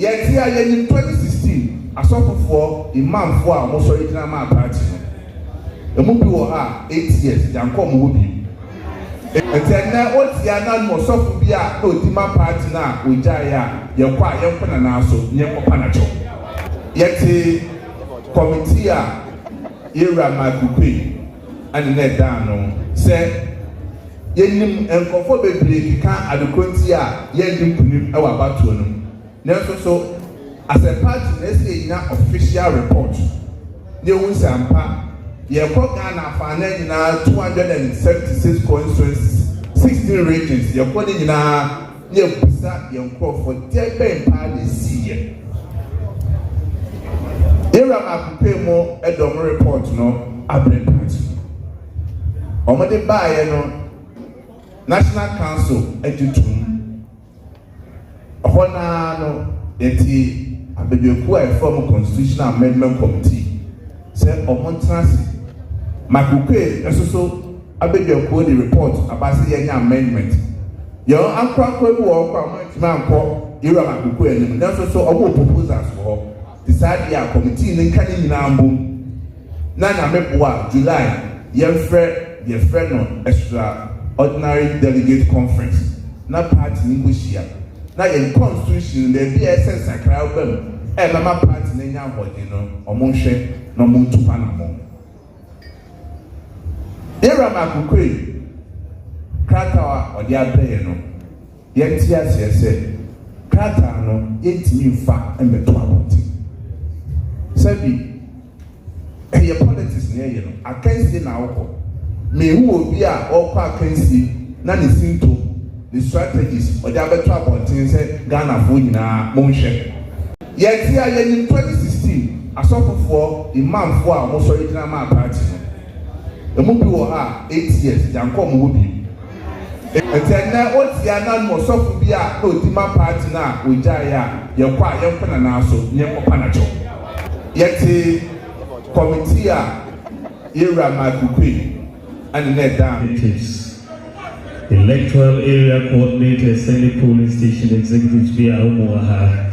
yet here in 2016, a sort for Imam for most original party. A movie will have 8 years, young come movie. And then now, what's the other more soft be a no Tima party now with Jaya, your quiet young Pananaso, near Panacho. Yet committee era Makupe and net down said, Yenim and conformably can't adequately Yenim Punim our batonum. Nelson so as a party, let's say in official report. There was a Yako Ghana Fanel in 276 constituencies, 16 regions. You're putting in a near Pusa, young crop for 10 party see. Era Makupe more a dome report no Abred Party. Omade Baye no National Council Edutum. Hona no eti abebeku from Constitutional Amendment Committee. Say Omontrasi Makupe also abebeku the report about the amendment. Your uncle walk man call Era Makupe and that's also our proposals for decide your committee in Canning Nambu. Nana Mepua July, your friend on extraordinary delegate conference. Not party English here. Now in constitution, the BSS and Crowbell, and Mama party in Yambo, or Monshe, no Moon to Panama. Era Makukwe, Kratawa or the Abeno, Yentia said, Kratano, 8 new fact and the 12. Sebi, your politics near you. I can't say now. Me who will be a or can see none is into the strategies or the other trouble things Ghana for Monshe. Yet here in 2016, I saw for Imam for most original party. The movie will have 8 years, young come movie. And then now what's the other more soft be a no Tima party now with Jaya, your quiet young Pananaso, near Panacho. Yet committee era Makupe and net down. It is electoral area coordinators and the polling station executives via Omoaha.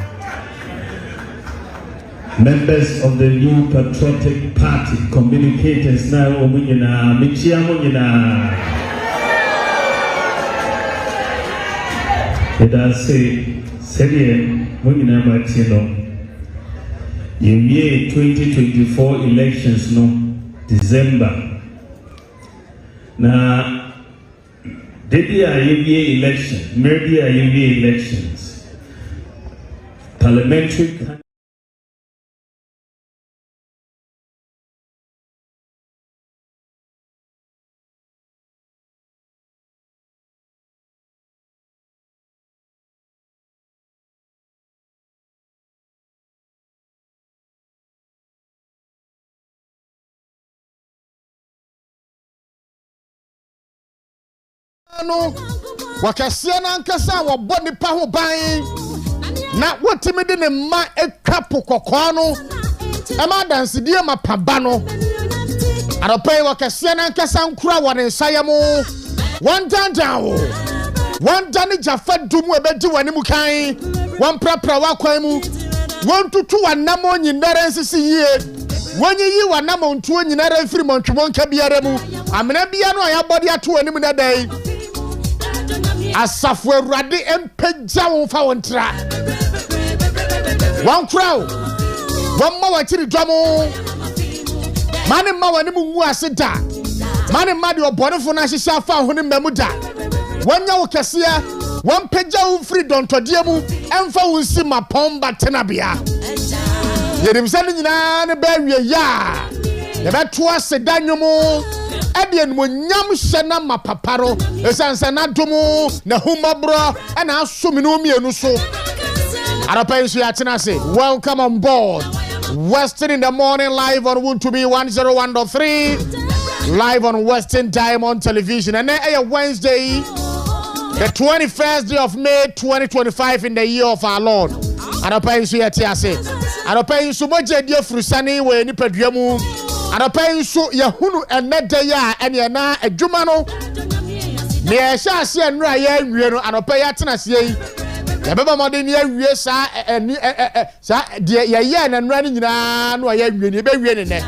Members of the New Patriotic Party communicators now Omunyina Michia Munyina. It does say Sedia Munyina Martino. In year 2024 elections no December. Now maybe a year election, maybe a year elections. Parliamentary no wakasia na nkasa wo body pa ho ban na wotimi de ne ma ekapo kokko no e ma dance die ma paba no aropai wakasia na nkasa nkura wo ne nsayemo one dan jafa dumu ebedi wani mu kan one prapra wa kwan mu one tutu wanamo nyinare nsisi yie wonyi yi wanamo ntuo nyinare firi montwon ka biara mu amena bia no ya body ato anim na dai Asafu Radi empeja wonfa wontra one crowd one ma wachiri dwamo mane ma wani mu wu aseda mane ma de obonefo na hihya afa ho ne mamu da wonya wo kese one peja wo free dontodie mu emfa wo nsi mapomba tenabia yedim se nyina ne ba wie ya ye beto aseda nwomo Edian Munyam Shana Mapaparo, Esansana Dumu, Nahumabra, and Asumino Mianuso. Arapensi, welcome on board. Western in the morning, live on Wood to be 101.3, live on Western Diamond Television. And then Wednesday, the 21st day of May 2025 in the year of our Lord. Arapensi, Arapensi, Moja Dia Frusani, where any pedriamu. Arapai so yahunu enede ya ene na adwuma no me ehya ase enra ya nwie no arapai atena se yi Yabeba modern ya wie sa sa de ye na nra ni nyina no ya wie ni be wie ne ne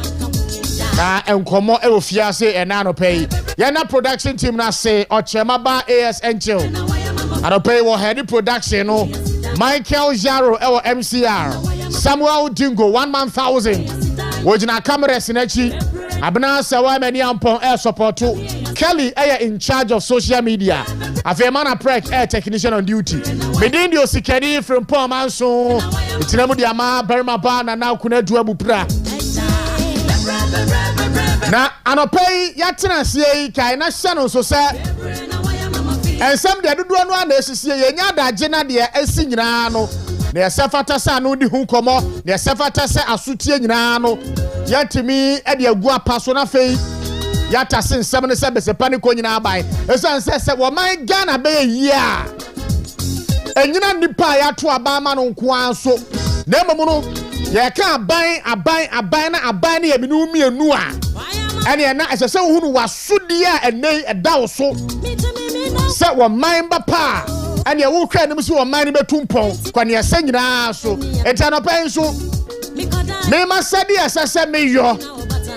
na enkomo e ofia se na no pay ya na production team na say Ochemaba AS Angel and pay wo head production no Michael Jaro e MCR Samuel Dingo 1,000 wojina cameras na chi abna sawa mani ampon air support Kelly in charge of social media Afemana Prek air technician on duty Medin Osikani Frimpong Manso itinamu di ama Berma Bana na kunadu abupra na anopei yatena sie kai na hye so se ensem de dodo no ana esisie yenya daje na de esi nyina no na yesefata sa no di hu komo na yesefata se asotie nyina no yatimi e de agu apaso na fei yata sin nsem ne se besepa ne ko nyina abai esan se wo man Ghana be yi a enyina nipa yato abama no nko anso na emom no ye ka aban na ye minu mienu a ene na esese wo hu wasodi a ene eda wo so se wo man ba pa ene wo hwa ne so wo man ne betumpon kwa ne ese nyina so etano pen so me ma sadi esese me yo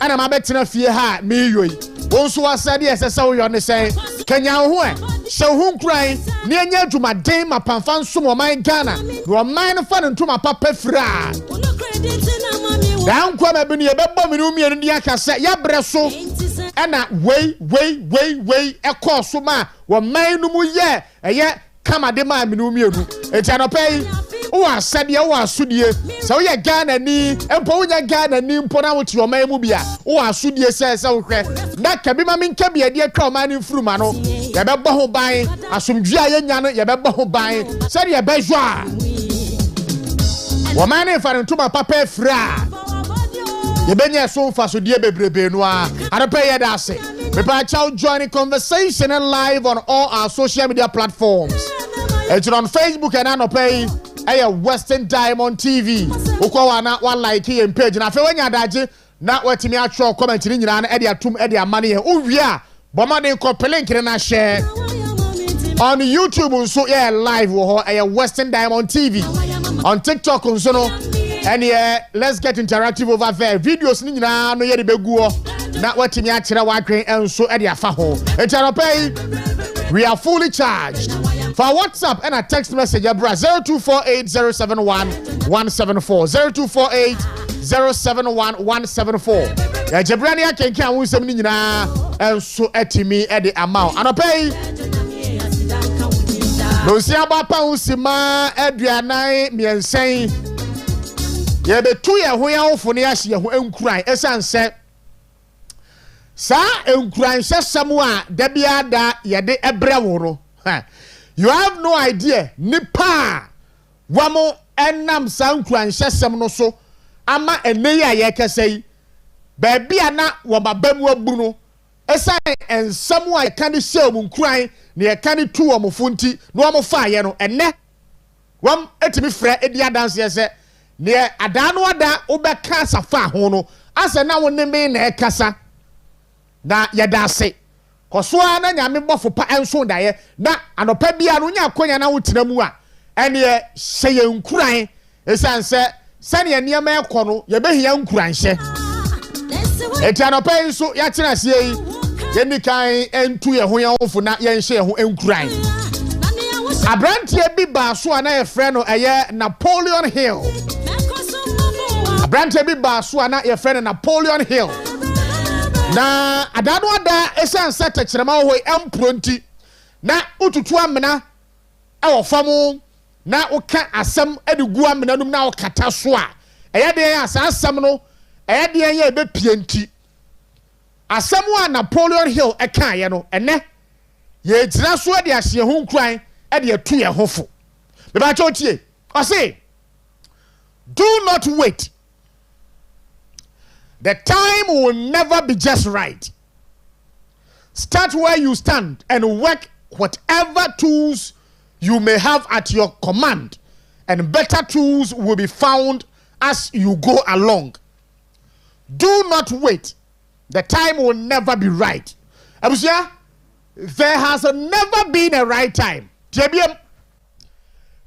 ana ma betena fie ha me yo yi wonso wasadi esese wo yo ne se kanya ho e se ho nkran ne anya adwuma den ma pamfa nso mo man Ghana wo man no fa ne ntoma papa fra dan kwa ma bi ne yebebɔ me no mienu dia kasa ya breso ɛna wei ɛkɔ so ma wo man no mu ye ɛyɛ kamade ma me no mienu etianopɛi wo asade wo asodie sɛ wo ye Ghana ni empo wo nya Ghana ni mpo na wo ti wo man mu bia wo asodie sɛ wo hwɛ na kabi ma menka bia de atwa man ni furuma no yebɛbɔ ho ban asomdwe a yenya no yebɛbɔ ho ban sɛ de yebɛhwo a wo man ne fa ntoma papa fra yebenya so mfa so die bebrebe no a arepa ye da ase mepa chow joining conversation and live on all our social media platforms. It's on Facebook and anopay Western Diamond TV ukwa na wa like him page na fe wanya daje na watimi atro comment ni nyina na e de atum e de amane he uwia bomade ko link na share on YouTube nso live wo ho Western Diamond TV on TikTok nso no and let's get interactive over there. Videos ni nyina no ye de beguo na watimi akire wakwen enso e de afa ho. Echaropay we are fully charged. For WhatsApp and a text message abra 0248071174 0248071174. Ya jebrani akenkan wo nsem ni nyina enso etimi e de amount. Anopay no si abapa usima aduanan miensen ye betu ye ho ya ofo ne ahye ho enkuran esanse sa enkuran hesam a da bia da ye de ebre wo no you have no idea nipa wamo enam sa enkuran hesam no so ama ene ya ye kesei ba bia na wo babamu abu no esan ensam a ye kan hye mu enkuran ne ye kan tu wo mofunti no wo fa ye no ene wam etimi frɛ edi adanse ye se ne adano ada obeka safa ho no ase na wonne me na ekasa na yeda ase kosoa na nyame bofo pa enso daye na anopa bia no nya akonya na wotena mu a ene hye nkuran esanse sane niam ekɔ no ye behia nkuran hye eti anopa enso ya tena sie yi ye nikan entu ye ho ya ofo na ye nhye ye ho nkuran abrantie bi ba so na ye frɛ no Napoleon Hill Brante bi ba so na ye friend Napoleon Hill na adano ada esan set kyerema ho empronti na ututu amena e wo fam na woka asem adugu amena num na wokata so a eye de asa asem no eye de ye be pienti asem wa Napoleon Hill e kan ye no ene ye tira so de ahye ho nkran e de atu ye hofo be ba chotie o say do not wait. The time will never be just right. Start where you stand and work whatever tools you may have at your command, and better tools will be found as you go along. Do not wait. The time will never be right. Abusia, there has never been a right time.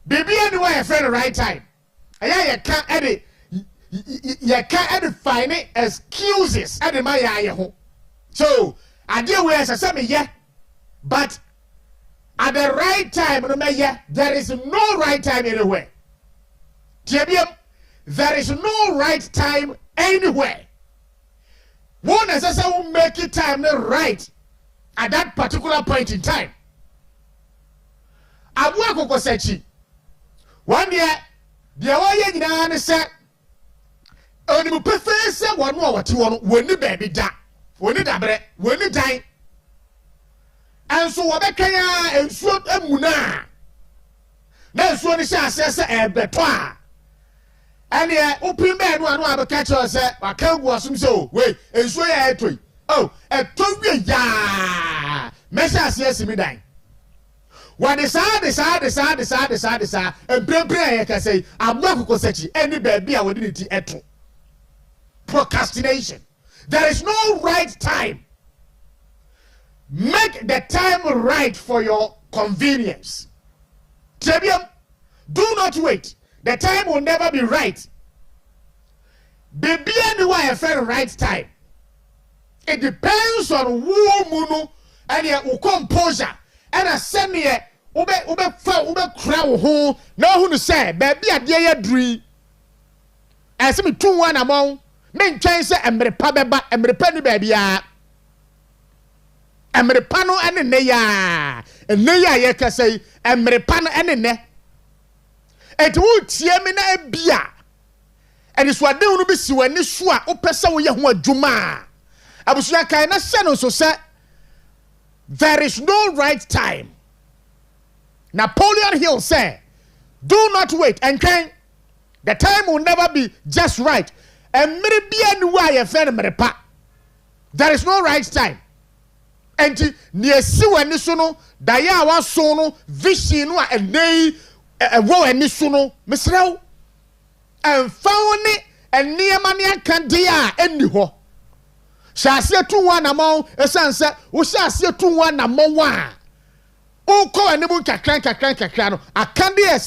baby anyway I feel the right time aya you can't edit you can't find it excuses at my eye ho so I deal with as me yeah but at the right time there is no right time anywhere there is no right time anywhere one necessarily make it time right at that particular point in time abu akoko sechi one day the way you know say onimu prefer say one no wati wono woni baby da woni dabre woni dan enso wo bekan ya ensuo emuna na ensuo ni sha ase ebeto a ene opin be no abeka che se wakangu asum so we ensuo ya etoi oh etowie ya mesha ase asimi dan when the sad and pray can say I'm not going to say any baby I would need to eto procrastination there is no right time make the time right for your convenience Trebium do not wait the time will never be right baby anyway I feel right time it depends on who munu and your composure and I send me ube crow ho no who to say baby a dear dri as me 2-1 among men try say emrepa beba emrepa ni baby a emrepa no ene ne ya ye ka say emrepa no ene ne et wo tie me na bia and so ade unu bi si wani so a opese wo ye ho adwuma abusuya kai na se no so say there is no right time. Napoleon Hill said, do not wait. And the time will never be just right. And there is no right time. And near Siwa Nisuno, Dayawa Sono, Vishinu, and Nay, a woe and Nisuno, Miss Row, and found it, and near Mania Candia, and Niho. Shall see 2-1 among a sunset, we shall see 2-1 among one. Oh, call a nibble cacran. A candy as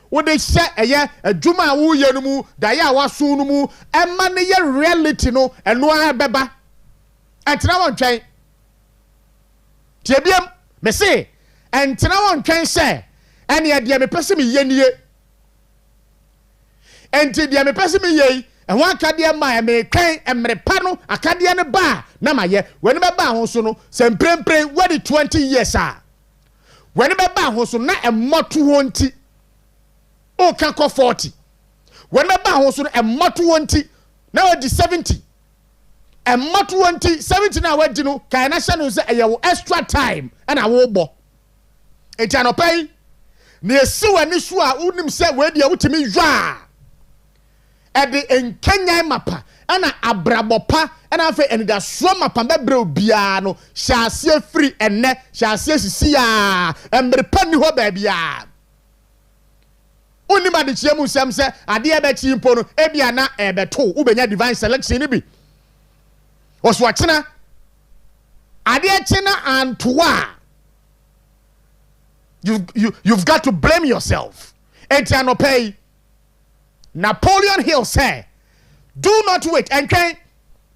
what they say a year, a Juma woo yanumu, Dayawa sunumu, and money reality no, and no beba. And now train. Tibium, me say, and now train say, and yet dear me person me yen. And dear me person me ye. And one cadia my me train and me pano a cadiana bar. Nama ye, when my bar also no, some pray what the 20 years are. When my bar also not a more 20. Oh, can call 40. When my bar also a more 20. Now it is 70. And more 20, 70 now, what do you know? Can I say a extra time and I will bo. It's an pay. Near Sue and Nishua, wouldn't say where you to me. At the Kenya mapa and a abrabopa and I say and the swama pambebro biano shall see free and net shall see sia and the penny ho baby. Only my chemu sam say a dear betty impono ebiana ebeto ubenya divine selection be was watching adia china and toa. You've got to blame yourself. Etiano pay. Napoleon Hill said, do not wait. And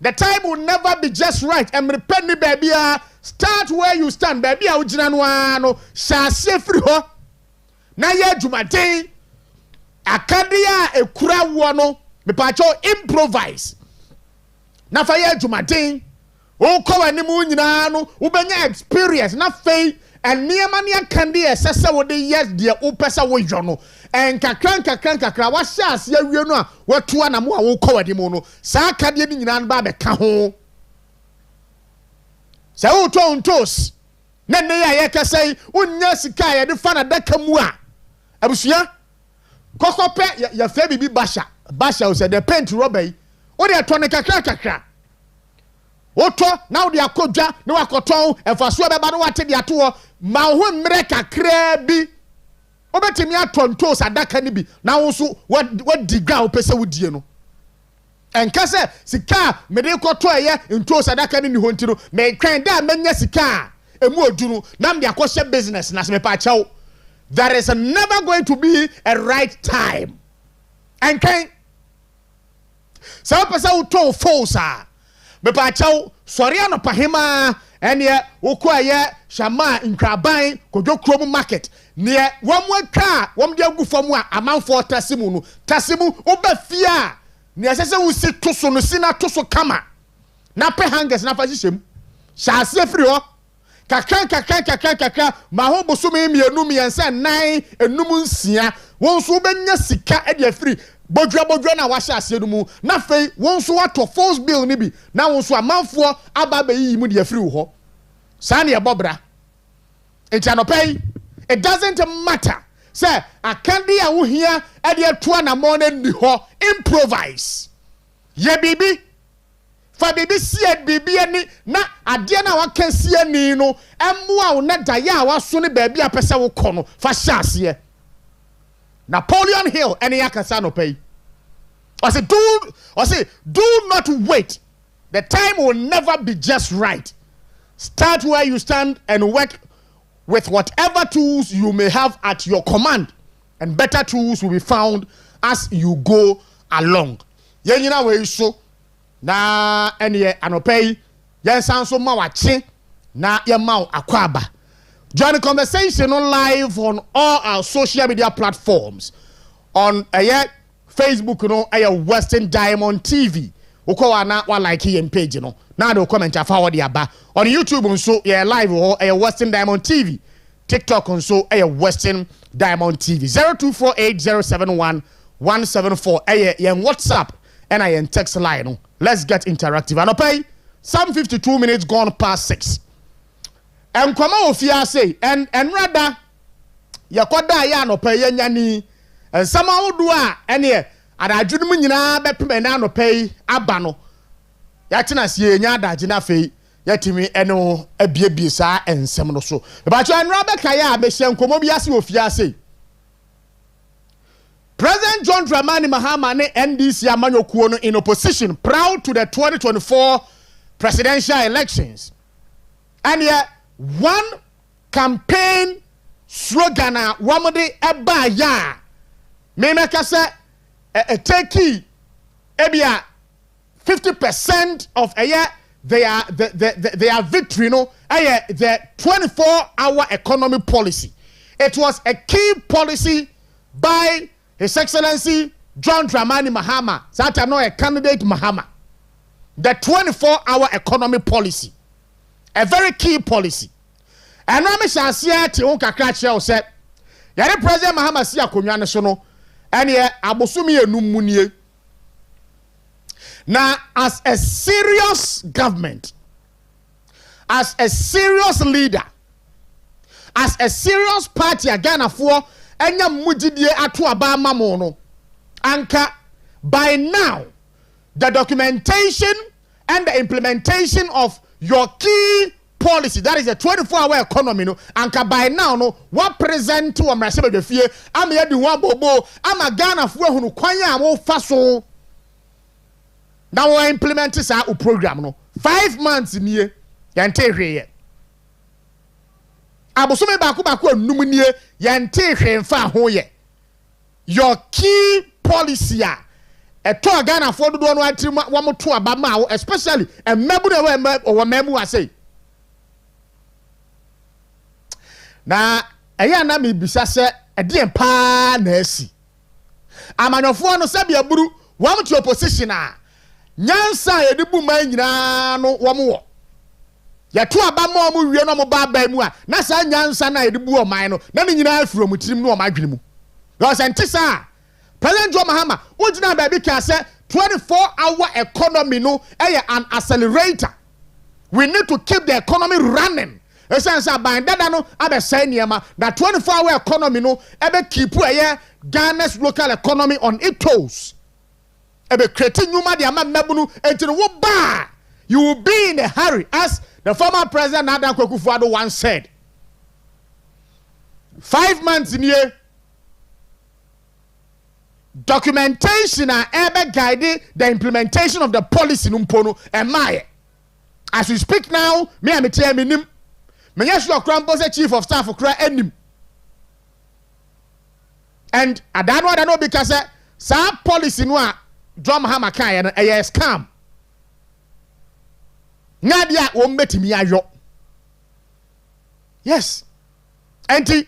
the time will never be just right. And repent me, baby. Start where you stand, baby. Ujinanwano shall say free ho. Na ye jumate. Akadia e kura wano. Me pacho improvise. Na fa ye jumate. O ko ani mu nyinano. Ubenya experience. Na faith. And niamania candia sasa wo de yes dia upesa wo yono. And kakra wa shas ya wienu a watu na mo a wo kowade mu no sa kade ni nyina ba be ka ho sa wo to ontos na ne ya ka sai unya sika ya de fa na daka mu a abusua kokope ya fa bibi basha o se de paint rubber yi wo de to ne kakra oto na wo de akodwa na wakoton efaso be ba no wate de ato ma ho mre kakra bi obetimi atonto sadaka ni bi na wo so what digra opese wodie no enka se sika me de koto eye nto sadaka ni ho ntiro me twen da manya sika emu oduru na me akɔhye business na se me pa chawo there is never going to be a right time. And can some person who false me pa chaw sorry no pahima ene ukwaye shama nkraban kodwo krom market ne womwaka womde agu fam a amanfo tasimu no tasimu obafia ne asese wusi toso no sina toso kama na pe hangers na fa hyehyem shaase firi ho kakra ma ho bosome mienu miensa nan enum nsia wonso benya sika e de firi bodwa na wahye ase no mu na fei wonso wato false bill ni bi na wonso amanfo aba ba yi mu de firi ho sa ne ebobra entanopai it doesn't matter say akandi a wo hia e de to na mo na ni ho improvise ye bibi fa bibi sie bibi ani na ade na waka sie ni no emmoa wo na daya wa so ne ba bia pese wo kɔ no fa hyase Napoleon Hill any yakasa no pay. I say do not wait. The time will never be just right. Start where you stand and work with whatever tools you may have at your command, and better tools will be found as you go along. Yenyina we so na ene anopay yen sanso ma wache na yema akwaba. Join the conversation on live on all our social media platforms. On Facebook, Western Diamond TV. Uko wa like him page, Now the comment forward yaba. On YouTube also, live or Western Diamond TV. TikTok also, Western Diamond TV. 0248071174. WhatsApp and I text line. Let's get interactive. And pay some 52 minutes gone past 6. And come out here say and rather yakoda ya no pay nyani and somehow do and here and I dwunu nyina bepem na no pay aba no yatina sie nya da gina fei yatimi eno abiebie saa ensem no so ba cho enra be kaya be hye nkomo bi ase ofia say President John Dramani Mahama ne NDC amanyokuo no in opposition proud to the 2024 presidential elections and here one campaign slogan a wamode eba ya me make say take ebia 50% of their victory the 24-hour economy policy. It was a key policy by His Excellency John Dramani Mahama, that I know a candidate Mahama. The 24-hour economy policy. A very key policy. And I shall see it on Kakra said, Yare President Mahama see a Kunyana Sono, and ye Abosumi Numunie. Now, as a serious government, as a serious leader, as a serious party again for enya mujidie atu abama mono, anka by now the documentation and the implementation of your key policy, that is a 24-hour economy, no, anka by now no what present to amrasebe de fie am ye di wan bobo am Ghana fo hunu kwanya am fa so now we implement this program no 5 months nie yante hweye abosome baako anum nie yante hwemfa ho ye your key policy a eto Ghana fo dodo no atiri wa moto aba ma especially emmebu na we memu asay na eya na me bisa se ede pa na asi amanyofo no se bia buru wa moto opposition a nyansa ye dibu man nyina no wo mo ya to aba ma mo wie no mo ba ba mu a na sa nyansa na ye dibu o man no na ne nyina afuro mo tirim no o ma dwene mu because entisa President John Mahama ujina ba bi ka se 24-hour economy no an accelerator. We need to keep the economy running. Esensa ban dada no abesai niema na 24-hour economy no ebe keep Ghana's local economy on its toes. Ebe creating nyuma di ama mebunu entino wo ba you will be in a hurry, as the former president Nana Akufo-Addo once said. 5 months in here documentation and ever guiding the implementation of the policy numpono and my as we speak now me am tell me nim me yes your crampo say chief of staff kra enim And I don't know because sa policy no a John Mahama kan no a scam. Nadia won betimi ayo. Yes. And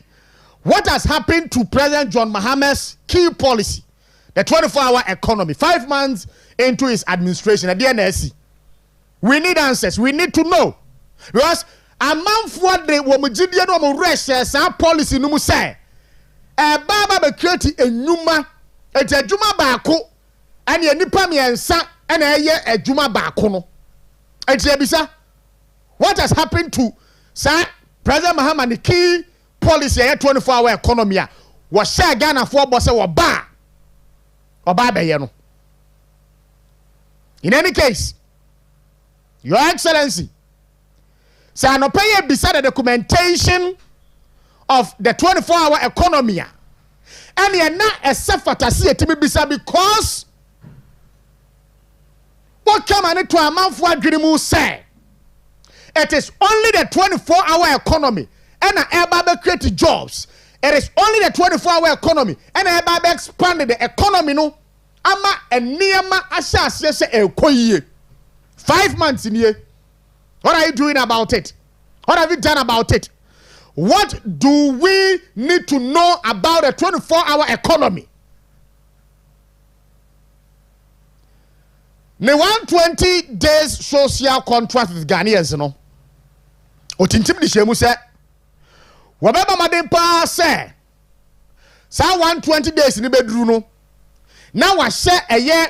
what has happened to President John Mahama's key policy, the 24-hour economy, 5 months into his administration at the NSC? We need answers. We need to know. Because a man for the womujidia no rest our policy no say. Baba be create a nyuma, ejuma baako, and ye nipa miensa and a juma baako no. Bisa, what has happened to Sir President Mahama the key policy 24-hour economy was share Ghana for boss or bar no. In any case, Your Excellency, Sir no pay beside the documentation of the 24-hour economy. And you're not a safata to me because what come on to a man for dream say it is only the 24-hour economy and a create jobs. It is only the 24-hour economy and a expanded the economy no ama and niyama asas yes e 5 months in here. What are you doing about it? What have you done about it? What do we need to know about the 24-hour economy? The 120 days social contract with Ghanaians, no. Otintim di shemu se. Wababa madempa se. Sa 120 days ni bedru no. Now I share a year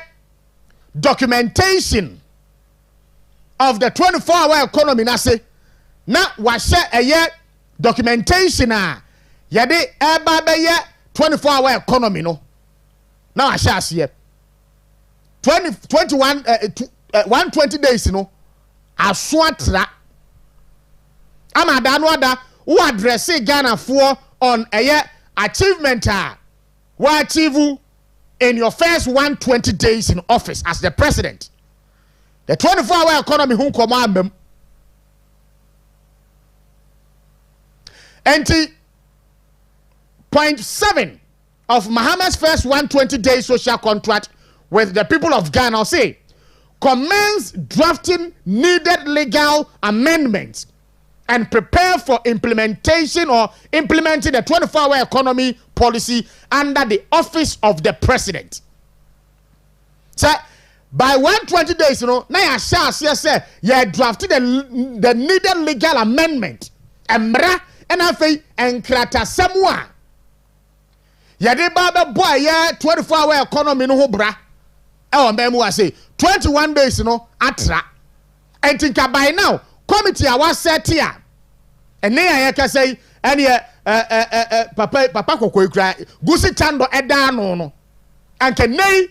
documentation of the 24-hour economy na se. Now I share a year documentation yade eba be ye 24-hour economy no. Now I share here. 120 days no aswatra amada no ada who address Ghana for on a achievement we achieve in your first 120 days in office as the president. The 24-hour economy who command and point 7 of Mahama's first 120 day social contract with the people of Ghana say, commence drafting needed legal amendments and prepare for implementation or implementing the 24-hour economy policy under the office of the president. So, by 120 days, you know, now you say you drafted the needed legal amendment. And I say, and krata semwa. Yade baba boy, 24-hour economy no bra. I say 21 days, you know, atra. And think by now, committee I was set here. And then I can say, and papa koko cry, gusi chando edano no. And can nay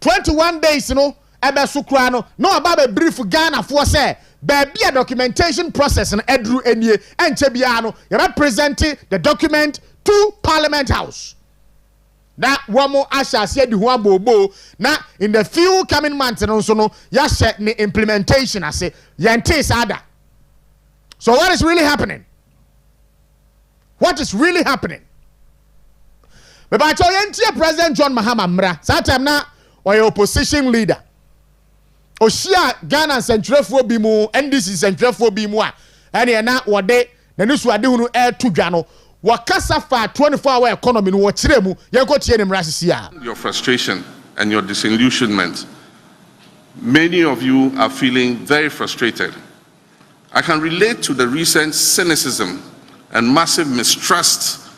21 days, you know, ebe sukrano, no about brief Ghana for say, baby a documentation process and edru enye and chebiano, you representing the document to Parliament House. Now, one more Asha said the one bobo. Now, in the few coming months, and also no, yasha the implementation. I say, yante sada. So, what is really happening? What is really happening? But by President John Mahama Mra, sometime now, or your opposition leader, Oshia Ghana Central Bimu, NDC Central Bimu, and you're not what they, the news were doing air to Gano. Your frustration and your disillusionment. Many of you are feeling very frustrated. I can relate to the recent cynicism and massive mistrust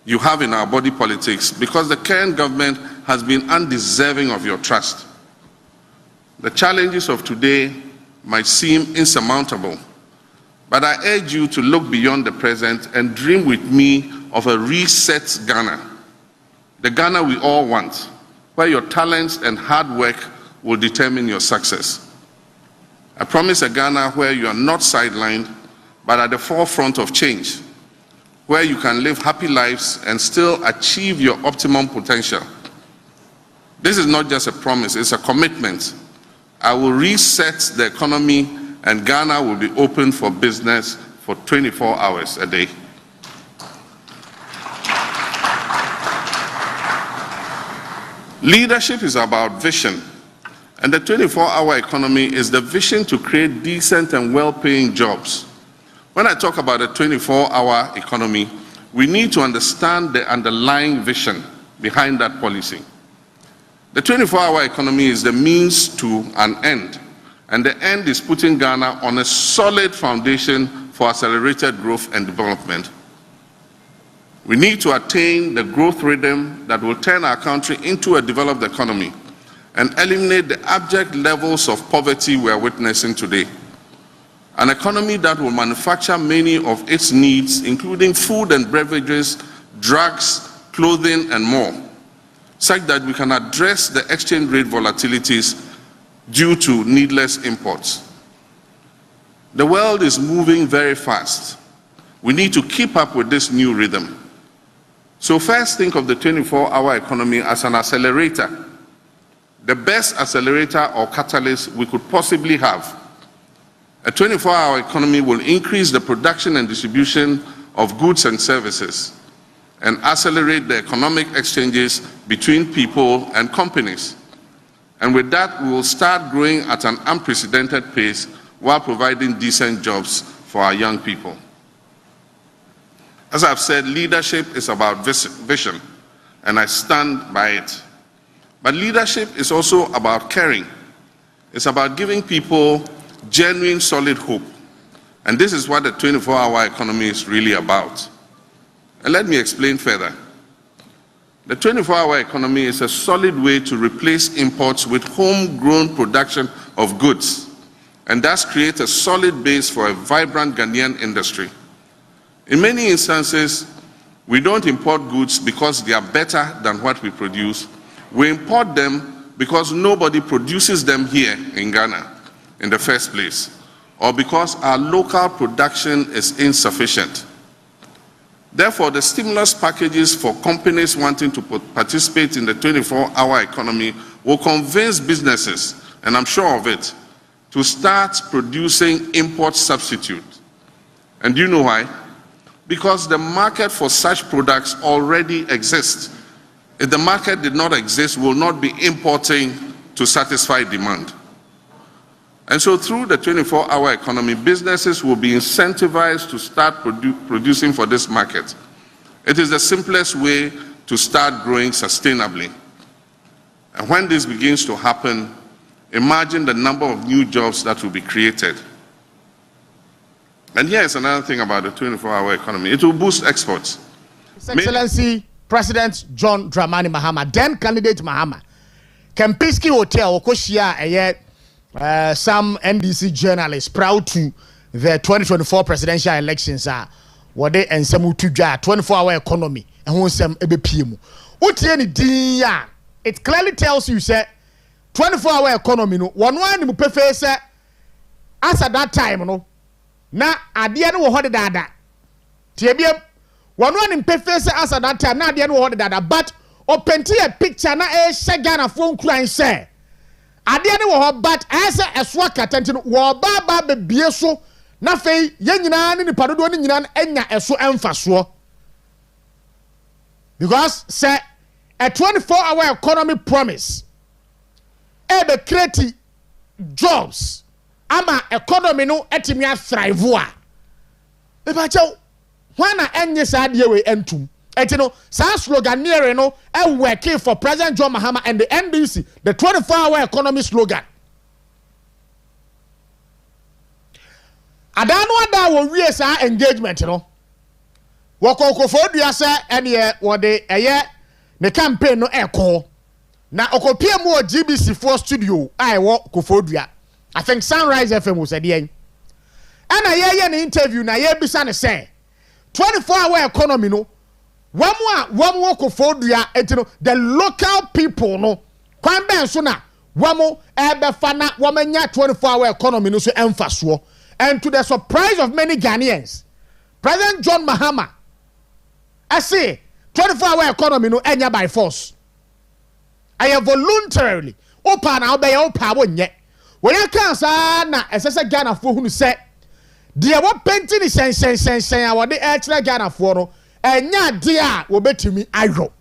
you have in our body politics because the current government has been undeserving of your trust. The challenges of today might seem insurmountable, but I urge you to look beyond the present and dream with me of a reset Ghana. The Ghana we all want, where your talents and hard work will determine your success. I promise a Ghana where you are not sidelined, but at the forefront of change, where you can live happy lives and still achieve your optimum potential. This is not just a promise, it's a commitment. I will reset the economy and Ghana will be open for business for 24 hours a day. Leadership is about vision, and the 24-hour economy is the vision to create decent and well-paying jobs. When I talk about a 24-hour economy, we need to understand the underlying vision behind that policy. The 24-hour economy is the means to an end, and the end is putting Ghana on a solid foundation for accelerated growth and development. We need to attain the growth rhythm that will turn our country into a developed economy and eliminate the abject levels of poverty we are witnessing today. An economy that will manufacture many of its needs, including food and beverages, drugs, clothing, and more, such that we can address the exchange rate volatilities due to needless imports. The world is moving very fast. We need to keep up with this new rhythm. So first, think of the 24-hour economy as an accelerator, the best accelerator or catalyst we could possibly have. A 24-hour economy will increase the production and distribution of goods and services and accelerate the economic exchanges between people and companies. And with that, we will start growing at an unprecedented pace while providing decent jobs for our young people. As I've said, leadership is about vision, and I stand by it. But leadership is also about caring. It's about giving people genuine, solid hope. And this is what the 24-hour economy is really about. And let me explain further. The 24-hour economy is a solid way to replace imports with homegrown production of goods, and thus create a solid base for a vibrant Ghanaian industry. In many instances, we don't import goods because they are better than what we produce. We import them because nobody produces them here in Ghana in the first place, or because our local production is insufficient. Therefore, the stimulus packages for companies wanting to participate in the 24-hour economy will convince businesses, and I'm sure of it, to start producing import substitutes. And do you know why? Because the market for such products already exists. If the market did not exist, we will not be importing to satisfy demand. And so through the 24-hour economy, businesses will be incentivized to start producing for this market. It is the simplest way to start growing sustainably. And when this begins to happen, imagine the number of new jobs that will be created. And here's another thing about the 24-hour economy. It will boost exports. His Excellency President John Dramani Mahama, then candidate Mahama, Kempinski Hotel, Okoshia, some NDC journalists proud to the 2024 presidential elections are what they and some 24-hour economy and who some EBPM. It clearly tells you, say, 24-hour economy, no one you prefer, say, as at that time, no, na adia no hold dada. Tiebiem, one in prefer, say, as at that time, na adia no hold dada, but open a picture na Ghana phone crying, say. Adia ne wo but asa eswa katante no wo ba be bie so na fei ye nyina ne nipa dodo ne nyina enya eso emfaso because say a 24-hour economy promise e be create jobs ama economy no etimi thrive a e ba chew wana enye sa de we entum etino sa slogan near no e working for President John Mahama and the NDC, the 24-hour economy slogan. Adano ada wo wie sa engagement no. Woko Kofodua say ene wo de eye ne campaign no eko. Na okopie mu o GBC4 studio ai wo Kofodua. I think Sunrise FM was said yen. Ana ye ne interview na ye bisa ne say 24-hour economy no Wamu Kofodua etino the local people no kwan ben so na wamu ebefana wamenya 24-hour economy no so emfaso, and to the surprise of many Ghanaians, President John Mahama I say 24-hour economy no enya by force. I have voluntarily opa na obey opa wonye when you can say na esese Ghana fo hunu say de wo penti ni sen awode e kire Ghana fo no enya dia wo betimi ayo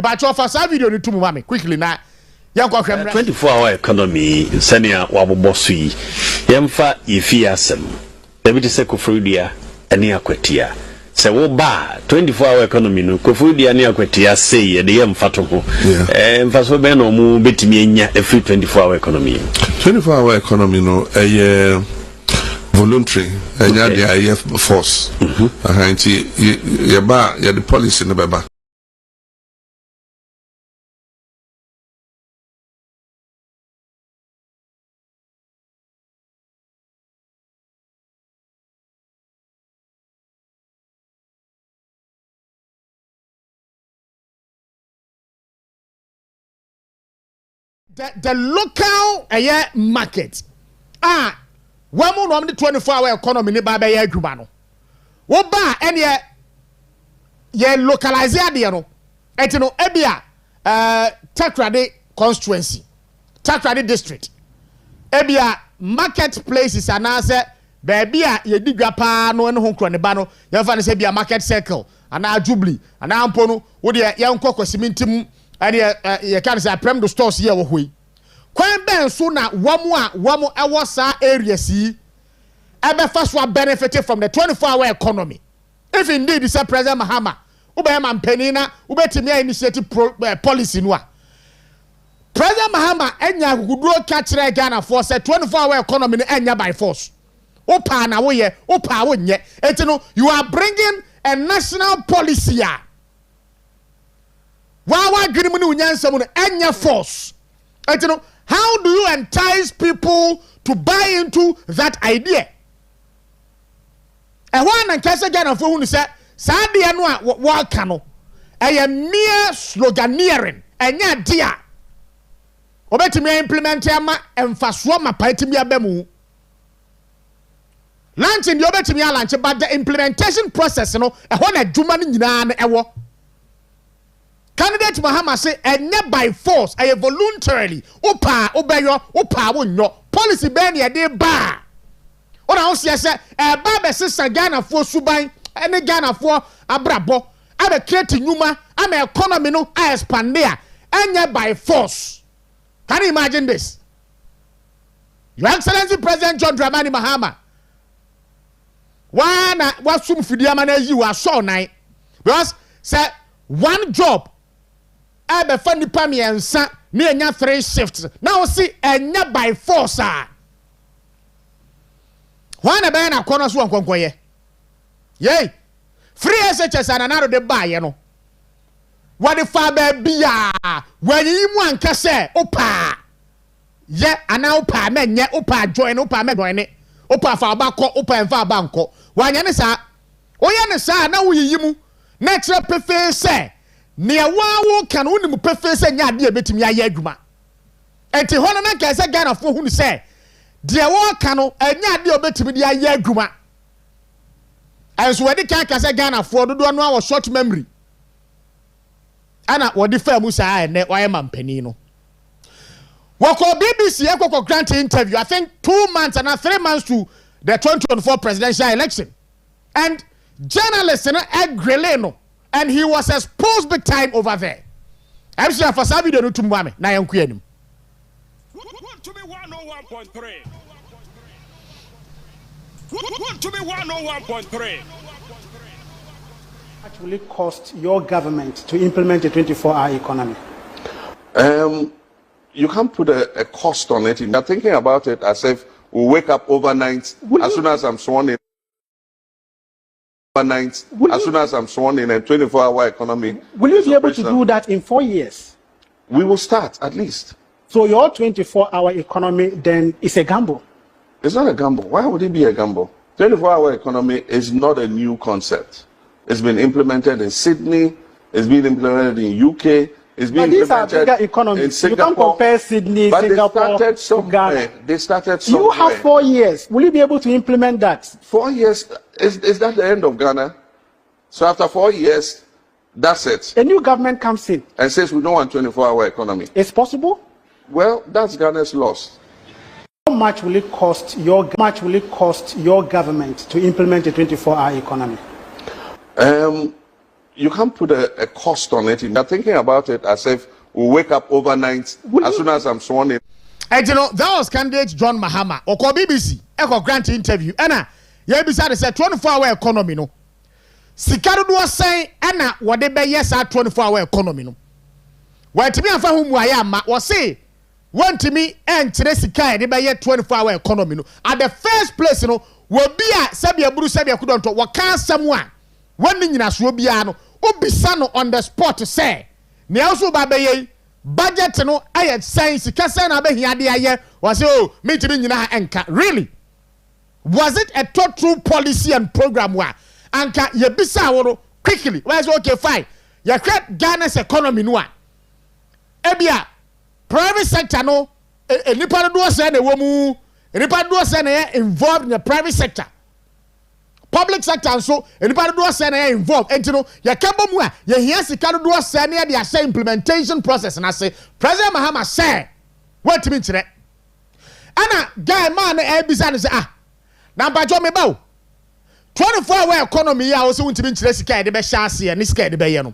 About your first video ni to mama quickly na. 24-hour economy senia wabobosu yi. Yemfa ifiasem. Ebi se kofrudia ani akwatia. Se wo ba 24-hour economy no kofrudia ani akwatia sei e de yemfa to ho. Mfa so be no mu betimi enya a free 24-hour economy. 24-hour economy no voluntary enya the IF force. Ahanti ye ba ye the policy no beba. The local market one more the 24-hour economy ni baba ya adwuma no wo ba ene ye localize ade no etino ebia Takoradi constituency Takoradi district ebia marketplaces anase baby a ye digwa pa no ene ho kro ne ba no ye fa ne se bia market circle ana Jubilee ana ampo no wo de ye nkokọ simintim ade ye kan say prem do stores here wo hoi kwan ben so na wamo ewo sa areas yi ebe first one benefit from the 24-hour economy. If indeed is a President Mahama ube mampeni na ube timia initiative policy no a President Mahama enya guguduo ka kire Ghana for say 24-hour economy no enya by force opa na wo ye opa wo nye etino you are bringing a national policy a wa dwinimu ni unyansam no enya force etino how do you entice people to buy into that idea? And one and Kasa Ghana for who said, Sadia no wakano, a mere sloganeering, and ya dear. Obeti me implement yama and faswama paitimia bemu. Launching the obeti me launch, but the implementation process, a one a Juman in ewo. Candidate Mahama say enya by force a voluntarily opa obeyo opa wonyo policy ben ye de ba ona ho se say e ba be sesa Ghana fo suban ene Ghana fo abrabo abe create nyuma am economy no expand there enya by force. Can you imagine this? Your Excellency President John Dramani Mahama wana wasum fidiama na yi wa so nine because say one job ebe fani pami ensa ni enya 3 shifts now see enya by force wana be na kono so nkonkoye ye free SHS ananaro de baye no wade fa ba bia wanyi mu anka se opa ye ana opa menye opa join opa me join opa fa ba ko opa enfa ba nko wanya ne sa oye ne sa na wuyi mu na kire pefe se ne wawo kan woni mu pefe se nya de betimi aye adwuma enti hono na ka se Ghana fo hu ni se de wo kan no nya de obetimi de aye adwuma enso wedi ka se Ghana fo dodo no awo short memory ana wodi fa mu sa ene waye mampani no wako BBC ekoko grant interview I think 2 months and 3 months to the 2024 presidential election and journalists agree no and he was exposed big time over there. I'm sure for some video to Mwame na yankuanim. To be 101.3. To be 101.3. What will it cost your government to implement a 24-hour economy? You can't put a cost on it. You're thinking about it as if we wake up overnight as soon as I'm sworn in. As soon as I'm sworn in a 24-hour economy. Will you be able to do that in 4 years? We will start at least. So your 24-hour economy then is a gamble? It's not a gamble. Why would it be a gamble? 24-hour economy is not a new concept. It's been implemented in Sydney. It's been implemented in UK. It's been these are implemented bigger economies. in Singapore. You can't compare Sydney, but Singapore, they started somewhere. They started somewhere. You have 4 years. Will you be able to implement that? 4 years? Is that the end of Ghana? So after 4 years, that's it. A new government comes in and says we don't want 24-hour economy. It's possible? Well, that's Ghana's loss. How much will it cost your government to implement a 24-hour economy? you can't put a cost on it. You're thinking about it as if we wake up overnight as soon as I'm sworn in. And you know, that was candidate John Mahama or BBC, Echo Grant interview. Anna, yeah, beside say 24-hour economy, no. Sikaro was saying, Anna, what they be yes, 24-hour economy, no. What to me, and for whom I am, was say, one to me, and today, Sikai, they be 24-hour economy, no. At the first place, you know, will be a Sabia Buru Sabia couldn't talk, what can someone, one thing in a Swobiano, Obisano on the spot to say, Niasu Babaye. Budget no ayet science kasa na be hiade aye was oh me to nyina enka really was it a total policy and program wa anka ye bisa wo quickly why say okay fine ye create Ghana's economy no a ebia private sector no nipa do say na wo mu nipa do say na involved in the private sector public sector so anybody do say na involved enti no ya kembo mu a ya hia sika do say na ya say implementation process na say President Mahama say what me kire ana guy man na ebisa no say na bajo me ba 24-hour economy ya wo say wuntimi kire sika e de be sha ase ni sika e de be ye no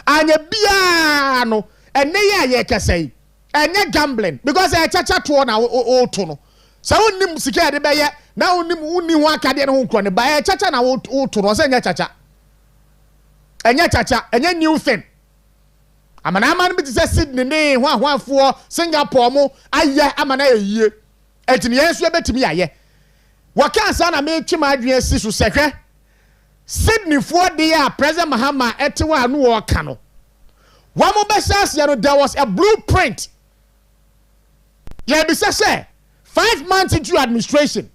anya bia no ene ya ye kese enye gambling because e chacha to na o to no so wonnim sika e de be ye na unni ho akade no ho nkro ne ba chacha na wo to no se nya chacha enya new thing amana man bi say Sydney ne ho ahwafo Singapore mo aye amana yeye etini yensu ebetimi aye waka asa na me twima adwen si so sehwe Sydney for de ya President Mahama etewa no wo ka no wa mo be say no there was a blueprint yeah be say 5 months into administration.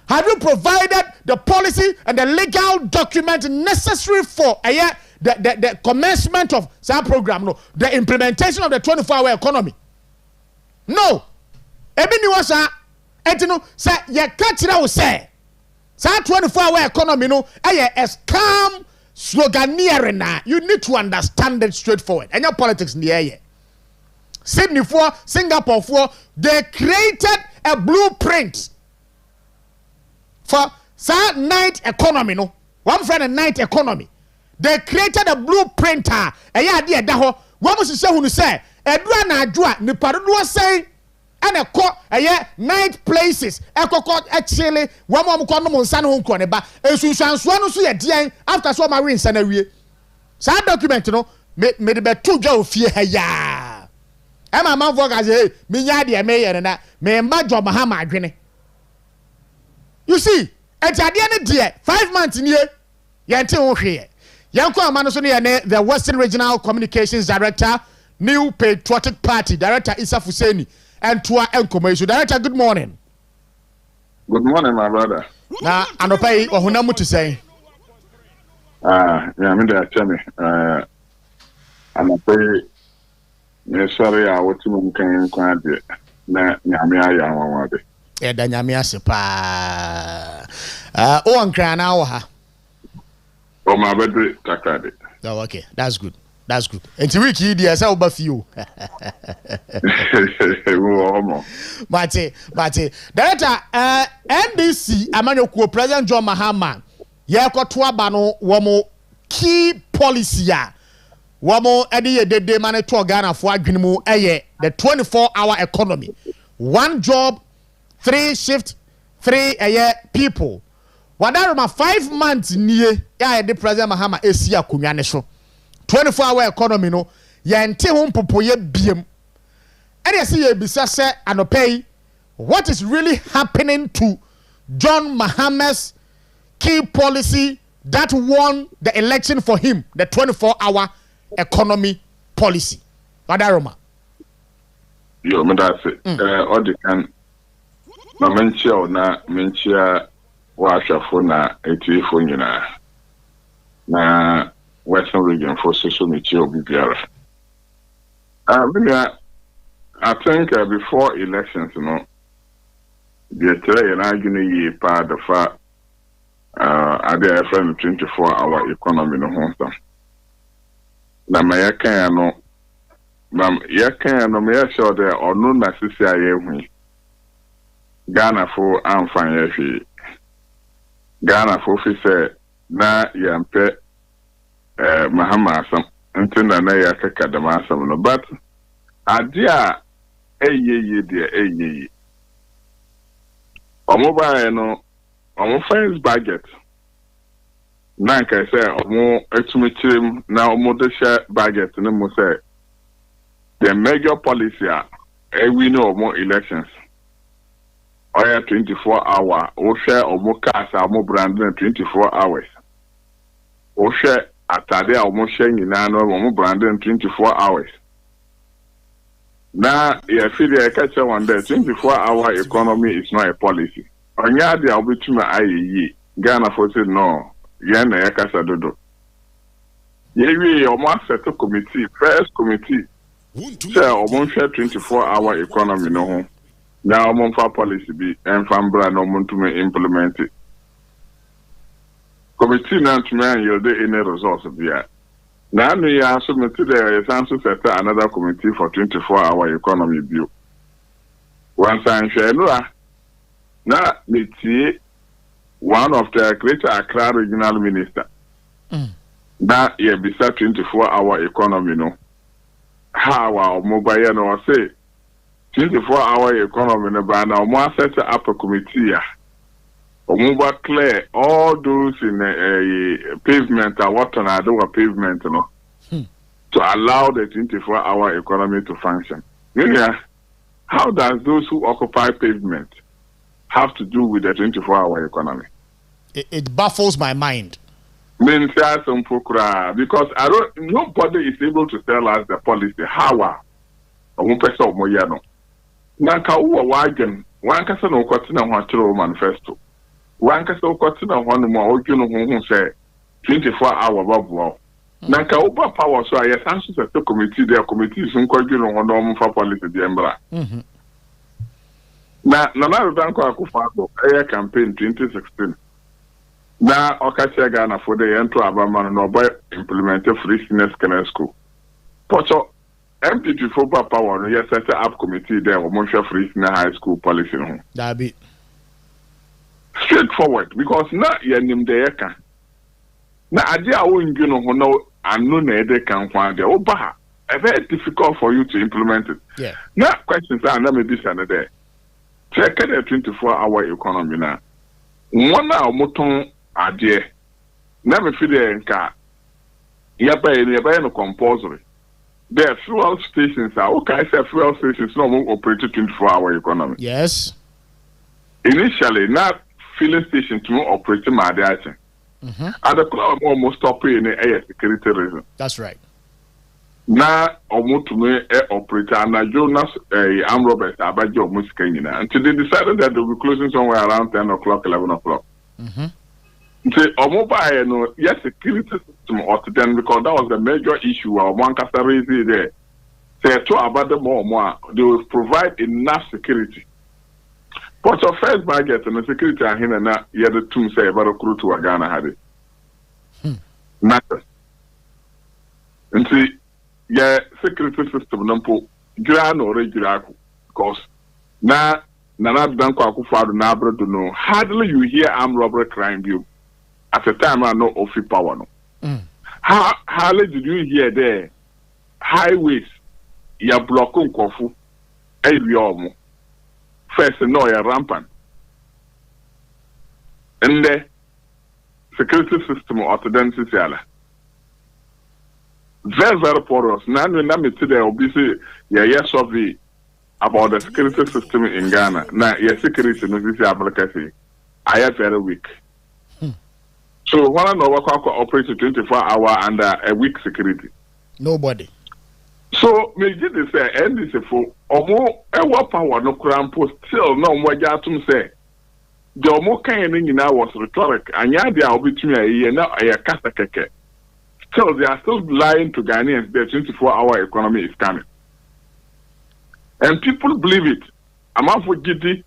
Have you provided the policy and the legal document necessary for the commencement of some program? No, the implementation of the 24-hour economy. No. Ebi ni wasa etino say ye catchira wo say. Sa 24-hour economy no a scam sloganeering na. You need to understand it straightforward. And your politics in the air. Sydney for Singapore for they created a blueprint for sa night economy no one friend a night economy they created a blueprint eya de da ho wo mo sise hunu say edura na adua ni padodo say ana ko eya night places ekoko echele wo mo ko no nsa no nko ne ba esunsuanso no so ye den after so ma rinsa na wie sa document no me de betu dwa ofie ha ya ema man for ga say me nya de me ye na me mba John Mahama adwene. You see, at the end of the year, 5 months in here, Yanti O'Hare. Yanko Amanusoni, the Western Regional Communications Director, New Patriotic Party, Director Isa Fuseni, and Tua Enkomesu. Director, good morning. Good morning, my brother. Now, Anopai, or Hunamu to say? Yeah, I'm in there, tell me. Anopai, sorry, I was too much. Na nyamia ya wawabe da nyamia se pa o ankra na wo ha o ma bedre Takoradi. Oh, okay, that's good enti week yi dia say oba fi o Mate director NDC amanyokuo President John Mahama ye koto aba no wo mo key policy a Wamo edi ye dede mane to Ghana for adwinimu eye the 24-hour economy. 1 job, 3 shift, 3 people. Wadaroma 5 months niye ya the President Mahama esi akunwa ne so. 24-hour economy no ye nte ho mpopoye biem. Ede se ye bisa se anopei what is really happening to John Mahama's key policy that won the election for him, the 24-hour economy policy. Wadaroma. Yo, me that's it. All the can. Na menchia wa shafo na etifo nyina. Na Western region for social media obibiara. I think before elections, you know, the tell you arguing part the fact at the FM 24-hour economy no home. Na mayaka no me sure there or no necessary Ghana for amfan yefi Ghana for fi say na yampe Mahama Asam until na ya kaka da masam no but adia eyeye dia eyeye omo ba no omo first budget na nka say omo etumichirim na omo de share budget no mo say the major policy we know omo elections oya 24 hour o share omo cars omo brand 24 hours o share atade a omo share nyina no omo brand 24 hours na ya feel ya catch one day 24-hour economy is not a policy onya dia obetuma ayeyi Ghana for say no ya na ya kasa dodo yewi omo set committee first committee say omo share 24-hour economy no ho na omo fa policy bi enfambra no omo ntuma implement it committee na ntuma yield any results bia now we are submitted the Sansu set another committee for 24-hour economy view. Once I share now we see one of the greater Accra regional minister. That yeah be 24-hour economy no. How our mobile no say 24-hour economy no but now more set up a committee. Omuba clear all those in pavement or what on a pavement no to allow the 24-hour economy to function. How does those who occupy pavement have to do with the 24-hour economy? It baffles my mind. Because nobody is able to tell us the policy. How Nanka uwa wagen wankasa no kwatina hwatiro manifesto. Wanka so kwatina hwanu mo ojuno hu say 24-hour babu nanka uba power so aye sanso se committee there committee sun kwajuno ho no mfa policy de mbra na danko akufado aye campaign 2016 na okache Ghana for the ento abama no boy implement free senior secondary school pocho MPP for power no yes set up committee there o mo free senior high school policy no that be straightforward because na yanim de yeka na ade a wonju no ho no anu na ede kan kwa de oba very difficult for you to implement it. Yeah. Na questions are na me this and there. Check the 24-hour economy na. One a moton ade na me feel the nka ya ba no compulsory. There fuel stations are okay say fuel stations no operate 24-hour economy. Yes. Initially not filling station to operate my data. At the club almost stop in a security reason. That's right. Now almost to me operator and Jonas armed robbers abajo muskanyina until they decided that they will be closing somewhere around 10 o'clock, 11 o'clock. So mobile no yes security system or then because that was the major issue one raised there. Say to about the more they will provide enough security. But your first budget and the security are here na you the two say about crew to Ghana had it. Matters. And see, yeah, security system numpo gran or regular because na danko akufado na abroad no hardly you hear armed robbery crime view at the time I know of power no. Hardly did you hear there highways ya blocking kofu every first no ya rampant and the security system or tendencies very porous. Now we me today obviously yes survey about the security system in Ghana. Now security no this advocacy I am very weak. So one no work operate 24-hour under a weak security. Nobody. So me did say and this for omo e power no crampo still no mo jatum say the omo kan ni nyina was rhetoric anya dia obetumi aye na aye kasa keke. Still they are still lying to Ghanaians the 24-hour economy is coming. And people believe it. I'm out for GD.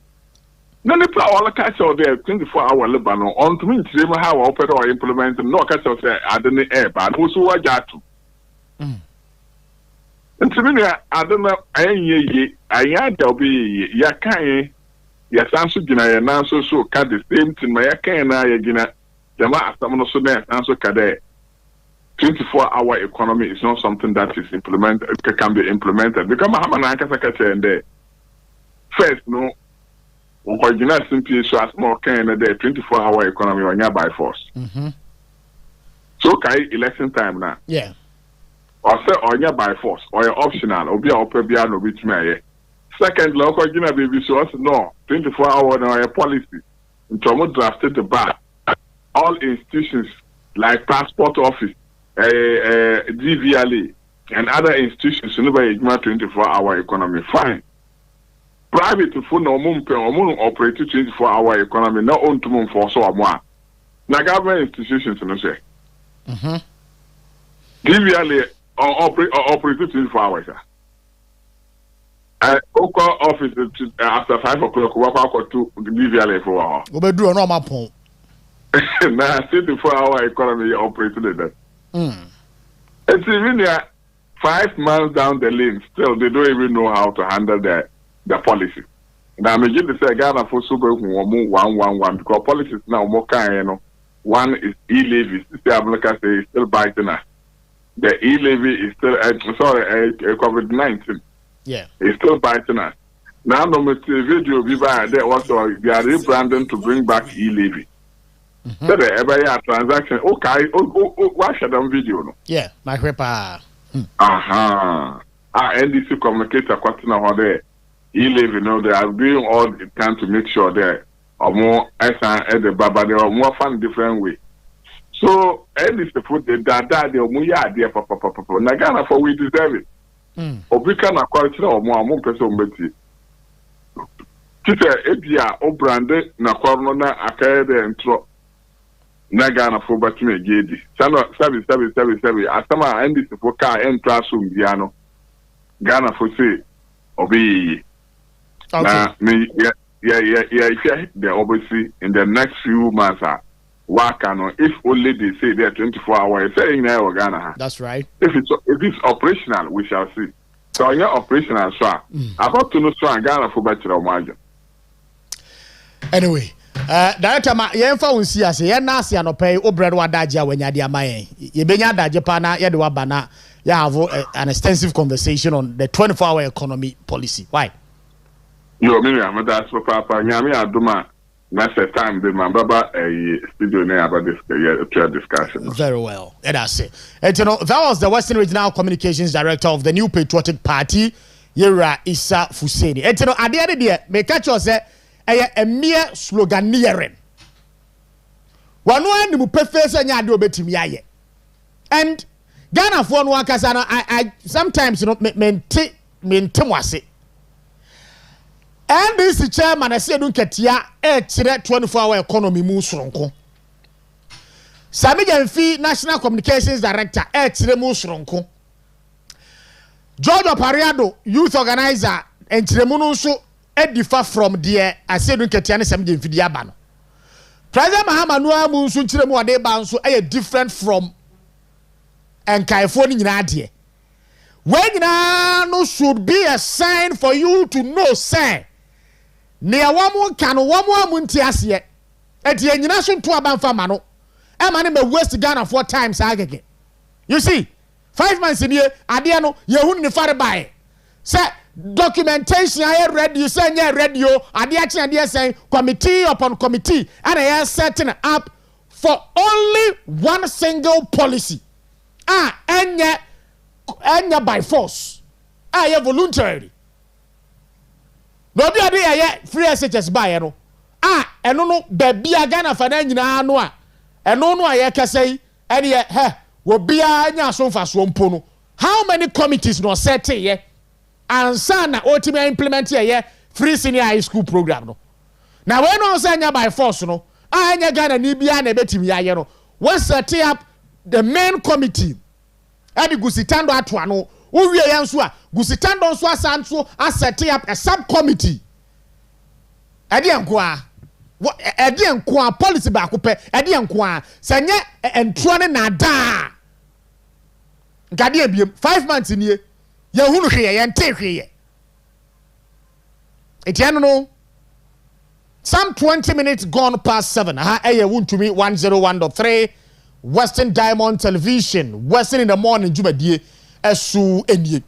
None of our catch out there 24-hour Lebanon on to me how operate or implement no catch out there I don't air but also what jatu. And to me, I don't know. I had to be Yakai. Yes, I'm so gina and now so cut the same thing. My Yakai and I, Gina, the last I'm also there, and so Kade. 24-hour economy is not something that is implemented, can be implemented. Because first, no, original simply so as more kind of the 24-hour economy on by force. So, election time now. Yeah. Or say on by force, or optional, or be a piano which may. Second, local Gina baby so no 24-hour or a policy. In terms drafted the bar, all institutions like passport office, DVLA, and other institutions never ignore 24-hour economy. Fine. Private phone or moon operate 24-hour economy, not own to moon for so or more. Now government institutions no say. DVLA operate 24 hours. Oko office after 5 o'clock, walk out to DVLA for a while. We do a normal point. Now, 24-hour economy operated that. It's even 5 months down the lane, still they don't even know how to handle the policy. Now, I'm going to say, Ghana for super 111 because policies now more kind, you know. One is e-levy. It's still biting us. The e-levy is still, COVID-19. Yeah. It's still biting us. Now, no matter video, we buy there also, they are rebranding to bring back e-levy. So the every transaction, okay, watch that video, no? Yeah, my grandpa. NDC communicator, how there, e-levy, you know, they are doing all the time to make sure there are more at the baba, they are more fun different way. So, NDC put the dada, the muya, the papa, Nagana for we deserve it. Obika na quality or more person betty. Tita Ebia, O branded, na corona, Akade and Tro. Nagana for Batime Gedi. Sana 777. Asama and this for car and classroom piano. Ghana for say, obey. Now, me, the obviously in the next few months, if only they say they're 24 hours, saying now Ghana. That's right. If it's operational, we shall see. So, you're operational, sir. About to know, so Ghana for better margin. Anyway. Director ma yemfa wonsi ase ye na ase anopay obredo wadagye when yade amaye ye benya adagye pa na ye de wabana you have an extensive conversation on the 24-hour economy policy. Why? Yo, me am that's papa nyame adoma na set time be my baba studio na about this discussion. Very well. That's it. And you know, that was the Western Regional Communications Director of the New Patriotic Party, Yera Issa Fuseni. And you know, at the end of the day, me catch you say a mere sloganeering. One ni mu pefese nya ade obetimi aye. And Ghana for no akasa no I sometimes you know mente wase. And this chairman say dun ketia kire 24-hour economy mu soronko. Sami Jamfi National Communications Director kire mu soronko. George Opariado youth organizer kire mu no so edifa from there asedun ketia ne Sami Jamfi dia ba no. President Mahamanua mu nso kire mu ade ba nso different from enkaifo ni nyina ade. When no should be a sign for you to know, say, near one can one muntiasie. At the nyina so to abanfa ma no. E ma ne be waste Ghana 4 times agege. You see, 5 months in here, ade no ye hu ni fare bae. Say documentation I read you say nya radio ade a ade say committee upon committee and I are setting up for only one single policy. Enya by force. Aye voluntary. No be ade aye free SHS buy no. Eno no baby Ghana fa na nyina no a. Eno no aye kasai ene he wo bia nya so fa so mpo no. How many committees no set ye? Ansa na ultimate implement ye free senior high school program no. Na we no say nya by force no. Anya Ghana ni bia na betimi aye no. We set up the main committee. Adi gusitando atwa no wo wie yan so a gusitando so asanso a set up a subcommittee. Adi enko a policy ba ko pe adi enko a sanye entro ne na da ngade abiem 5 months ni ye hunu hwe ye nte hwe ye etiano no some 20 minutes gone past 7 eye wuntumi 101.3 Western Diamond Television, Western in the Morning, Jubadie, Esu Enye.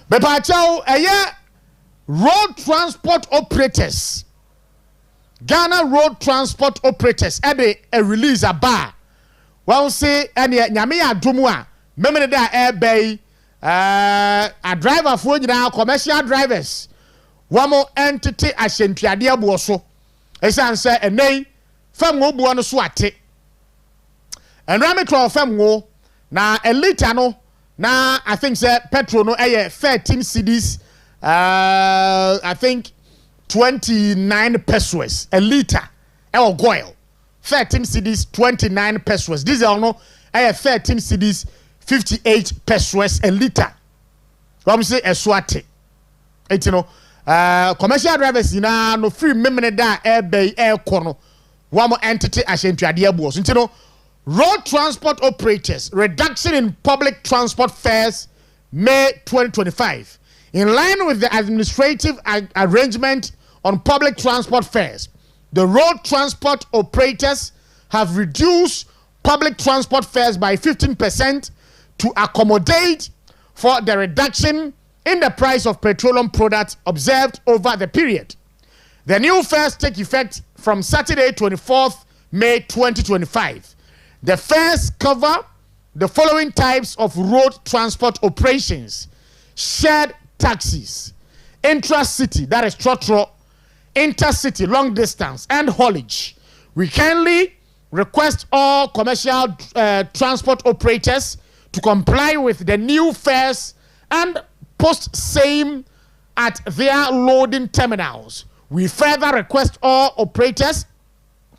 Bepacho, road transport operators. Ghana road transport operators, a release a bar. Well, say, and yet, Yamia Dumua, remember that air bay, a driver for now, commercial drivers. One more entity, I sent you a dear bosso. As I say, a nay, fam will be on a swat. And Ramitro fam wo, na a liter no, na I think, say, petrol no, 13 CDs, I think 29 pesos a liter, or goil. 13 CDs, 29 pesos. Diesel no, 13 CDs, 58 pesos a liter. What we say a swat. It's you know. Commercial drivers no free memory da air bay air corner one more entity as intradia boss you know road transport operators reduction in public transport fares May 2025 in line with the administrative arrangement on public transport fares. The road transport operators have reduced public transport fares by 15% to accommodate for the reduction in the price of petroleum products observed over the period. The new fares take effect from Saturday, 24th May 2025. The fares cover the following types of road transport operations: shared taxis, intra-city, that is trotro, intercity, long distance, and haulage. We kindly request all commercial transport operators to comply with the new fares and post same at their loading terminals. We further request all operators,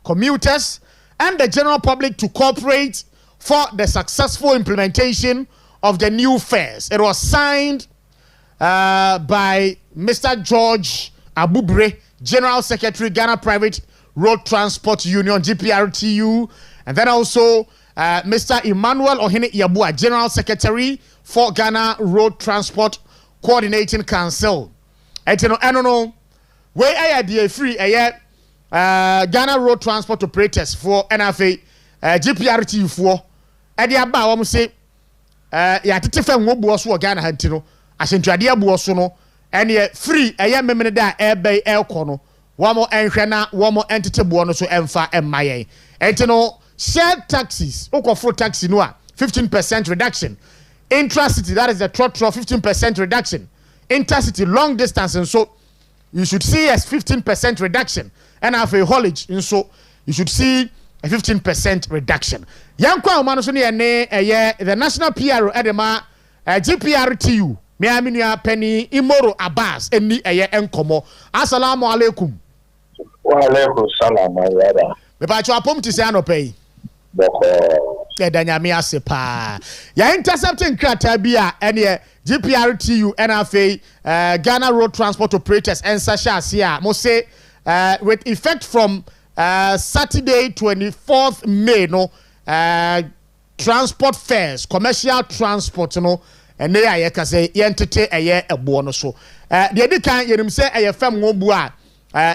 commuters, and the general public to cooperate for the successful implementation of the new fares. It was signed by Mr. George Abubre, General Secretary, Ghana Private Road Transport Union, GPRTU, and then also Mr. Emmanuel Ohene Yabua, General Secretary for Ghana Road Transport Coordinating Council. I don't know where I had free Ghana Road Transport Operators for NFA GPRT for Edia Ba we say ya tetefa nwobu oso Ghana hantino asentuade abu oso no ene free memene da ebe elko no womo enhwe na womo entete bo no so emfa emmayen entino shared taxis ukofro taxi no a 15% reduction. Intra-city, that is the trotro, 15% reduction. Intercity, long distance, and so you should see as 15% reduction. And after haulage, and so you should see a 15% reduction. Yankwa Omanusoni the National PRO Edema GPRTU, Miaminia Penny Imoro Abbas, and ni enkomo. Assalamu alaikum. Wa alaikum salam, my brother. Me pa cho apom ti se anope. Danyame ase pa ya intercepting krata bia ene GPRTU NFA Ghana Road Transport Operators and Sasha mo say with effect from Saturday 24th May no transport fares commercial transport no and they are say yentete eye ebo no so de di kan yenim say eye fam ngobu a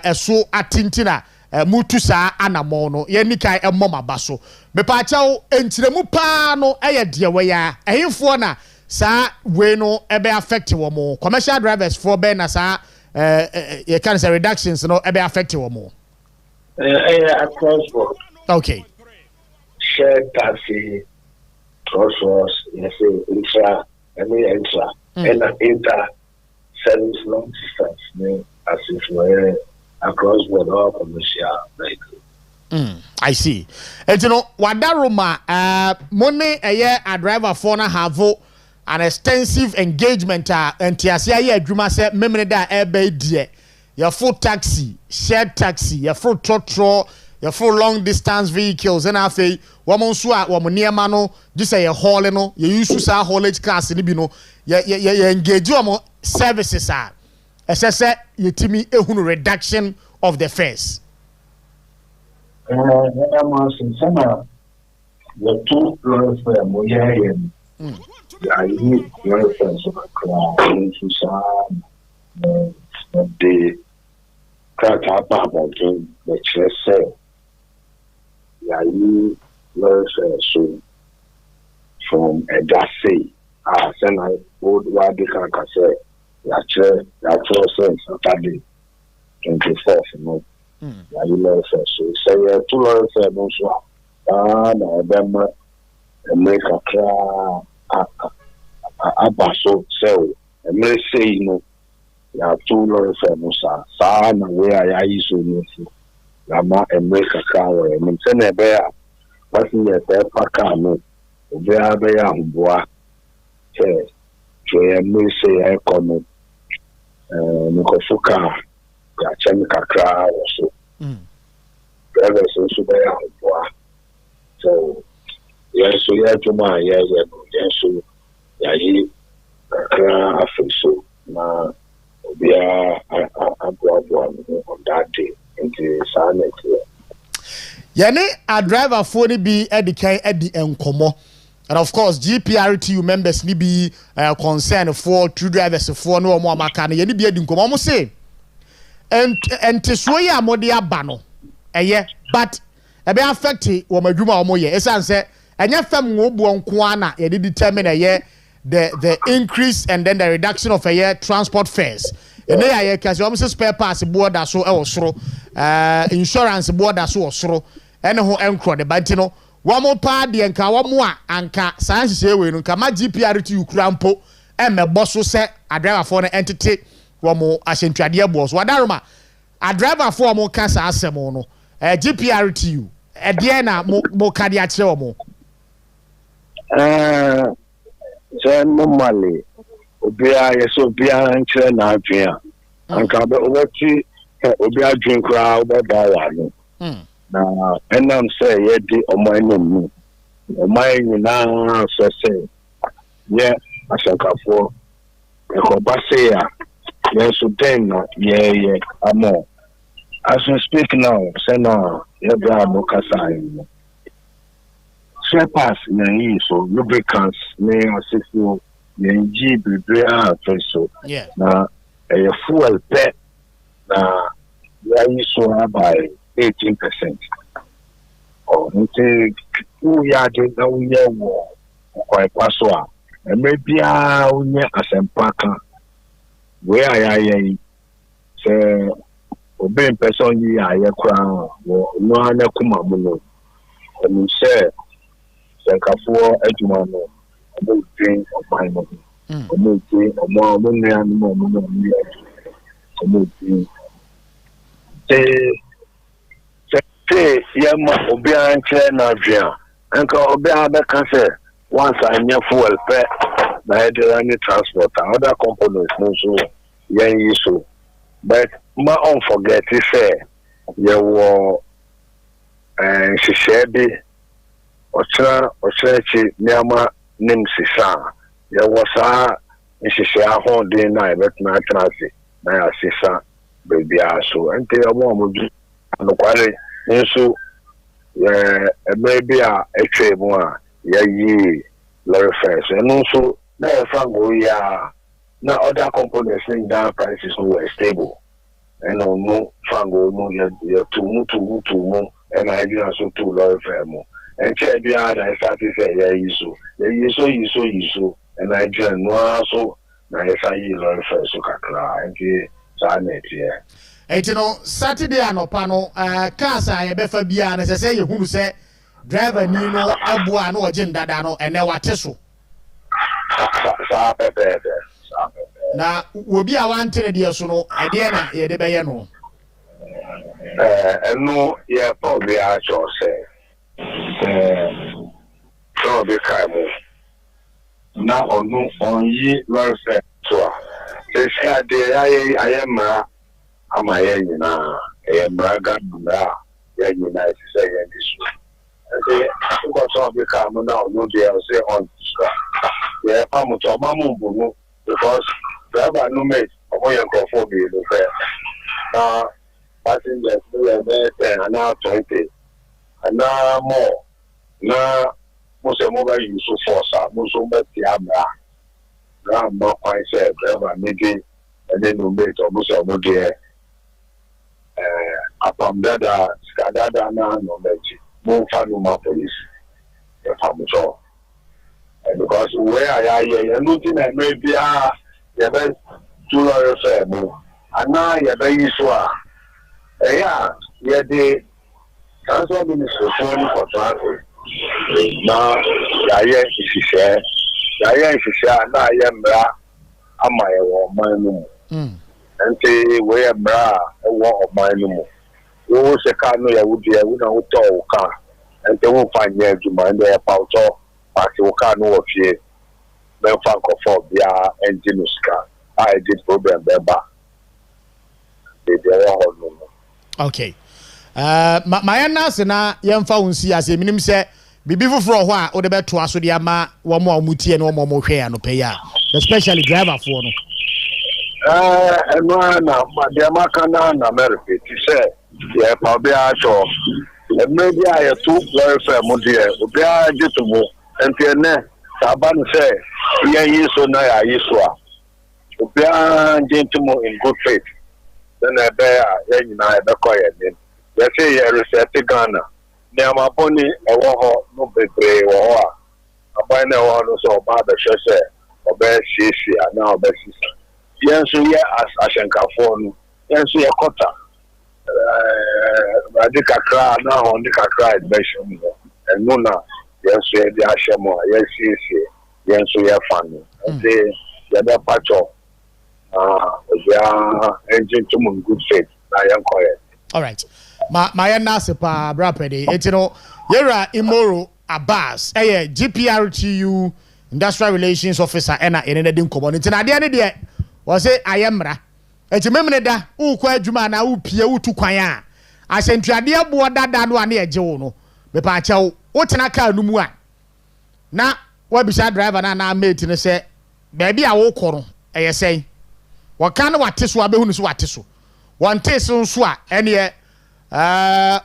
eso atintina mutu saa anamo no ye nikai emoma baso me pa chawo entiremu pa no eye de we ya ehimfo na saa we no ebe affect wo mo commercial drivers for be na saa you can say reductions no ebe affect wo mo across board. Okay. Share taxi crossroads you say intra and inter service long distance me as if we across board all commercial vehicles. I see. And you know, wadaruma money a driver for na have an extensive engagement and tiasia ye adwuma se memene da ebe die your full taxi, shared taxi, your full trotro, your full long distance vehicles and afi woman so a woman niema no just say haul no you use sa haulage cars ni bi no you engage woman services are say yetimi ehunu reduction of the fares. The two lorries for Moya I need reference of Accra into some the crack up about the chess sale. welfare so from Edase. Send I would what they can say. That's Saturday 24th. No, welfare so say 2 welfare no so. November make Accra abaso sell. And may say no. Ya 2 welfare no sa na where I use no. Lama make Accra. Me say na be a. What's in the pack no. Obi abaya mboa. Say me say I come. Nikofuka ya chemi kakra also. Brother so be ya mboa. So yes, so yeah, tomorrow, yes, so yeah, he so na we are on that day into Sunday. Yani a driver for ni be edikai edi enkomo. And of course, GPRTU members ni be concerned for true drivers for no more makana. Yani be edi enkomo mo say. And teswe ya modi abano. But ebe affect wo madwuma wo ye esan se enya fam wo bu nko na ye determine the increase and then the reduction of transport fares ene ya ye kasi wo se spare parts border so e wo soro insurance border so wo soro ene ho enkro de banti no wo mo pa de nka wo mo a anka science se we no nka ma GPRT ukrampo e mebo so se driver for no entity wo mo ahyentwade bo so wadaroma driver for mo kasa asemo no GPRTU na mo kadi a kire mo normally obia yeso obia nkire na adwen anka be obeti obia dwen kra obeda wa no na enam say ye di oman na so say ye ashankafo e ko base ya yeso den no ye amo. As we speak now, say no, no kasai. Sweepers, so lubricants, assist so. Yeah. Now, a fuel pet, now, you so by 18%. Oh, who ya did now, we are quite passoir. And maybe I will as a packer where I say. Obe person yi aye kra wo no anya kuma mu no emi se senkafo adwuma no obo tin oban no omo tin omo ne anu mo no mi omo tin te yema obi anche na dwea anka obi abeka se once anya fuel pe na any transport and other components no so yen yi so but ma on forget say you were she said ocha chi nyama nim sisa you was she say ho dey na bet na transi na sisa baby so ente omo mo du anokware nso maybe a etwe mu a yi lorry fares and so na go ya na other components in that prices were stable. And no fango no ya tumu and I do also 2 lorry fare mo and check the other started say so and I join no so na say lorry fare so kakra and sanet here you know Saturday anopa no cars a ye befa bia na say you hunu say driver ni no aboa no oje ndada no ene wate so sa pepe na obi a wantere de so no ede na ye de beye no no ye probably a cho say so be kai mo na onu onyi welfare to a say ade ayemra amaye nyina ayemra gadura ya nyina say ye disu okay ko so be kai mo na onu dey say on yeah pamuto mamu bunu because driver no mate omo yan go for be no fair passengers we are 10 and now 20 and now more na mo se mo ba use force mo so be ti abra na mo kwai say driver maybe and then no mate omo se omo there apam dada skadada na no meji mo fa no ma police so because where I am looking at maybe the best two lawyer family and now you're very sure yeah the council minister for transport now is share now I am my and say where bra of my no wo se ka no ya wo dia wo na wo to ka and they will find you to mind their powder pass wo ka no wo fie me fa ko for bia engine ska I did problem beba they were no okay my na na yemfa wonsi ase minim se bibi foforo ho a wo de beto aso de ama wo mo amutie no mo hwe ya no pe ya especially driver for no na the makana na America ti say yeah probably acho maybe I too very fair mo there obi a gitumo entiene saban say yeah yiso na ya yiso a obi a gitumo in good faith then e be ya nyina e be koye ni they say yeah reset Ghana na ma boni e wo ho no bebre wo ho a abai na wo no so ba be hwese obe sisi ana obe sisi yenso ye ashenkafo no yenso ye kota radika kra na ho ndika kra admission no enu na yenso ye di ashemo yesisi yenso ye fanu de ye be pacho ya engine to mun good faith na yenkoye all right my nase pa brapede etino yera imoro Abbas GPRTU industrial relations officer ena enede nkomo ntina ade ne de was say ayemra etimemne da ukwa adwuma na upie utu kwan a asentuade abo dada no ane eje wo no me pa achew wotena car no mu a na wabisa driver na mate ne se baabi a wo koro eyesei waka na wate so abehu no so wate so wonte so so a ene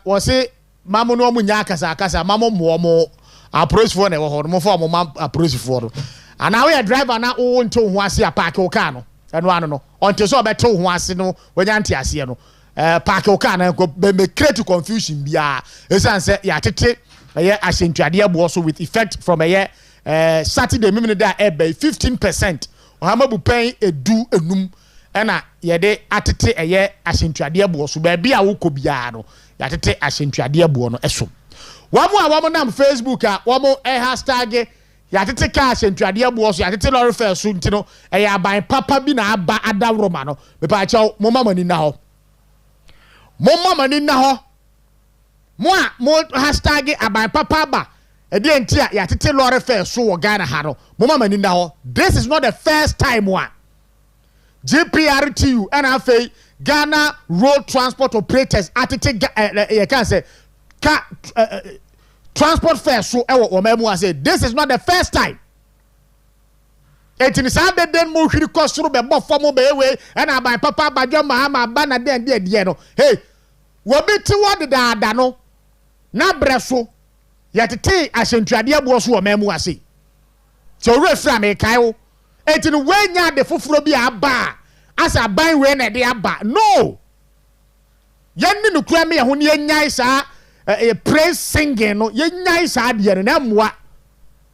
was say mamu no mu nya akasa mamu mo approach for na wo ho mo for mo approach for ana we driver na wo nto ho ase a park wo car no eno no onte so obeto ho ase no wanya nte ase no park o car na be create confusion bia esan say ya tete asentuade abo so with effect from Saturday mimini da ebe 15% ohamabu pen edu enum ena yede atete asentuade abo so ba bia wo ko bia no ya tete asentuade abo no eso wamo nam Facebook a wamo hashtag ya tete ka asentuade abo so ya tete lorry fair so ntino aban papa bi na aba adawroma no me pa chaw mo mama ni na ho mo hashtag aban papa ba edi entia ya tete lorry fair so wo Ghana ha no mo mama ni na ho. This is not the first time one GPRTU and afei Ghana Road Transport Operators atete you can say transport fair so o memu say this is not the first time. Etini sa den mo hwiri kosoro be bofo mo be we and aban papa badwa ma ba na den de no hey wo biti wo de da no na breso yetete asentuade abo so o memu ase so refra me kai wo etini we nya de foforo bi aba asa ban we na de aba no yenni no kura me ho ne nyai sa praise singing no nyai sa de na moa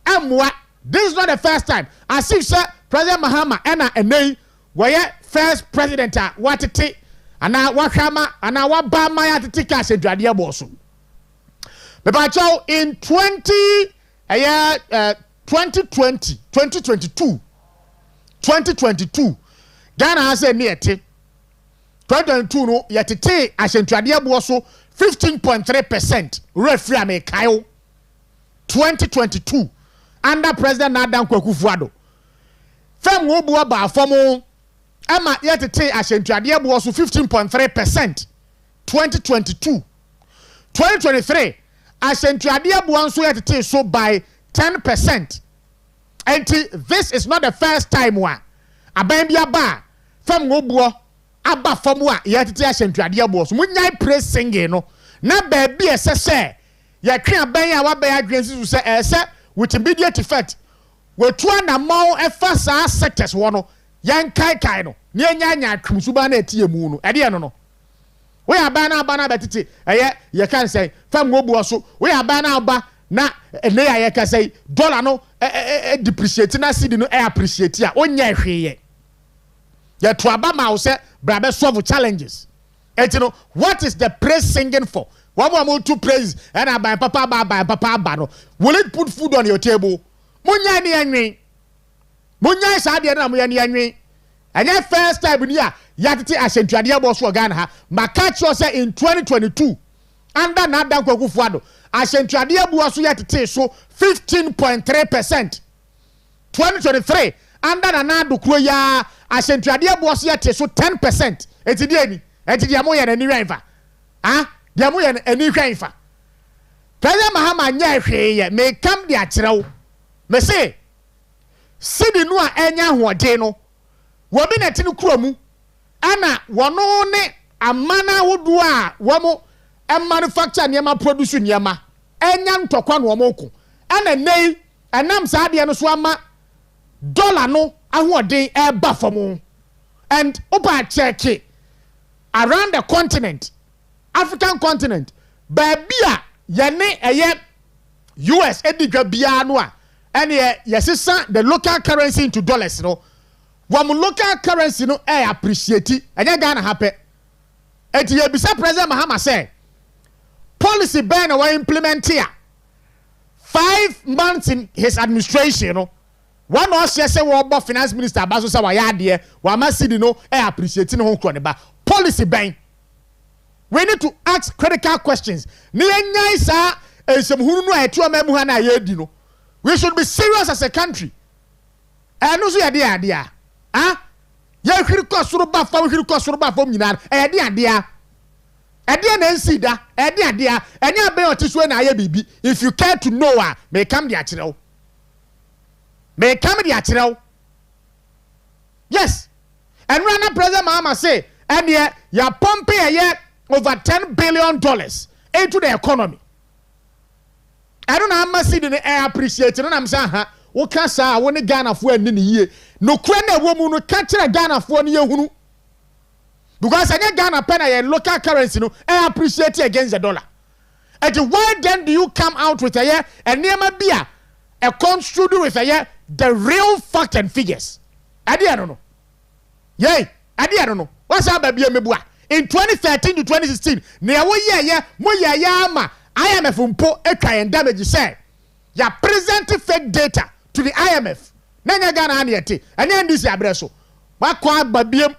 ammoa. This is not the first time. As if sir President Mahama ena enei where first president watete ana wahama ana wabama ya tete ka sedwade aboso. Me ba chow in 2022 Ghana has a neete 2022 no yetete asentwade aboso 15.3% referee amekayo 2022 under President Nadan Kwakufuado. Fem wo bua ba fomo ama yetete asentuade abo so 15.3% 2022. 2023 asentuade abo so yetete so by 10%. And this is not the first time one. Aban bia ba fem wo bua aba fomo a yetete asentuade abo so munyai praise singing no na ba bi esese ye twa aban a wa ba ya dwensi so se with immediate effect we twa na maw efa sa sectors wono yan kai no ne nya atwumsuba na etie mu no ade no we aba na betete ye kan say fam obuo so we aba na na ene ya ka say dollar no depreciate na cedi no appreciate a onya hweye ya to aba ma wo say bra be solve challenges etino what is the praise singing for one more to praise and I papa no will it put food on your table munya ni anwen munya sa de na munya ni anwen anya first time ni ya tete ahyentuade boss for Ghana ha maka cho say in 2022 under na dan kwakufu ado ahyentuade abu so ya tete so 15.3%. 2023 under na do kro ya ahyentuade abu so ya tete so 10%. Etidi ani etidi amoye na ni hwanfa ah dia moye ani hwanfa President Mahama nya hweye me kam dia kirew me say sidi no a enya hoɔden no wobi na tinu kuromu ana wono ne amana wodo a womo manufacture niema produce niema enya ntokwa no womo ana nei anam saa de no so ama dollar no ahoɔden eba fam and opa check around the continent African continent babia yene eye US edidwa bia no a ene yesesa the local currency into dollars no wam local currency no appreciate anya Ghana happy eti ye bisa President Mahama say policy ban na implement here 5 months in his administration no one of say we finance minister abaso say wa yade wa masidi no appreciate no ho kro ba policy ban. We need to ask critical questions. We should be serious as a country. And also, idea. Ah, ya critical suruba from critical suruba from United. Idea. Idea. If you care to know, may come the actual. May come the actual. Yes. And when the President Mahama say, and ya pump over $10 billion into the economy. I don't know how much the air appreciate it. I'm saying, what can say when the Ghana for any year? No crane woman will catch a Ghana for any year. Because I get Ghana pen a local currency, no, I appreciate it against the dollar. And why then do you come out with a year and near my beer a construed with a year the real fact and figures? I don't know. Yay, I don't know. What's up, baby? In 2013 to 2016, IMF umpo and damage say ya present fake data to the IMF. Nanya Ghana aniete, and then this abreso. Wakwa babiem,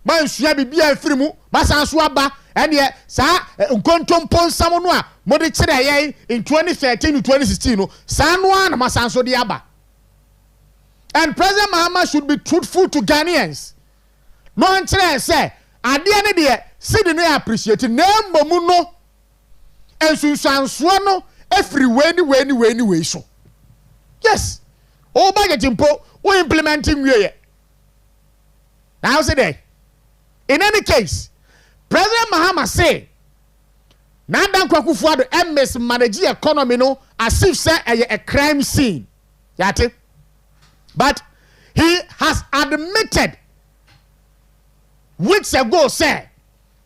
Manso bibia frimu, Masanswaba, and ye sa unkontompon samonwa, Modichira in 2013 to 2016, Sanwan Masanso diaba. And President Mahama should be truthful to Ghanaians. No one say. At the end of the day, see the no appreciate name momuno and sunsano every way so. Yes. All budget impo we implementing we. Now say that. In any case, President Mahama say Nandan Kwakufuado MS manage economy no as if say a crime scene. Yate. But he has admitted weeks ago say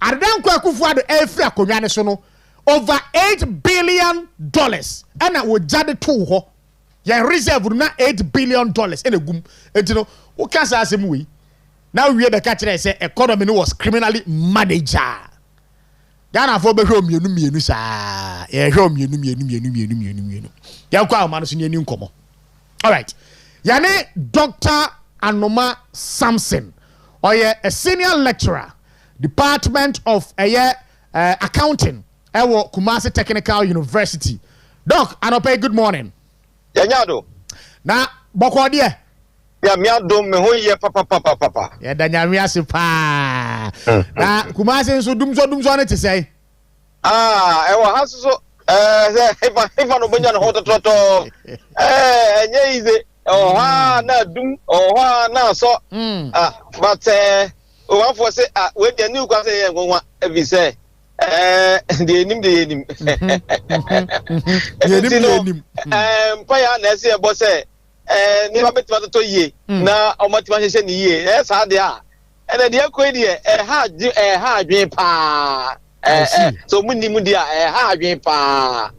Adan Kwakufuado every akonwane so no over $8 billion and I would jade to ho ya reserve na $8 billion in a gum etino wo ka sa asem we now we be ka kire say economy was criminally managed. Ghana for be hwe mienu sa ya hwe mienu ya kwa ma no so nyani nkomo. All right, yane Dr. Anoma Samson or a senior lecturer, Department of Accounting, Kumasi Technical University. Doc, Anope, good morning. Yanyado. Na boko dia. Ya miado me ho ye papa. Ya danya mi ase pa. Na Kumasi so dumzo ne te say. Ewa haso so ifa no bonya no hotototo. Enye ize. Na dum na so but one for say we the new kwa say nwa every say the enim paya na say bo say ni ba betima to ye na omatima hye ni ye sa de a ene de akoi de ha adwen pa so munni mu de ha adwen pa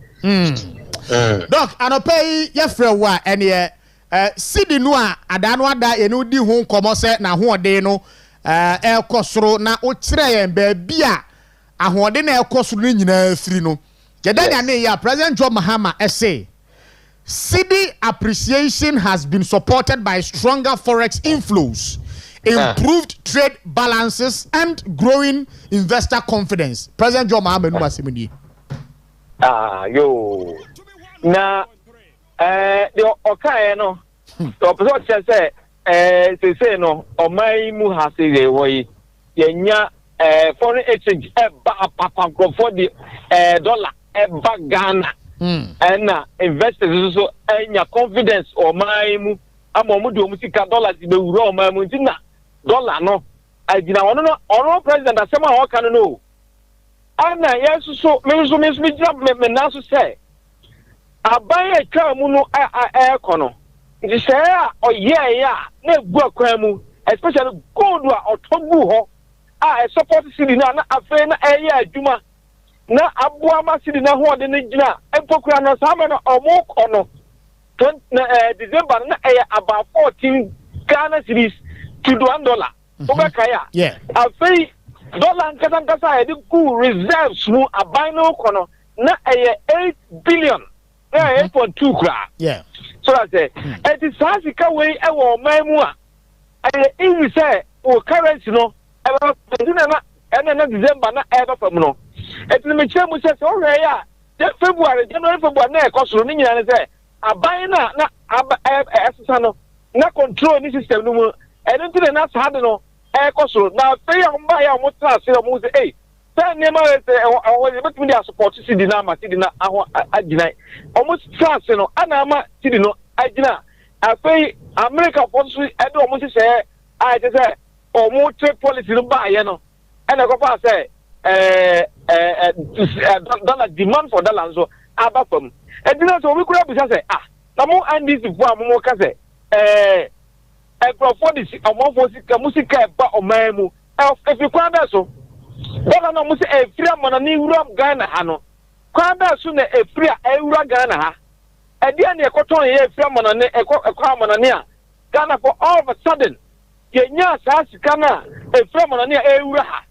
Doc, anopay yefre wa ene sidi no a ada no ada ye no di ho nkomo se na ho ode no ekosoro na o kire yen ba bia ahode na ekosoro ni nyina firi no. Jedanya ne ya President John Mahama say cedi appreciation has been supported by stronger forex inflows, improved trade balances, and growing investor confidence. President John Mahama no masimini. Yo. Na the okay no. So person say no o mai mu ha say we yenya foreign exchange papa for the dollar Ghana and investors also enya confidence or my mu amomu do mu sika dollars be wuro my mu ntina dollar no agina ono president asema ho kan no ana yesu so me jira me na so say aban atwa mu no ekono nti say oye ya na egu akwan mu especially gold a otogu ho support city na afa na adwuma na abua masidi na ho de gina empokura na sama na omo December na about 14 Ghana cedis to $1 obekaya afei dollar nkasa e de ku reserves mu abino kono na 8 billion na 8.2 kra so that say it is sasika we e wo mamu a easy say o currency no na December na eba fam no et me chemu say so re ya February January February na ekosoro ni nyina ne say aban na esesa no na control ni system no mu eno ti na sa de no ekosoro na fe ya mba ya mo tra se mo say say ne ma say o betimi dia support si di na ma si di na aho agina o mo tra se no ana ma si di no agina afei America for so e do mo say I say o mo trade policy no ba ye no and I go for say dollar demand for dollar so aba from and then so we could say na mo and this for mo ka say for this amount for musica ba o mamu if you kwa be so dollar no mo say free amana ni Europe Ghana ha no kwa be so na free Euro Ghana ha e dia na ekoton ye free amana ne ekwa amana ne a Ghana for all of a sudden yenya sa sika na free amana ne Euro ha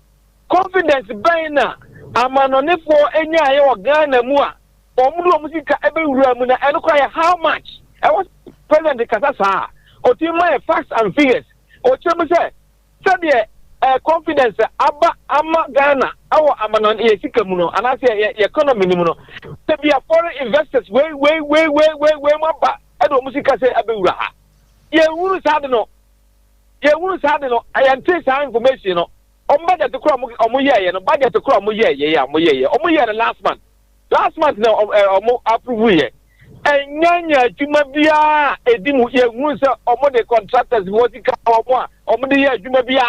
confidence baina amanone for enya ye o Ghana mu a omudu omusika ebe wura mu na eno kwa how much I was president kasasa o ti my facts and figures o chemu say the confidence ama Ghana awo amanone ye sika mu no anase ye economy ni mu no se be foreign investors way maba edo omusika say ebe wura ha ye wuru sa de no I take some information no budget to cry omo ye no budget to cry omo ye omo ye last month na omo approve ye enyanya adwuma bia edimu ye hu se omo de contractors what ka omo de ye adwuma bia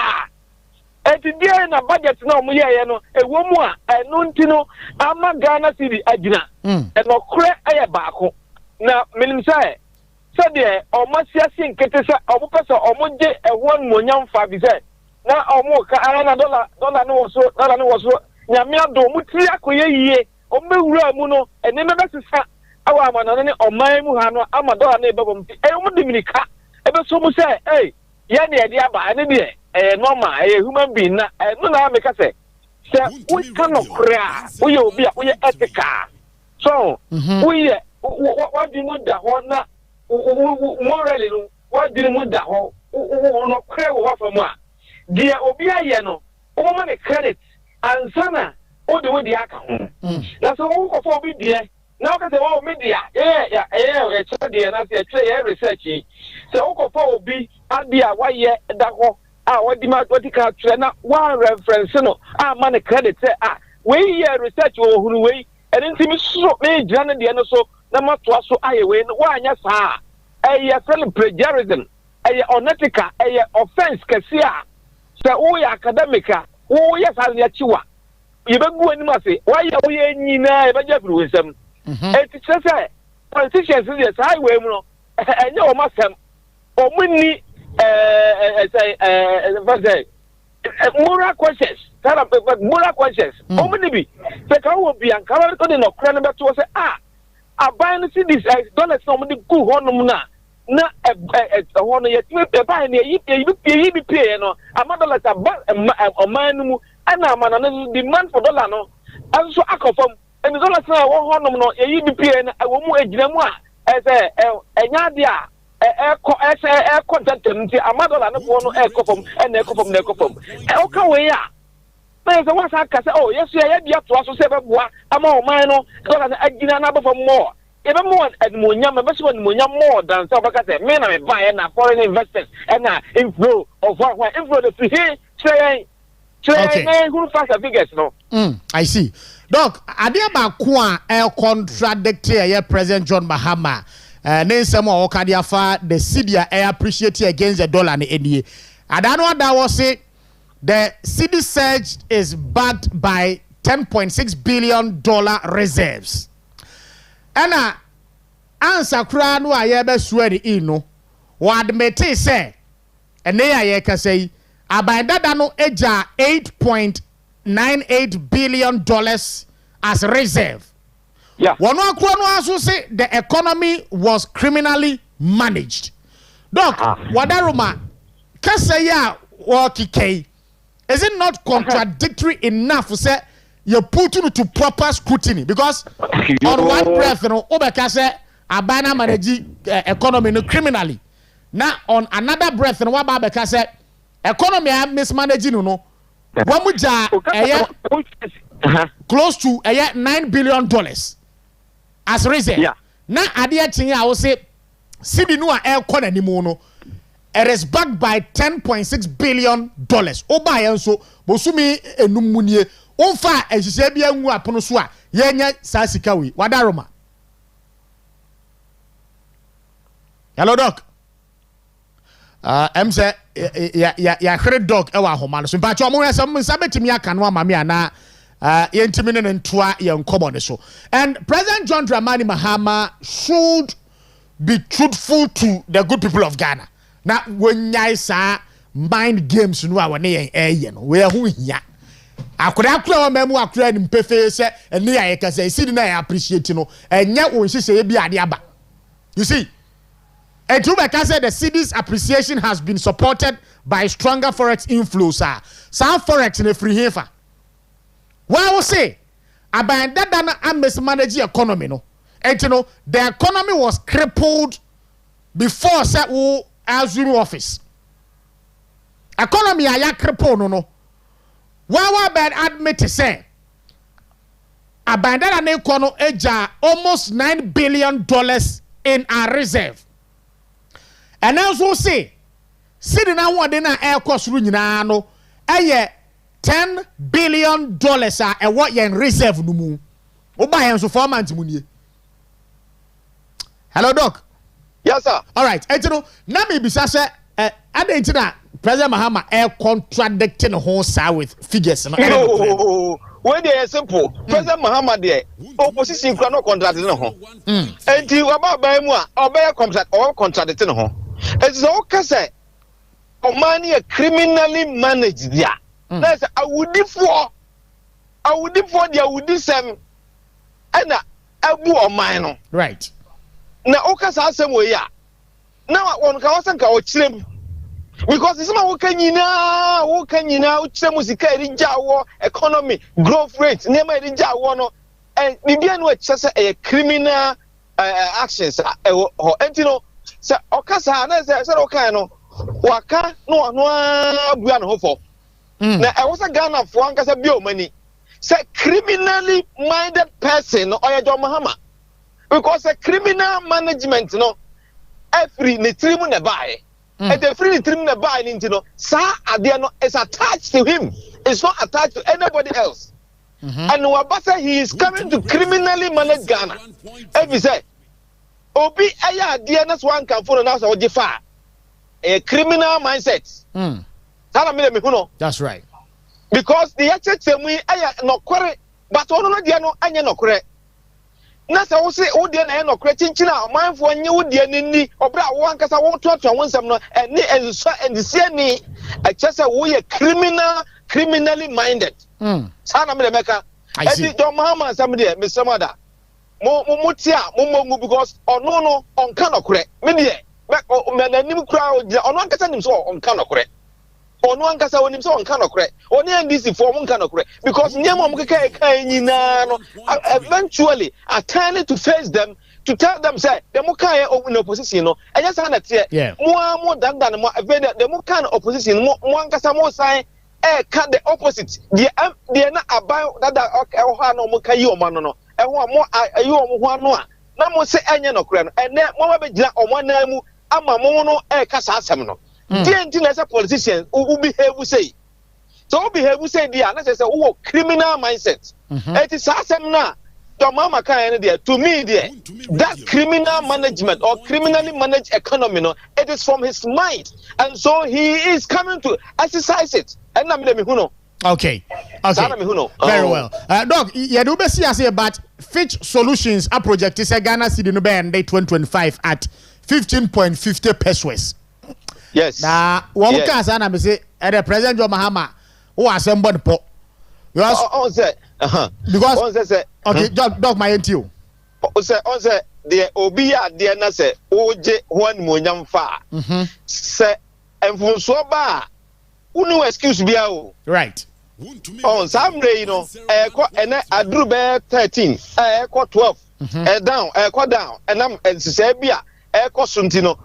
etidie na budget na omo ye no ewo mu a enu ntino ama Ghana city agina eno kure aye baako na minim say de omo siase nkete se omo pese omo je eho nwonyam fa bi se na omo ka ana dollar no woso nyame ado mutiri akoye yie omewura mu no ene mebesesa awa amana ne oman mu ha no ama dollar na ebebom ti omo diminika ebeso mu say ye na ye dia ba ne de normal human being na no na make say we cannot cry we obi a we ethical so we what do you da ho na morally no what do you da ho no cry wo fa mu a dia obi aye no o ma ne credit ansana o de we dia aka ho na so wo ko fo obi dia na o ka se wo media e che dia na se che research se wo ko fo obi adia wa ye da ho wadi ma wadi ka tre na one reference no ma ne credit say we ye research wo hunu we enti mi so me jira na dia no so na ma to so aye we no wa anya sa ye friend plagiarism unethical offense kasia se wo ya academica wo ya sa ya chiwa yebegu ani ma se wa ya wo ye nyina yebeja firi wesam eti say politicians dey say we mu no enye o masem o munni moral questions moral questions o munni bi se ka wo bi an ka to de no kra no beto say aban no see this dollars no mo de ku honum na hono yet me buy na yi bi pay no ama dollars oman no mu ana ama no demand for dollar no anso akofam and dollars na honum no yi bi pay na wo mu agina mu a say enya de a content nti ama dollar no no ekofam na ekofam o ka we ya na say what aka say oh yes ya bia to aso say beboa ama oman no dollars agina na befam more even more admonium, more than South Africa. Men are buying foreign investors and inflow of what inflow the free say who fast figures no. I see. Doc, adia ba kwa contradictory President John Mahama. Name some of Okadiafa the Cydia appreciate against the dollar ni NDA. I don't know what that was say. The city surge is backed by $10.6 billion reserves. Ana answer kra no aye be suari ino wa admit say ene aye ka say abandada no eja $8.98 billion as reserve. Yeah. One akro no aso say the economy was criminally managed. Doc, wadaruma kasa ya wakike is it not contradictory enough to say you put into proper scrutiny because on one breath, you know, Obeka say abana manage economy no criminally. Now on another breath, you know, what Obeka say economy mismanaging, you know, one muja close to $9 billion as reason. Yeah. Now adia chinga I will say Sidi no air corner ni mono. It is backed by $10.6 billion. Oba yanso bosumi enumunie. Onfa ehihye bia nwu apono so a yenya sasika wi wadaroma. Hello doc. Em say ya hre doc e wa homa no so mpa cho mo yesa mo sabetimi aka no ama me ana yentimi ne ntoa ye nkomo ne so. And President John Dramani Mahama should be truthful to the good people of Ghana. Na wonyai sa mind games no a wone yen eye no we hu hia. Akura wa memu akura ni mpefe se ene ya yeka se sidi na ya appreciate no enya won hihye bi ade aba. You see, Etubeka said the city's appreciation has been supported by stronger forex inflows. Some forex in a free hafer. Why will say about that than mismanage economy no? And you know the economy was crippled before set Azuru office. Economy aya crippled no. Why bad admit to say abandon an economy eja almost $9 billion in our reserve. And also say sitting now one dinner air cost runyina no $10 billion a what yen reserve no mu. Oba yen so 4 months munye. Hello doc. Yes sir. All right. And you know na me bisa say adentina President Mahama contradicting the whole side with figures. No, when they are simple, President Mahama there, opposition cannot contradict no. And you about by moi, obey contract or contradicting no. It's all say, money criminally managed there. That's I would for the I would sem, and I do a minor. Right. Now, Okasa same way ya. Now, one Kawasan ka ochim. Because it's not working musika erijawo economy growth rate near erijawo no and bibia no chese a criminal actions or entino say okasa na say okay no waka no bua no for na I was a Ghana for ankasa bi o mani say criminally minded person or John Mahama because a criminal management no every ne trimu na buy. And the free trim the buy into no, sir, is attached to him. It's not attached to anybody else. And Wabasa, he is coming to criminally manage Ghana. Every say, Obi Aya DNS one can follow now or defer a criminal mindset. That's right. Because the HHM Aya no correct, but one of the no anya no correct. Nasa wo se wo de na no krechinchina amanfo nye wo de nini obra wo ankasa wo totoa wo nsam no eni enso endise ni achese wo ye criminally minded. Sana me meka edi John Mahama sam de me samada mutia mumongu because ono on kanokure me de me nanim kura ono ankasa nim so on kanokure ono ankasa onim so on kanokure oni NDC for on kanokure because nyema mo keka nyina no eventually attorney to face them to tell them say the mo kai in opposition no eja sa na tie mo dandan mo the mo kan opposition mo ankasa mo sign can the opposite the na aban that ha no mo kai o mano no ehwo mo ayo mo ho ano a na mo se enye no kure no ene mo ba begina omo na mu ama mo no kasa asem no the na say politicians who behave say so who behave say dia na say who criminal mindset it is asem na the mama kan there to me there that criminal management or criminally managed economy no it is from his mind and so he is coming to exercise it and na me hu no. Okay. Very well. Doc, you do be see but Fitch Solutions a project is a Ghana cedi no be end 2025 at 15.50 pesos. Yes. Na one can say na me say the president John Mahama who assemble the po. Because because okay, Doc my NTO. On say the obi a there na say oje one monyam fa. Say enfunso ba unu excuse bia o. Right. On Saturday, you know, I drew bear 13, 12, down, down, and I'm and Sabia, Suntino,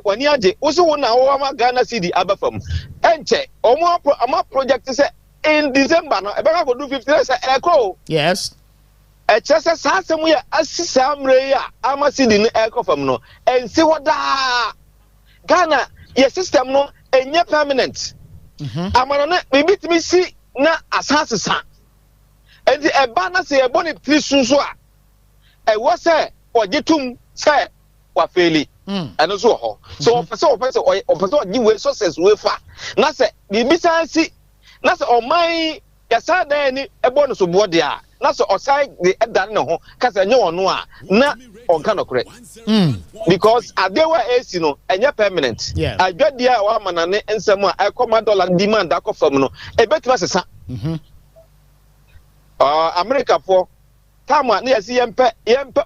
when you also now Ghana cedi abafam. And check, or more project is in December, I will do 50 echo. Yes. A chess as somewhere as some ray, I'm a cedi echo from no, and see what Ghana, your system no, and you're permanent. Amana maybe to me see na asasesa and the ebana say eboni trisun so a was say ojetum say wa feli and so ho so person give way success we fa na say bibi san si na say o man yasa dan ni ebonu so bo dia na say osai the edan ne ho kasa nye ono a na onka no correct because adewa AC no enye permanent adwadia wa manane ensem a $1 demand akofam no ebetima sesa America for tama na yesi yempe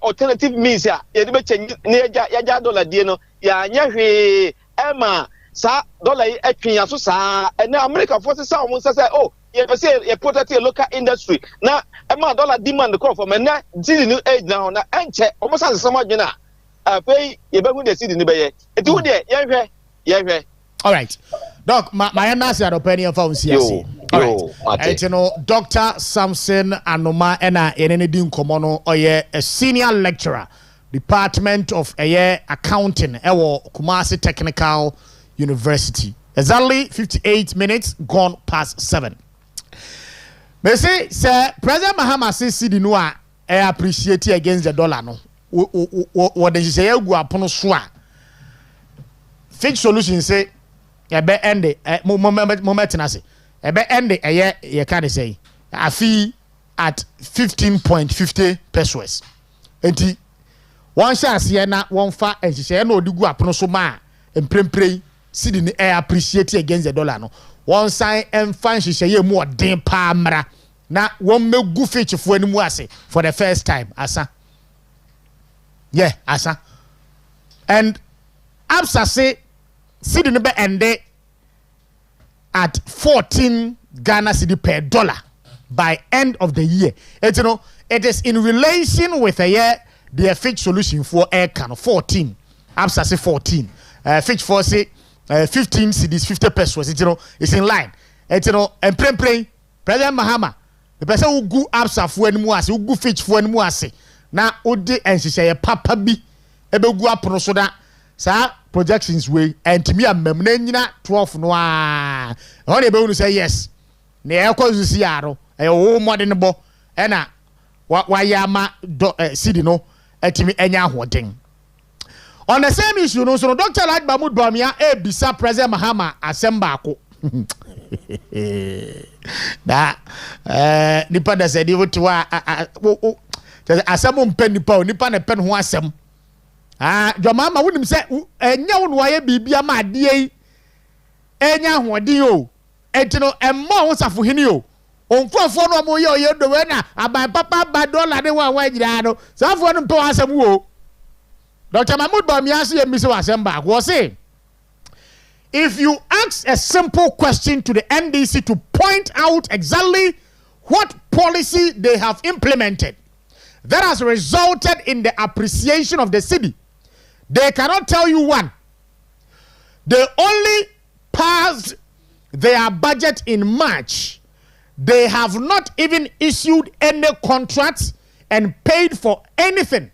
alternative means a yede be change na yaja dollar die no ya anya hwe ema sa dollar yi atwen aso sa na America for sesa o say oh you say you protect your local industry na ema dollar demand call for na cedi no age na na enche almost as some adwena pay you be hu the cedi ni be ye eti hu de yehwe. All right, Doc, my answer at opinion for CSC. All right, you know, Dr. Samson Anoma ena enedi nkomo no oye a senior lecturer, Department of Accounting ewo Kumasi Technical University. Exactly 58 minutes gone past 7. Me say President Mahama say cedi no a appreciate against the dollar no. What they say egu apono so a Fitch Solution say ebe end moment na say ebe end ye can say afi at 15.50 pesos. Enti one chance here na one fa enhye na odigu apono so ma emprempre cedi ni appreciate against the dollar no. One sign and fan hye mu odin pa mra na one megu Fitch fo animu ase for the first time asa. Yeah, asa. And Absa say cedi no be ende at 14 Ghana cedi per dollar by end of the year. You know, it is in relation with a year the Fitch Solution for air can 14. Absa say 14. Fitch for say 15 cedis 50 pesos. You know, it's in line. You know, and play President Mahama. The person who go Absa for any more, who go Fitch for any more. Na ode enhye papa bi ebegu apono so da sa projections we entimi amam na nyina 12 no a ho ne be unu say yes na ekozusi aro wo modern bo e na wa yama cedi no etimi enya ahoden. On the same issue no so Dr. Lad Mahmoud Bawumia ebisa President Mahama asemba ako da nipa da se di wotiwa asem mpen nipa na pen ho asem jomama wonim se enya wo no aye bibia ma ade yi enya hoden o entino emma ho safo hini o onfofo no mo ye do we na aban papa ba dollar de wa nyira no safo no mpe asem wo Dr. Mahmoud Bawumia say mi se asem ba go say if you ask a simple question to the NDC to point out exactly what policy they have implemented that has resulted in the appreciation of the city, they cannot tell you one. They only passed their budget in March. They have not even issued any contracts and paid for anything.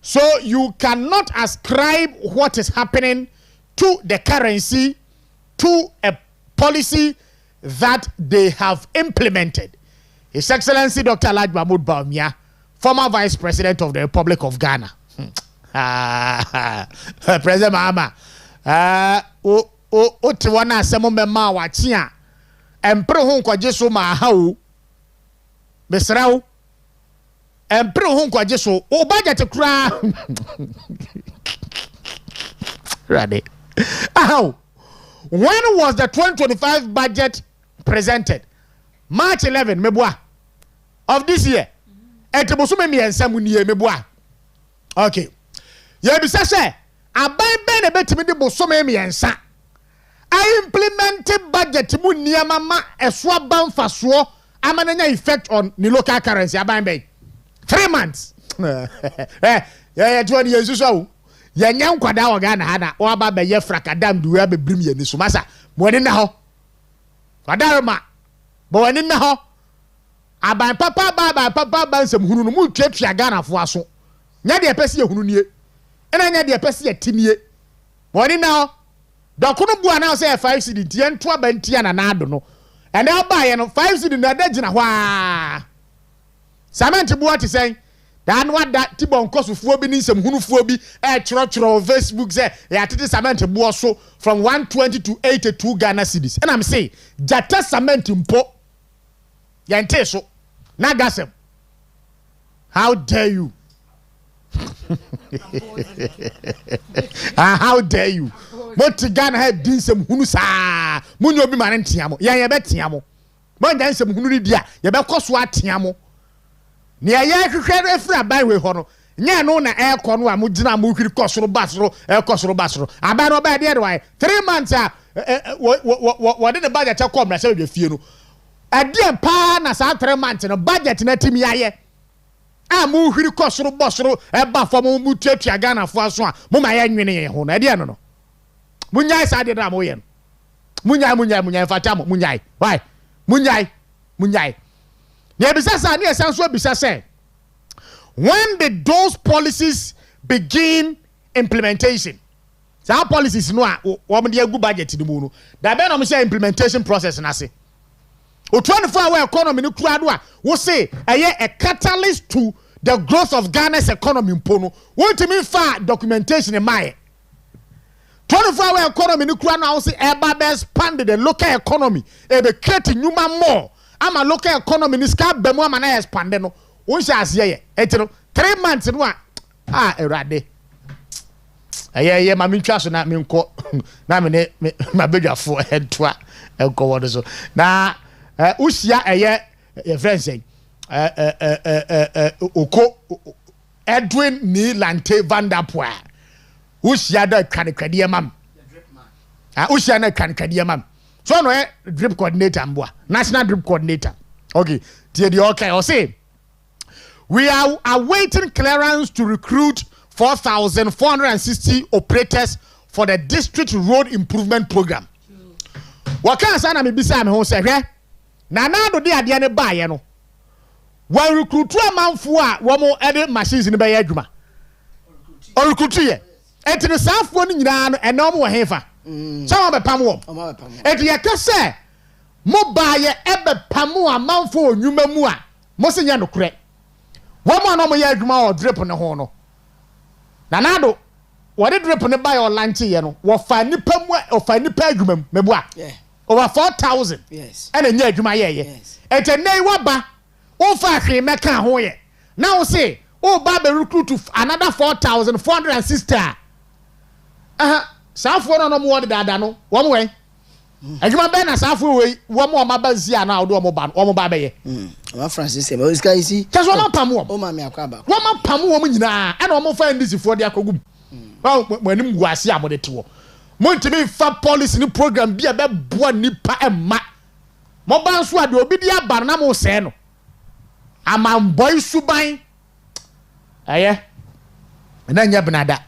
So you cannot ascribe what is happening to the currency, to a policy that they have implemented. His Excellency Dr. Alhaji Mahmoud Bawumia, former Vice President of the Republic of Ghana. President Mahama, o te wana asemo mema wachi a empre ho nkwaje so ma ha o besrawo empre ho nkwaje so o budget kura ready. When was the 2025 budget presented? March 11 meboa of this year. Eteboso me miensa mu nie meboa. Okay. Ye bisa se aban be na betimi de boso me miensa. I implemented budget mu niama ma eso aban faso amananya effect on the local currency aban be 3 months. Yeah, 20 years so. Ya nyam kwada o Ghana ha na o aba be ye frakadam duwe be brim ye ni so masa mo ni na ho kwada ma bo wani na ho aban papa ba nsem hunu no mu twetwa Ghana fo aso nya de pese ye hunu nie ena nya de pese ye tinie bo wani na ho dokono bua na say 5 cedi tie nto aba ntia na na ado no ene aba ye no 5 cedi na da gina ho a cement bua ti sen dan wada tibon kosofuo bi ni nsem hunufuo bi choro Facebook say ya tete cement bua so from 120 to 82 Ghana cedis and I'm say jata cement mpo yente so na gasem how dare you how dare you moti Ghana head din nsem hunu saa munyo bi mane ntiamo ye be tiamo mo ndan nsem hunu ni dia ye be koso atiamo ni aye hwehwe efra bai we ho no nya no na e ko no a mo gina mo hwiri kosoro basoro e kosoro basoro aba no ba de de why 3 months a what did the budget come na say we fie no adie pa na sa 3 months no budget na timi aye a mo hwiri kosoro basoro e ba fo mo mu tuatua Ghana fo aso a mo ma ye nwene ye ho na adie no munyai sa de da mo ye munyai fata mo munyai why munyai when did those policies begin implementation? So our policies no woman dey good budget ni mu no. Da be no say implementation process na say. O 24-hour economy ni kura do a wo say a catalyst to the growth of Ghana's economy mpo no. Want me fa documentation in my 24-hour economy ni kura na wo say e ba expand the local economy e be create nyuma more. Ama local economy ni ska bemu ama na expand no won sha ase ye etino 3 months no a erade ye ma mentwa so na menko na me ne mabedwafo entoa enko wodo so na usia eye friend say oko Edwin ni Lante Vanderpool usia da kanekade mam usia na kanekade mam so no drip coordinator mboa national drip coordinator okay tie the okay I say we are awaiting clearance to recruit 4,460 operators for the district road improvement program. Waka sana me bisa me ho se hwe na na do de ade ne ba ye no wa recruit amanfo a wo mo ede machines ne ba ye adwuma o recruit ye etine safo ni nyina no enom wo hefa some be pam wo eti ye kase mo ba ye ebe pam amanfo onwuma mu a mo se nya no kure wo mo no mo ye adwuma o drip ne ho no na do what did drip ne ba ye o lanche ye no wo fa nipa mu o fa nipa adwuma mu mebua over 4,000 yes and nya adwuma ye yes eti nei wo ba wo fa hwe meka ho ye na wo se wo ba be recruit another 4,460 safo no mo wode dada no wo mo we adwuma bɛn na saafo wei wɔn a wɔaba zia na ɔdo wɔn ba bɛyɛ wa Francis say Osikani si kyɛ so wɔn apam wɔn o ma me akwa ba wɔn apam wɔn nyinaa ɛna wɔn fa ndc foɔ de akɔgum mo anim gu ase a mo de te wɔ mo ntumi fa policy ni program bi a bɛboa nipa ɛma mo ba nso a de obi di aba na mo sɛ no amambɔi suban ɛyɛ ɛna nya benada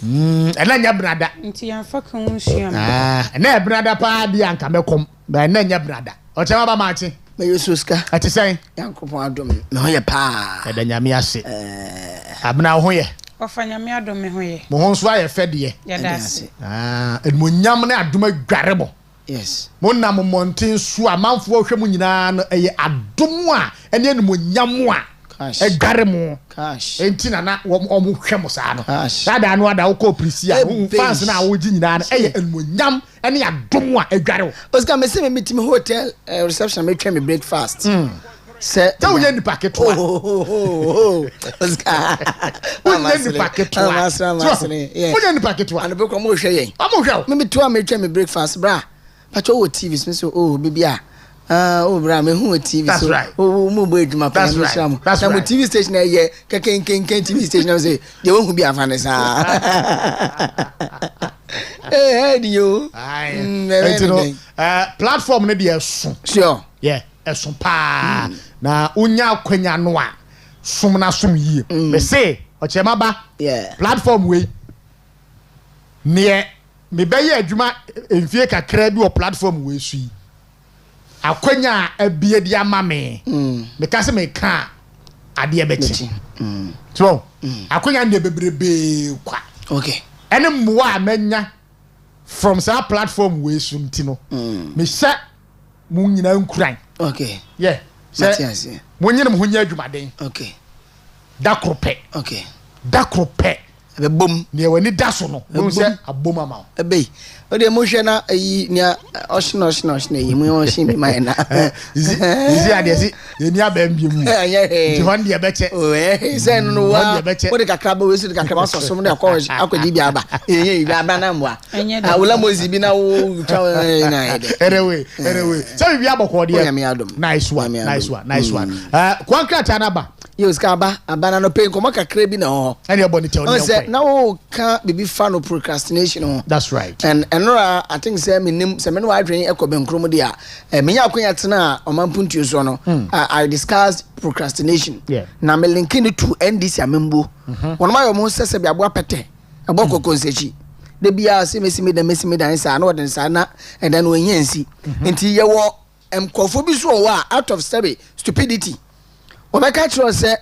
ɛna nya benada nti yɛmfa ka ho hyiam ɛna benada pa di anka mɛkɔm ba ɛna nya benada ɔkyɛ ba maache me Yosuska ate sɛn yankopɔn adom me ho yɛ pa ɛda nyame ase abena ho yɛ ɔfa nyame adom me ho yɛ mo ho nso ayɛ fɛ deɛ yɛda ase ɛdmonyam ne adom adware bɔ yes mo nam monten so a manfo hwɛ mu nyinaa no ɛyɛ adom a ɛne ɛdmonyam a ɛdware mo enti na ɔmo hwɛ mo saa no sada no ada wokɔ prisi a fans na wogi nyinaa no ɛyɛ ɛdmonyam ɛne adom a ɛdware wo Oscar me say me meet me hotel reception me twa me breakfast say tell you nipa ketwa Oscar you nipa ketwa you nipa ketwa and be ko mo hwɛ yɛn amo hwɛ me to me twa me breakfast bra pacho wo TV me so baby oh bra me hu TV that's so right. mo bo eduma pa me sham na mo TV station ye keken TV station na say de wo hu bi afane sa you platform ne de so sure yeah eso pa na unya akwanya no a som na som yie me say ochema ba yeah platform we ne me bɛyɛ adwuma emfie kakra bi wɔ platform we su yi akwanya abie di ama me me ka se me ka ade bɛkyi so akwanya ne bebrebe kwa okay ene mmoa amanya from sa platform we su ntino me hye mu nyina nkuran okay yeah say mu nyina mu nya adwumaden okay dakrope okay dakrope be bom ne wani da so no mo se abom ama ebe o de mo hwe na yi nia oshina yi mu oshin bi mai na izi ade si ye ni abam bi mu ti hon de beche o se no wa o de kakra ba we su de kakra ba so no akodi bi aba bi aba na mwa awula mozi bi na wo twa na ede erewe so bi aboko de nice one kwankra tana ba Yosuka aba na pay komo kakra bi na ho any ebony tell you na wo ka baby fan of procrastination. That's right. And I think say me nim say me no adwen ekobe nkromo dia me nya akonya tena omampuntu so no I discussed procrastination. Yeah. Na me link it to NDC amembo. One my omo se be abo apete abo kokonsechi de bia se mesimi dan sa na odin sa na and then we nyansi enti ye wo emkofo bi so wa out of stupidity obeka tro say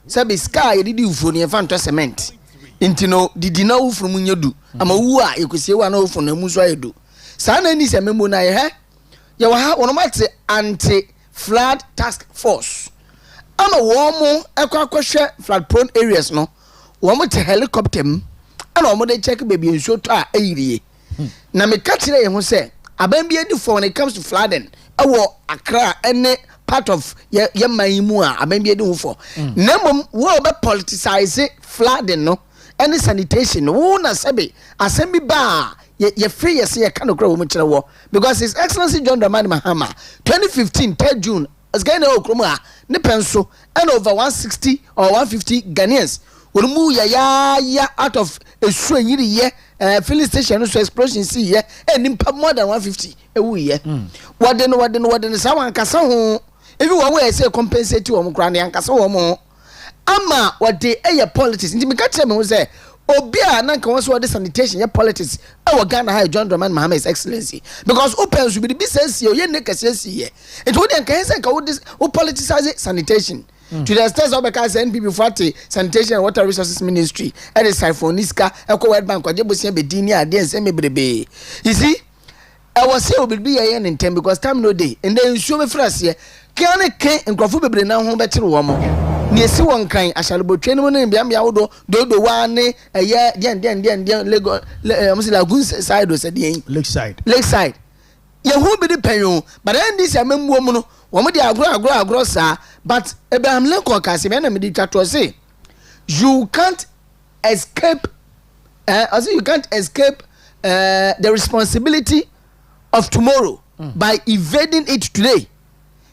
sabi sky didi ufo ne fa nto cement inti no didi na ufo mu nyedu ama wu a ekosie wa na ufo na mu so ayedu sa na ni se memo na ye wa ha wono mate anti flood task force ama wo mo akwa flood prone areas no wo mo te helicopter ana wo mo de check baby nso to a ayirie na me ka kire ye ho se aban bi edi for when it comes to flooding awo Accra ene part of ye maimu a abembe de wofo namom wo be politicize flooding no any sanitation wo na sebe asemi ba ye free yes ye kan okra wo mu kire wo because his excellency John Dramani Mahama 2015 3 June as gana okromu a ne penso and over 160 or 150 Ghanaians wo mu ya out of esu anyiri ye filling station so explosion see ye enimpa more than 150 ewu ye waden sa wan kasa ho if you want say compensate wo mkra na yankasa wo mo ama wade eye politics nti me ka tell me say obi a na nka won so wade sanitation ye politics e wo Ghana ha John Dramani Mahama his excellency because open so be the sense ye ne kase si ye it wo den kan say ka wo politicize sanitation to the extent of because NPP for sanitation and water resources ministry and the Siphoniska Eco World Bank kwaje be dini ade ensem bebrebe you see I was say obi be here in time because time no day and then show me phrase here kan nkrofo bebre na ho betere wo mo ne esi won kan ashalebotwe no ne bia wodo dodo wa ne eye den Lagos Lagoon side o sade lakeside ye hu bi de panyo but then this amemmuo mu no wo mo de agro sa but Abraham Lincoln can say na me di twa to say you can't escape the responsibility of tomorrow by evading it today.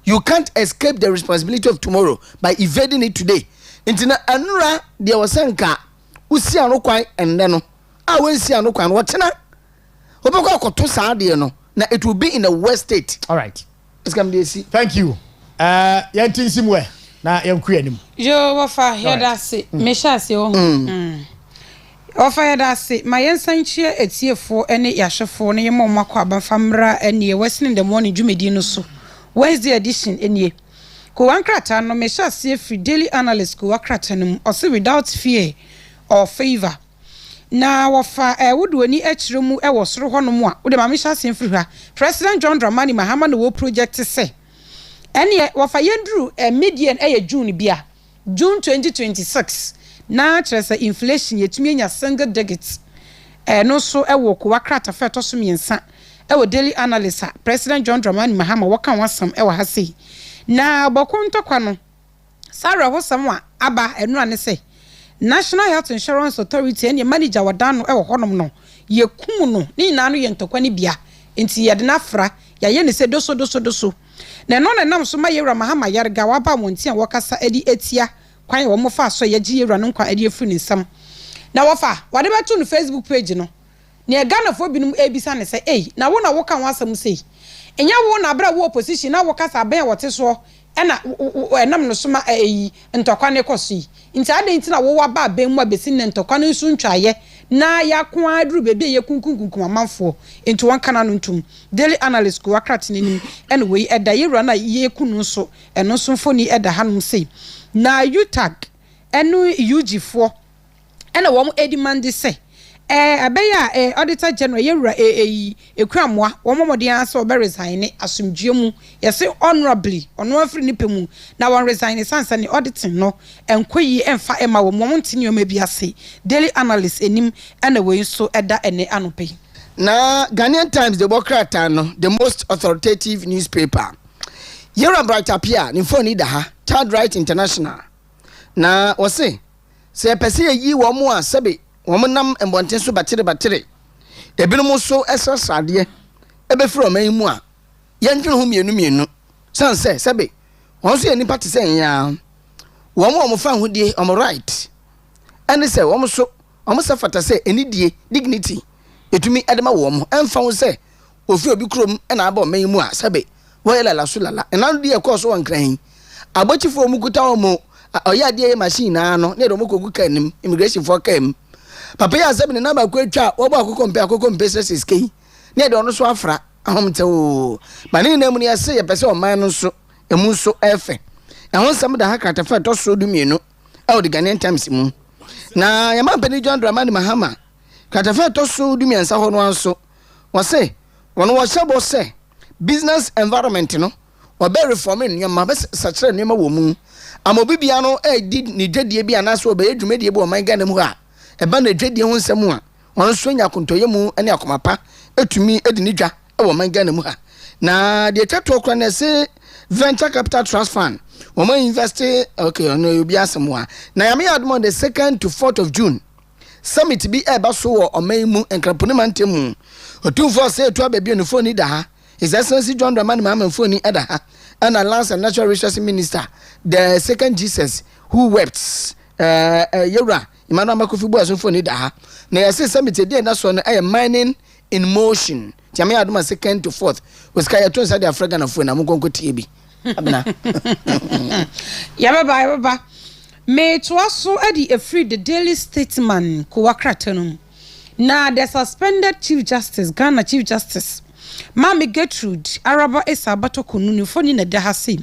You can't escape the responsibility of tomorrow by evading it today. Intina anura dia wasanka usi anokwan enne no a wansi anokwan wotena obekọ akoto saa de no na it will be in a worse state. All right, it's come dey see. Thank you. Yantinsimwe na yanku anim yo wafa yeda se mesha se o wafa yeda se ma yensanchie etiefo ene yahwefo ne yemo makọ abafamra ene Western in the morning jumedi no so Wednesday edition ene ko wankrata no mesha se free daily analyst ko wakrata no ose without fear or favor na wafa wodoni akiremu e wo soro honom a wode ma mesha se free ha President John Dramani Mahama no wo project se ene wafa yendru median June bia June 2026 na tresa inflation yetumi anya single digit no so wo ko wakrata fa to so miensa wo daily analyst President John Dramani Mahama waka wasam wo ha sei na bokunto kwa no Sarah hosam a aba enu ane sei National Health Insurance Authority ene manager wadano wo honom no yekum no ni na no yentokwa ni bia enti yede na fra ya ye ne se doso na no na nam so ma yewra Mahama yarga waba monti an wakasa edi etia kwan wo mo fa so ye gi yewra no kwa edi efu ni nsam na wafa wade beto no Facebook page no ne Ghana fo binum ebisa ne se na wo na wo kan wasam sei enya wo na bra wo opposition na wo kasa ben wote so ena enam no so ma ntokwa ne kosi nti ade nti na wo waba ben mu abesi ne ntokwa ne nsu ntwaye na yakon aduru bebe ye kunkunkunkum amanfo nti won kana no ntum daily analyst ko wakrate nenim ene we eda yewra na ye kunu so eno so mfoni eda hanum sei na utag enu UG4 ene wo mo edimande sei abeya auditor general yewra ekramwa wo momode anse obe resign asumdwemu yese honorably ono afri nipa mu na won resign sansa ne auditing no enkoyi emfa ema wo momontini o mabiase daily analyst enim ene we so eda ene anope na Ghanaian Times the Bokrata no the most authoritative newspaper yewra brightapia ni phone da ha Child Right International na wose se pese yi wo mo a sebe womanam embonten so batere ebinom so esasade ebefro man mu a yendwene ho mienu sanse sebe won so yeni party sen ya wo fa hodie om right ene se wo so se fata se enidie dignity etumi edema wo mo emfa wo se ofi obi krom ena aba man mu a sebe wo yela so lala ena die course won kran abachifo mu kuta wo mo oyade machine na no ne do mo kogu kanim immigration for kam papa ya sabi na ba kwatwa wo ba akoko mpe sesike ne de ono so afra ahomte o mane na mu ne yase ye pese o man no so emu so efe ehon sam da hakata fa to so dumienu e the Ghanaian Times mu na ya mampani John Dramani Mahama kata fa to so dumiensa ho no anso wose wono wo hyebo se business environment no wo be reform nyama be sachre nyama wo mu amobibia no did ni dwedie bia na so be edwumedie bo o man Ghana mu ha eba na dwedie ho nsem a won so nya kontoye mu ene akomapa etumi edini dwa e wo man Ghana mu ha na de tato kra na se venture capital trust fund wo man invest no obi asem a na yame admo the 2nd to 4th of June summit bi eba so wo oman mu enkrapone mantemu otumfo se etu ababie no phone da ha His Excellency John Dramani Mahama phone eda ha and Lands and Natural Resources Minister the second Jesus who wept yewra Emmanuel Makofi Boazo phone da ha na yase summit dey na so no mining in motion tiame adoma 2nd to 4th was kaya to inside Africa na phone na mo konko tie bi abna ya baba me to aso edi a free the daily statesman ko wakratanum na the suspended Chief Justice Ghana Chief Justice Mami Gertrude Araba Esabato Kununi phone na da ha sei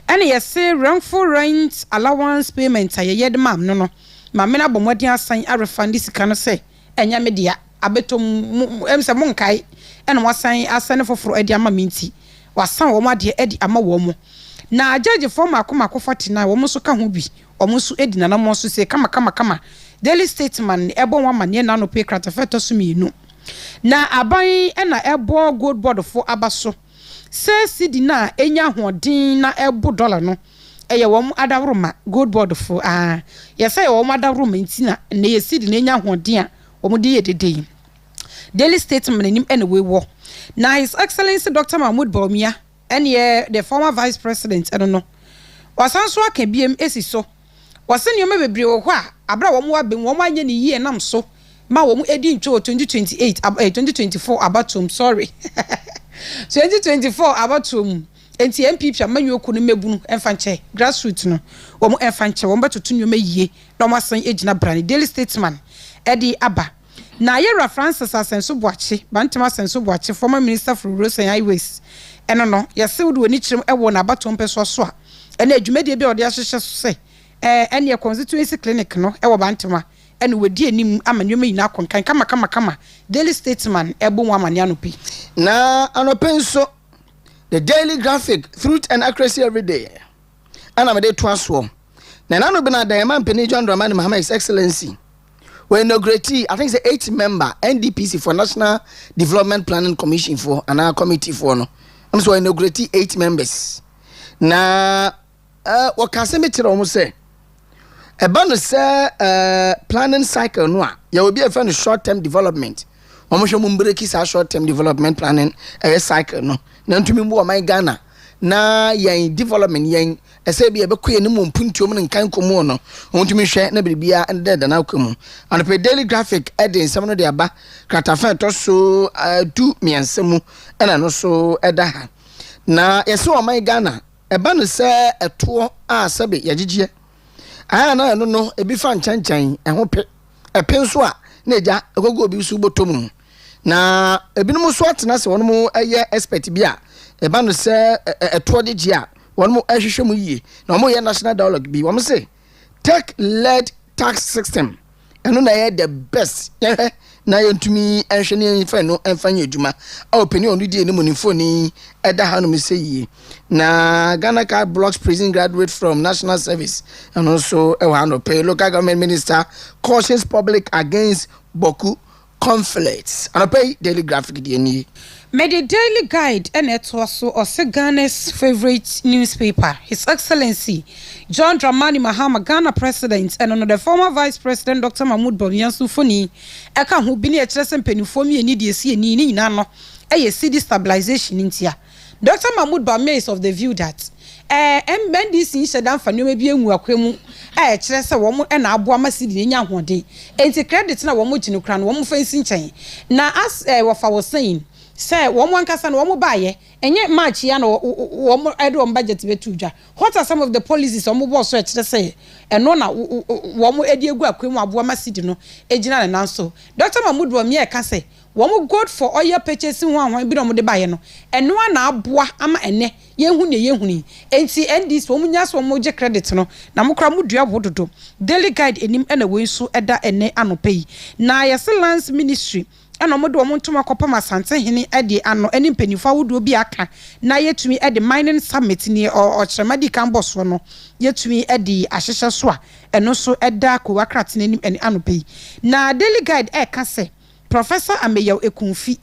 ene yese wrongful rent allowance payment ayede mam no mame na bomodi asan arefandi sika no se enya media abetom emse monkai ene wasan asan foforo edi ama minti wasan wo made edi ama wo mo na judge form akoma 49 wo mo so ka ho bi wo mo so edi na mo so se kama daily statement ebo wa mane na no pay cratafeto so mienu na aban ena ebo gold board for abaso se sidi na enya hodin na ebo dollar no eye wom adawroma gold board for yesa wom adawroma ntina na ye sidi na enya hodin a wom de ye dede daily statement nim ene we wo Now His Excellency Dr. Mahmoud Bawumia and the former Vice President, I don't know. Wasan so aka biem esi so. Wasan nyoma bebre wo ho a abra wo mo abem wo anye ne yie nam so. Ma wo mo edi ntwo 2024 abatum sorry. 2024 abatum. Enti MPP amanyo ku no mebunu emfanche grassroots no wo mo emfanche wo betoto nyoma yie na wo asan ejina brand Daily Statesman edi aba. Na Yera Francis Asenso Boache, Bantima Asenso Boache, former Minister for Roads and Highways. Eno no, yase wo do ni chim e wo na abato mpeso so a. Ena adwumade bi ode ahyehye so se. Ene constituency clinic no e wo Bantima. Ene wedi anim amanwema yina konkan kama. Daily Statesman e bo amane anopi. Na anopen so the Daily Graphic, truth and accuracy every day. Ana me dey transform. Na nanu bi na dan man Penny John Dramani Mahama His Excellency. We inaugurate, I think it's 8-member NDPC for National Development Planning Commission for another committee for no. I'm so inaugurate 8 members. Na what can say me tell almost say about the planning cycle no. You will be a friend of short-term development. Almost you break is a short-term development planning cycle no. Na to me more my Ghana. Na yen development yen ese bia bekwe ne mum puntuom ne nkan komo no wontumi hwe na bibia ende da na komo and pe Daily Graphic edin sem no de aba kratafa to so 2 miansemu ena no so eda ha na yese o man Ghana eba no se eto a sebe yagigye aya na no ebi fa nchanchan eho pe epenso a na eja agogo obi su botom na ebinom so atena se wonom eye expert bia eba no se eto de gia one more ehwehwe mu yie na omo ye national dialogue bi wo say tech led tax system eno na ye the best na yentumi ehwe ne fa no enfanye adwuma a opini onu die ne monifoni eda ha no me say yie na Ghana Card Blocks prison graduate from national service and also no pay local government minister cautions public against Boku conflicts and pay Daily Graphic DNA. Made a daily guide and it was so Ghana's favorite newspaper, His Excellency John Dramani Mahama, Ghana President, and another former Vice President Dr. Mahmoud Bawumia Sufoni, Eka who been a chesem penny need you see ni nano, a city stabilization in here. Dr. Mahmoud Bawumia is of the view that this in Shadam for no be a muakwemu, chesa woman and Abuama City in Yahweh. And the credits na woman crown, woman facing chain. Now, as what I was saying. Say one kasa no one buy and yet match ya no one edom budget be tuja. What are some of the policies on mobile search to say and no na one edi egu akwemu Abuama City no ejina na nanso. Dr. Mahmoud Bawumia ka say one good for oil purchasing one bi no de buy no and no na aboa ama ene yehuni enti ndis wo munya so mo je credit no na mokra mu dua bododo. Daily guide enim ena we so eda ene anopai na Lance Ministry eno modo omontuma kopama sante hene ade ano eni mpanifo awodo bi aka na yetumi ade mining summit ni o chemadi campus no yetumi ade ahyehye so a eno so eda ko wakrat nenim eni anopai na Daily guide ka se Professor Ameyaw Ekunfi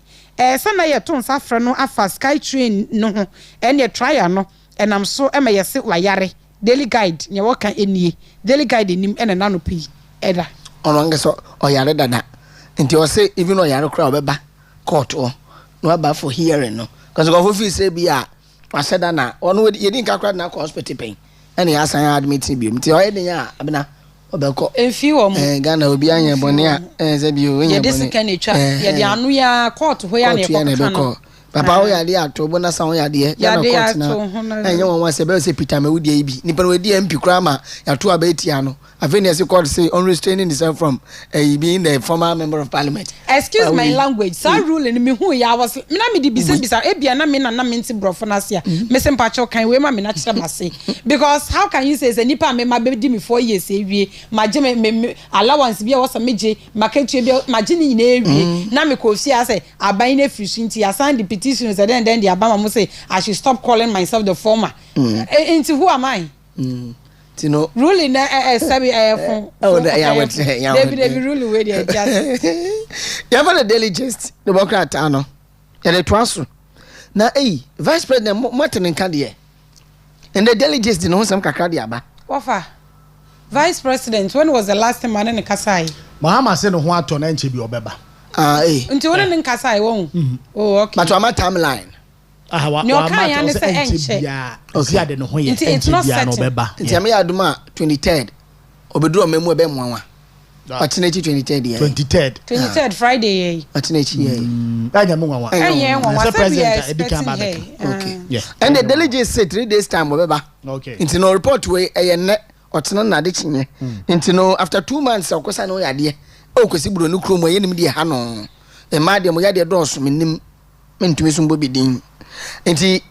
sana ye ton safra no afa sky train no ho ene trial no enam so emeyese wayare Daily guide nye woka enie Daily guide nim ene nanopai eda ono ngeso oyare dada nti o say even oyare kra obeba court o no aba for hearing no because go for say bia waseda na ono yedi nka kra na hospital pain ene ya san admit bi nti o yedi ya abena obeko enfi wo mu Ghana obi anya bone a se bi o nya bone yedi scan etwa yedi anu ya court ho ya na ko papa o yade ato bona san o yade ya na court na enye won wase be se Peter Mewudi bi nipa no wedi MP kra ma ya to abetia no aveni as court say unrestraining himself from being the former member of parliament. Excuse my language. Sa rule ni me hu ya was me na me di bisa ebia na me nti brofo na sia me se mpacho kan we ma me na kire mase because how can you say say nipa me ma be di me 4 years ewie ma je me allowance bia was meje market bia ma je ni na ewie na me ko fia say aban na frisinti ya sign the petition and then the abama mo say I should stop calling myself the former. Into who am I? Tino ruling sabi phone. Oh, yeah, David ruling we dey just. You have the Daily Gist, the Democrat ano. Ya the twaso. Na Vice President Martin Nkadie. And the Daily Gist no some kakra dia ba. Wafa. Vice President, when was the last time man in Kasai? Mahama say no ho ato na nche bi obeba. Until one in Casa, I won't. Oh, okay. But I'm a timeline. No, can it's not certain. Tell me, Aduma 23rd. Obedu memo be mwa. Patinati 23rd. 23rd Friday. Patinati. Okay. Yeah. And the delegate said 3 days time obeba. Okay. Into no report we eye otena na de chinye. Into no after 2 months akosa no yade. O kwesi bro no krom ye nim de ha no. E ma de mo yade dose menim mentumi so mbo bidin. Enti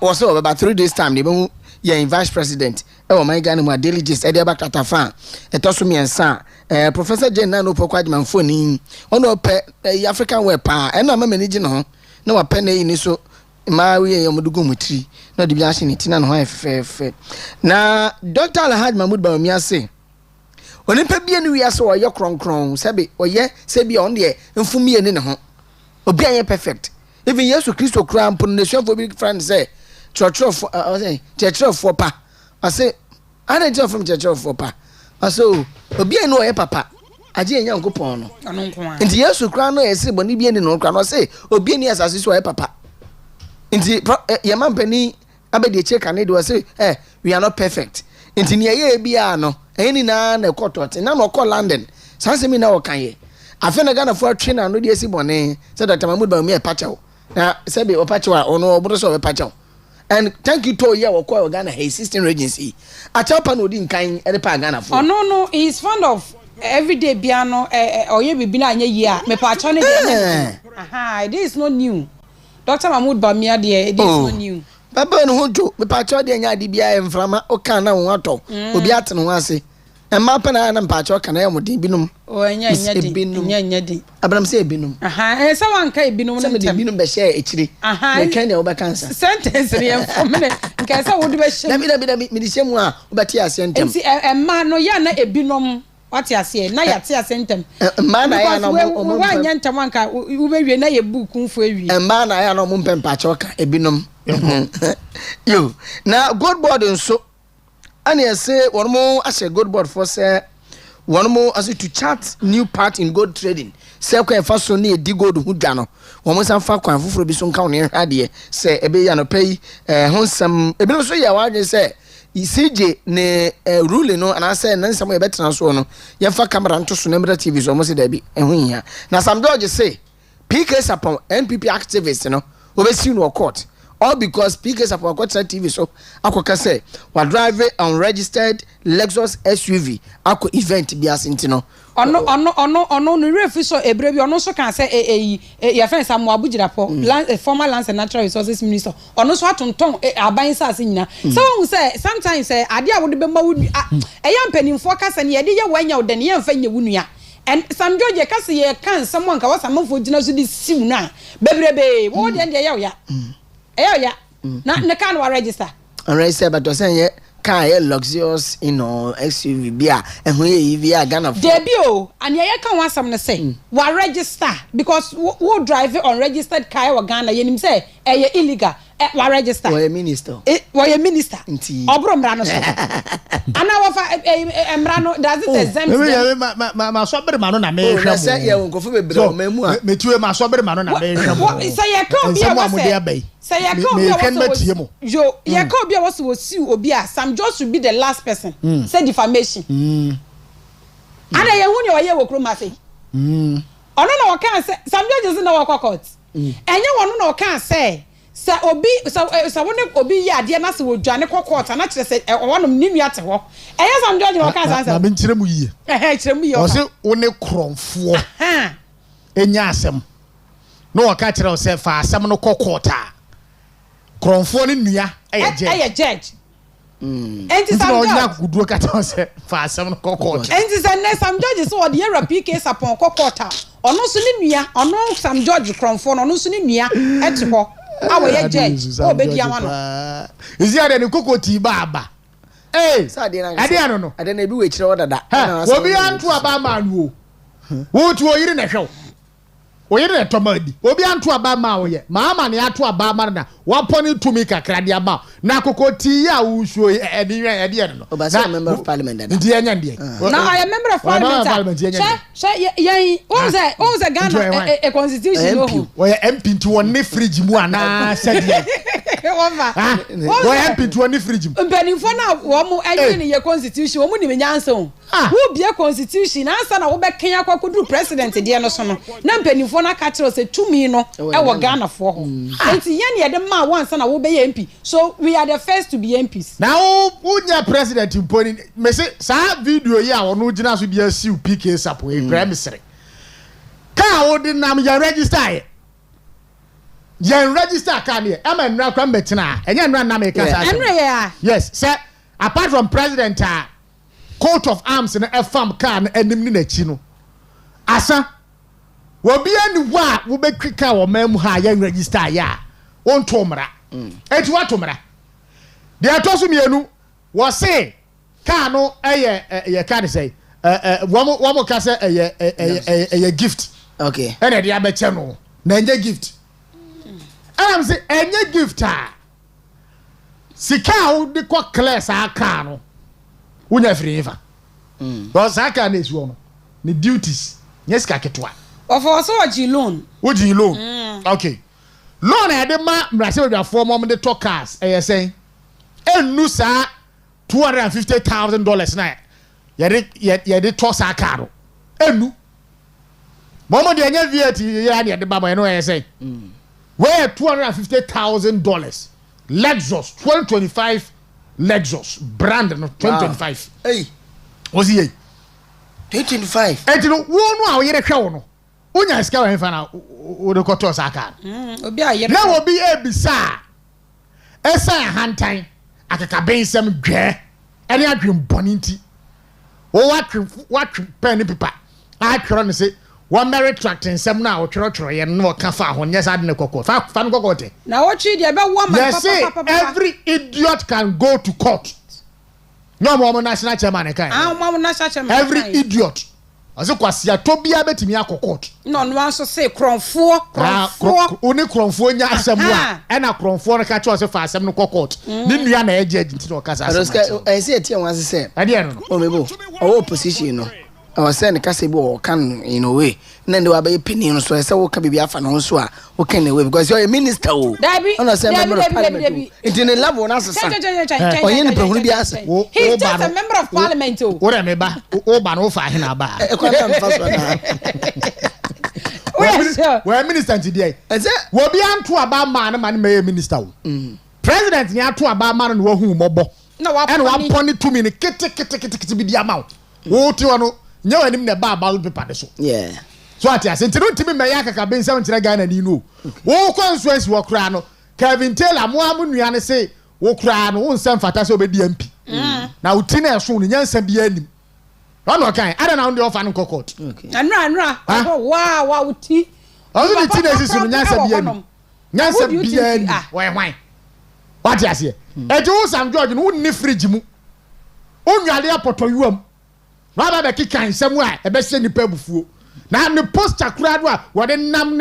was over 3 days time they be ye vice president. Oh my God, my delegates e dey back at afan. E to so me ensa. Professor Jenna no pokwadman phone ono pe African we pa. E na ma manage no. Na wa pe na yi ni so ma we ye modugo mutri. Na de bi ahye ni tina no fe. Na Dr. Alhaj Mahmoud Bawumia say onipa bia ni wiase wo ye kronkron sebe oye sebi on de mfumi ni ne ho. Obi an ye perfect. Even Yesu Christo kram pon nation for big friend say church of pa. I say I don't tell from church of pa. I say obi an no ye papa. Aje Nyankopon no. Nti Yesu kram no ese boni bia ni no kram no say obi ani asase so ye papa. Nti ye mampani abedi che kan do say we are not perfect. Nti ne ye bia no eni na na kotot na no call London. Sanse mi na wo kan ye. Afa na Ghana for train no de esi bone say Dr. Mahmoud Bawumia e pachaw. Na sebe opachewa ono obodo so opachew. And thank you to ye wokwa Ghana Hey System Agency. Achapa no di nkan e de pa Ghana for. Oh no, he is fond of everyday piano oye bibi na anya yi a me pa acho ne dey. Aha, it is not new. Dr. Mahmoud Bawumia there, it is not new. Baba no hojo me pa acho de anya ade bia e mframa o kan na won ato. Obi atene ho ase. E ma pa na pa acho kan ya modin binum. O anya di. Abraham say binum. Aha, so wan ka binum no me binum be share echiri. Aha. Me kan ya oba cancer. Sentence re for me. Nka say wo de be share. Dabi me di shemu a obati ase ntem. Enti e ma no ya na ebinum wati ase na ya ti ase ntem. Ma na ya na mo wa nya ntem anka wo be wie na ye buku mfo ewie. Ma na ya na mo mpempa choka ebinum. Yo, na good board nso and I say one more as a good board for say one more as to chart new part in gold trading. Say kwa fa so na edi gold hu dwa no. One more san fa kwan foforo bi so nka ne hade say ebe ya no pay honsam ebe no so ya wa say CJ ne rule no and say nan sam e betena so no ye fa camera nto so na mera TV so mo se da bi ehu hia. Na Sam George say PK support NPP activists no obesi no court. All because speakers of Accra TV so akoka say wa drive unregistered Lexus SUV ako event bi asintino ono no refi so ebre bi ono so kan say ya friend Samuel Abujirapo former Lands and Natural Resources Minister ono so atonton aban sa nyina so won say sometimes say ade a wo de bemba wo eya mpanimfo ka say ne ye de ye wanya wo de ne ye mfa nye wunua and Sam George ka say ye kan someone ka wasamfo gina so di siw na bebrebe wo de ye ya yeah. Na can we register? Register, but was saying car luxurious, SUV bia and we via Ghana. Debut and ya can want some to say. We register because we drive unregistered car or Ghana. You say illegal. We register. We minister. We minister. Obro mrano so. Ana wa fa mrano does it exempt them? Ma sobere mano na me hwam. Say ye won kofu bebre o memu a. Metue ma sobere mano na me hwam. Say ye kan bia wa say. Say ye kan bia wa. Yo, ye kan bia wa so siu obi a Sam George should be the last person. Say defamation. Ana ye hu ne o ye wo kro ma say. Ono na o kan say Sam George is na wa court. Enye wono na o kan say sa obi sa woni obi ya ade na se wodwane kokota na kire se wonom ni nua te ho eya Sam George no kan sansa na me nkire mu yie kire mu yie o se woni kromfo enya asem no o ka kire o se fa asem no kokota kromfo ni nua eye judge enti Sam George na gudu ka ta se fa asem no kokota enti se ne Sam George so de yera PK sapon kokota ono so ni nua ono Sam George kromfo no ono so ni nua ete ho awo ye judge o be dia ma no isi ade ni kokoti baba ade ano no ade na bi we kire odada obi antu aba ma nu o wo tu oyiri na hwew oyere tomadi obi anto aba ma oye maama ne ato aba ma na waponi tumi kakra dia ma na kokoti ya wusuo edi no obasa member of parliament na ndi enya ndi na I am member of parliament yen o ze Ghana a constitution no oye MP nti won fridge mu ana sadia wova oye MP nti won fridge mu mpanimfo na wo mu ayi ne ye constitution wo mu ni menyansa wo bia constitution ansa na wo be kan akwakodu president de no so no na mpanimfo na ka kire se tumi no e wo Ghana fo ho enti yen ye de ma wansa na wo be MP so we are the first to be MPs now unya president imponi me say sa video yi a wono gina so dia siu PK sapo e gra misre ka wo de nam ya register ye register ka ne e ma nra kwa mbetina enye nra nam e ka sa yes sir apart from president coat of arms na FM kan anim ni na chi no asa wo bia ni wa wo be kwika wo mamu ha ya register ya won to mra eti wa to mra de atoso mienu wo se ka no ye ka de say wo mo ka say ye gift okay ene de abeche no na enye gift am say enye gift sika wo de ko class aka no unya free fa because aka na esu no ni duties yes ka ketwa of also a loan woji loan okay loan e de ma mrase odwafo mo de to cars say enu sa $250,000 na ye de to sa car no enu momo de anya VAT ya na de baba no say where $250,000 Lexus 2025 Lexus brand no 2025 hey was he 2025 enti no wo no a wo yere hwe wo no unya ska wa mfa na wo de koto sa car obi a yere na wo bi ebisa esa hantan akaka bensem gwe ene adwem boni nti wo watwe pen paper a tworo ne se wo merit tract nsem na wo tworo ye no ka fa ho nya sa de ne kokko fa no kokko te na wo twi de be wo ma papa every idiot can go to court no mo national chairman kan mo national chairman every idiot aso kwasia to bia betimi akokot no no anso say kronfo oni kronfo nya asem a ena kronfo no ka che o fa asem no kokot ni nua na eje nti no kasa asem I say tie wan say ade no o mebo o opposition no I say ne kasa bi o kan in a way na ndi wa ba pini no so say wo ka bibia fa no so a wo kan na way because you are a minister o no say member of parliament it in a level na sasa o yin prehunu bi asa he's just a member of parliament o wo me ba o ba no fa he na ba e kwa tam fa so na we minister nti dey wo bi anto aba ma na me minister o president ni ato aba ma no wo hu mobo na wa poni to me ni kete bi dia ma wo ti wono nya wanim na ba ballot paper de so yeah so ati ase ntino ntimi me ya kaka ben 7 tire Ghana ni no wo constituency wo kra no Kevin Taylor mo amnua ne say wo kra no wo nsem fata se obedi MP na uti na eso no nyansa bia anim no kan ada na wo offer no court okay anra wa uti o ni ti na esisu no nyansa bia anim nyansa bia anim wo hwan what you say e wo Sam George no ni fridge mu onwale apoto yuam na ba be kikan nsem a e be se ni pa bufuo na ne posture kura do a wo de nam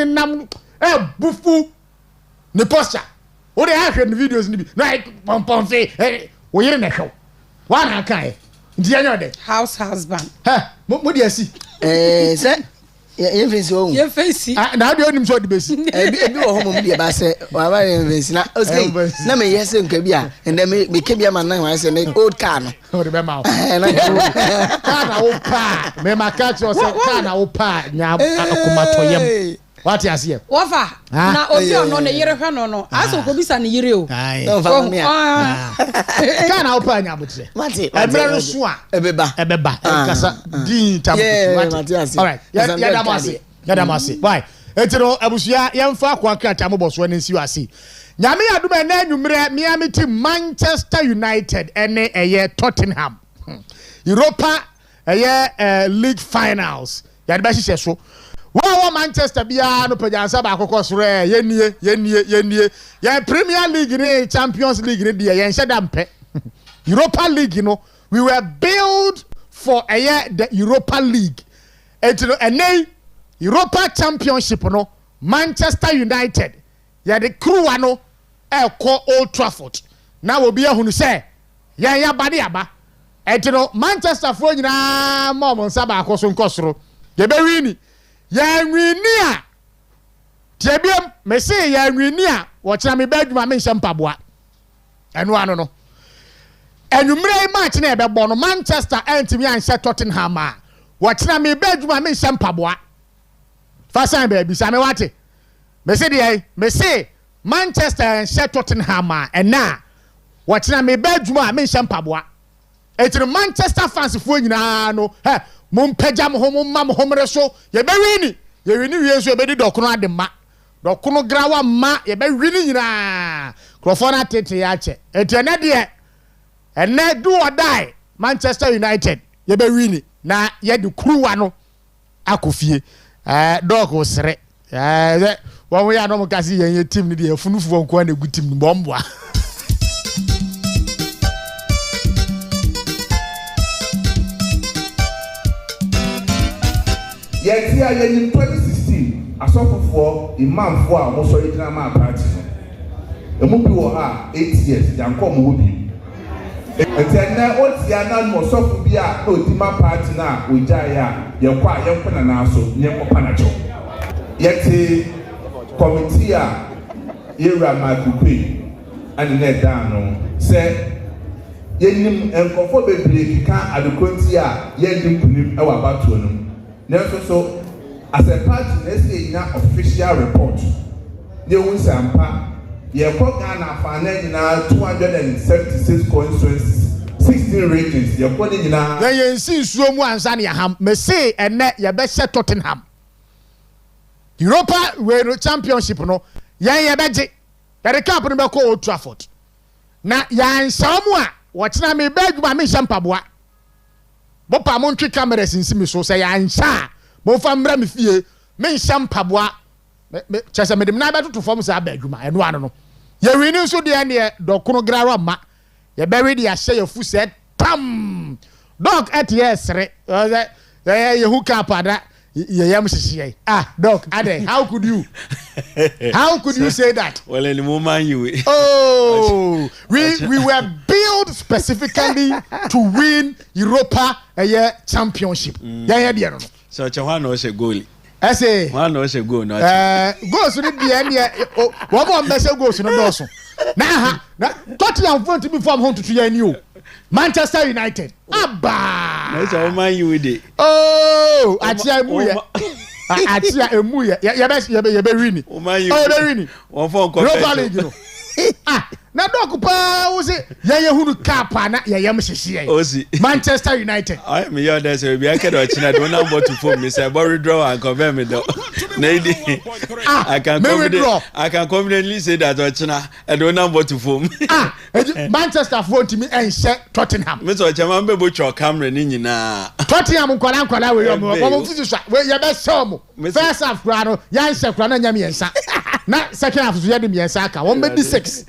bufu ne posture o de ha hwe ne videos ni bi na pompom fe wo yire na hwe wa na kan ndi anya de house husband mo de asi se ye face o ye face na de onim so de besi ebi wo ho mo de ba se wa ba ye face na okay na me yese nka bi a and me ke bi ma na wa se me old car no o de be ma na car na o pa me ma catch o se car na o pa nya akomatoyem what you see wofa na obi ono ne yire hwe no aso ko bisa ne yire o no fa me car na o pa nya botre mate ebra so a ebeba kasa din tam all right ya damasi why etiro abusuya yemfa kwa krata moboso ne nsi wase nyame aduma na anwumre Miami team Manchester United ene eye Tottenham Europa eye league finals ya de ba hihye so wa Manchester bia no pajansa ba akokọ soro yenie ya Premier League ni Champions League ni de ye nheda mpe Europa League no we were built for the Europa League etiro enei Europa Championship no Manchester United ya de crew ano e ko Old Trafford na obi ehunu say ya bade aba etino Manchester fo nyina mom nsaba akoso nkosoro ye be wini ya nwini a tiebiem me say ya nwini a wo kira me badwuma me mpaboa enu ano no enumre match na e be bo no Manchester antimi anhye Tottenham a wo kira me badwuma me mpaboa fasan baby same wate me say Manchester and Tottenham and na watching me bedroom me shampaboa etiri Manchester fans fo nyina no mum pagam hom mam homre so ye be wini wie so ye be di dokono adema dokono grawa ma ye be wini nyina krofona tete ya che etene de ene do or die Manchester United ye be wini na ye di kruwa no akofie dog osre one way I don't see your team ni dey funu fu nko na gu team ni bomboa yet here in 2016 asofofo imam fo a mo so yina ma party no emu bi wo ha 8 years yanko mo bi etena otia na mo sofu bi a no tima party na oja ya ye kwa na na so nye ko panacho yet committee a yera makukwe and net down say yenim enkofo bebre kika adekonti a yenim kunim e wa batuo no nenso so as a party na say na official report ye won sampa ye ko Ghana fa na nyina 276 constituencies 16 regions ye ko nyina ye nsi nsuo mu ansa ne ham me say ene ye be hye Tottenham Europa Championship no ye beje the cup no be ko Old Trafford na ya nsamu a wo kina me badwuma me shampaboa bo pa mo ntwe camera sinsi me so say ya nsa mo fa mra me fie me shampaboa me chese me dem na beto to form say badwuma eno ano no ye wini so de ne dokono grawa ma ye be ready ya share your food said pam dog at yesre ye hook up ada doc ade how could you say that? Well, in the moment you we were built specifically to win Europa Championship. No. So Chawan was a goalie. I say one was a goal. Goals to the end. One more message goes to the Dawson. Now, Tottenham want to be from home to 3 new. Manchester United. Abba. That's all man you with it. Oh, Atia Muya. Atia Muya. You be winning. Oh, you be winning. One phone call. Na dog pa was it? Ya hunu kapa na ya msisi. Osi. Manchester United. I am here there so be aka do china do number to phone me say borrow draw and confirm me do. I can confidently say that china and do number to phone. Manchester phone to me and share Tottenham. Me so chama be bo cho camera ni nyina. Tottenham nkwala we mo fisu we ya be show mo. First half kra no ya nse kra na nyame yensa. Na second half so ya de yensa aka. Won be 6.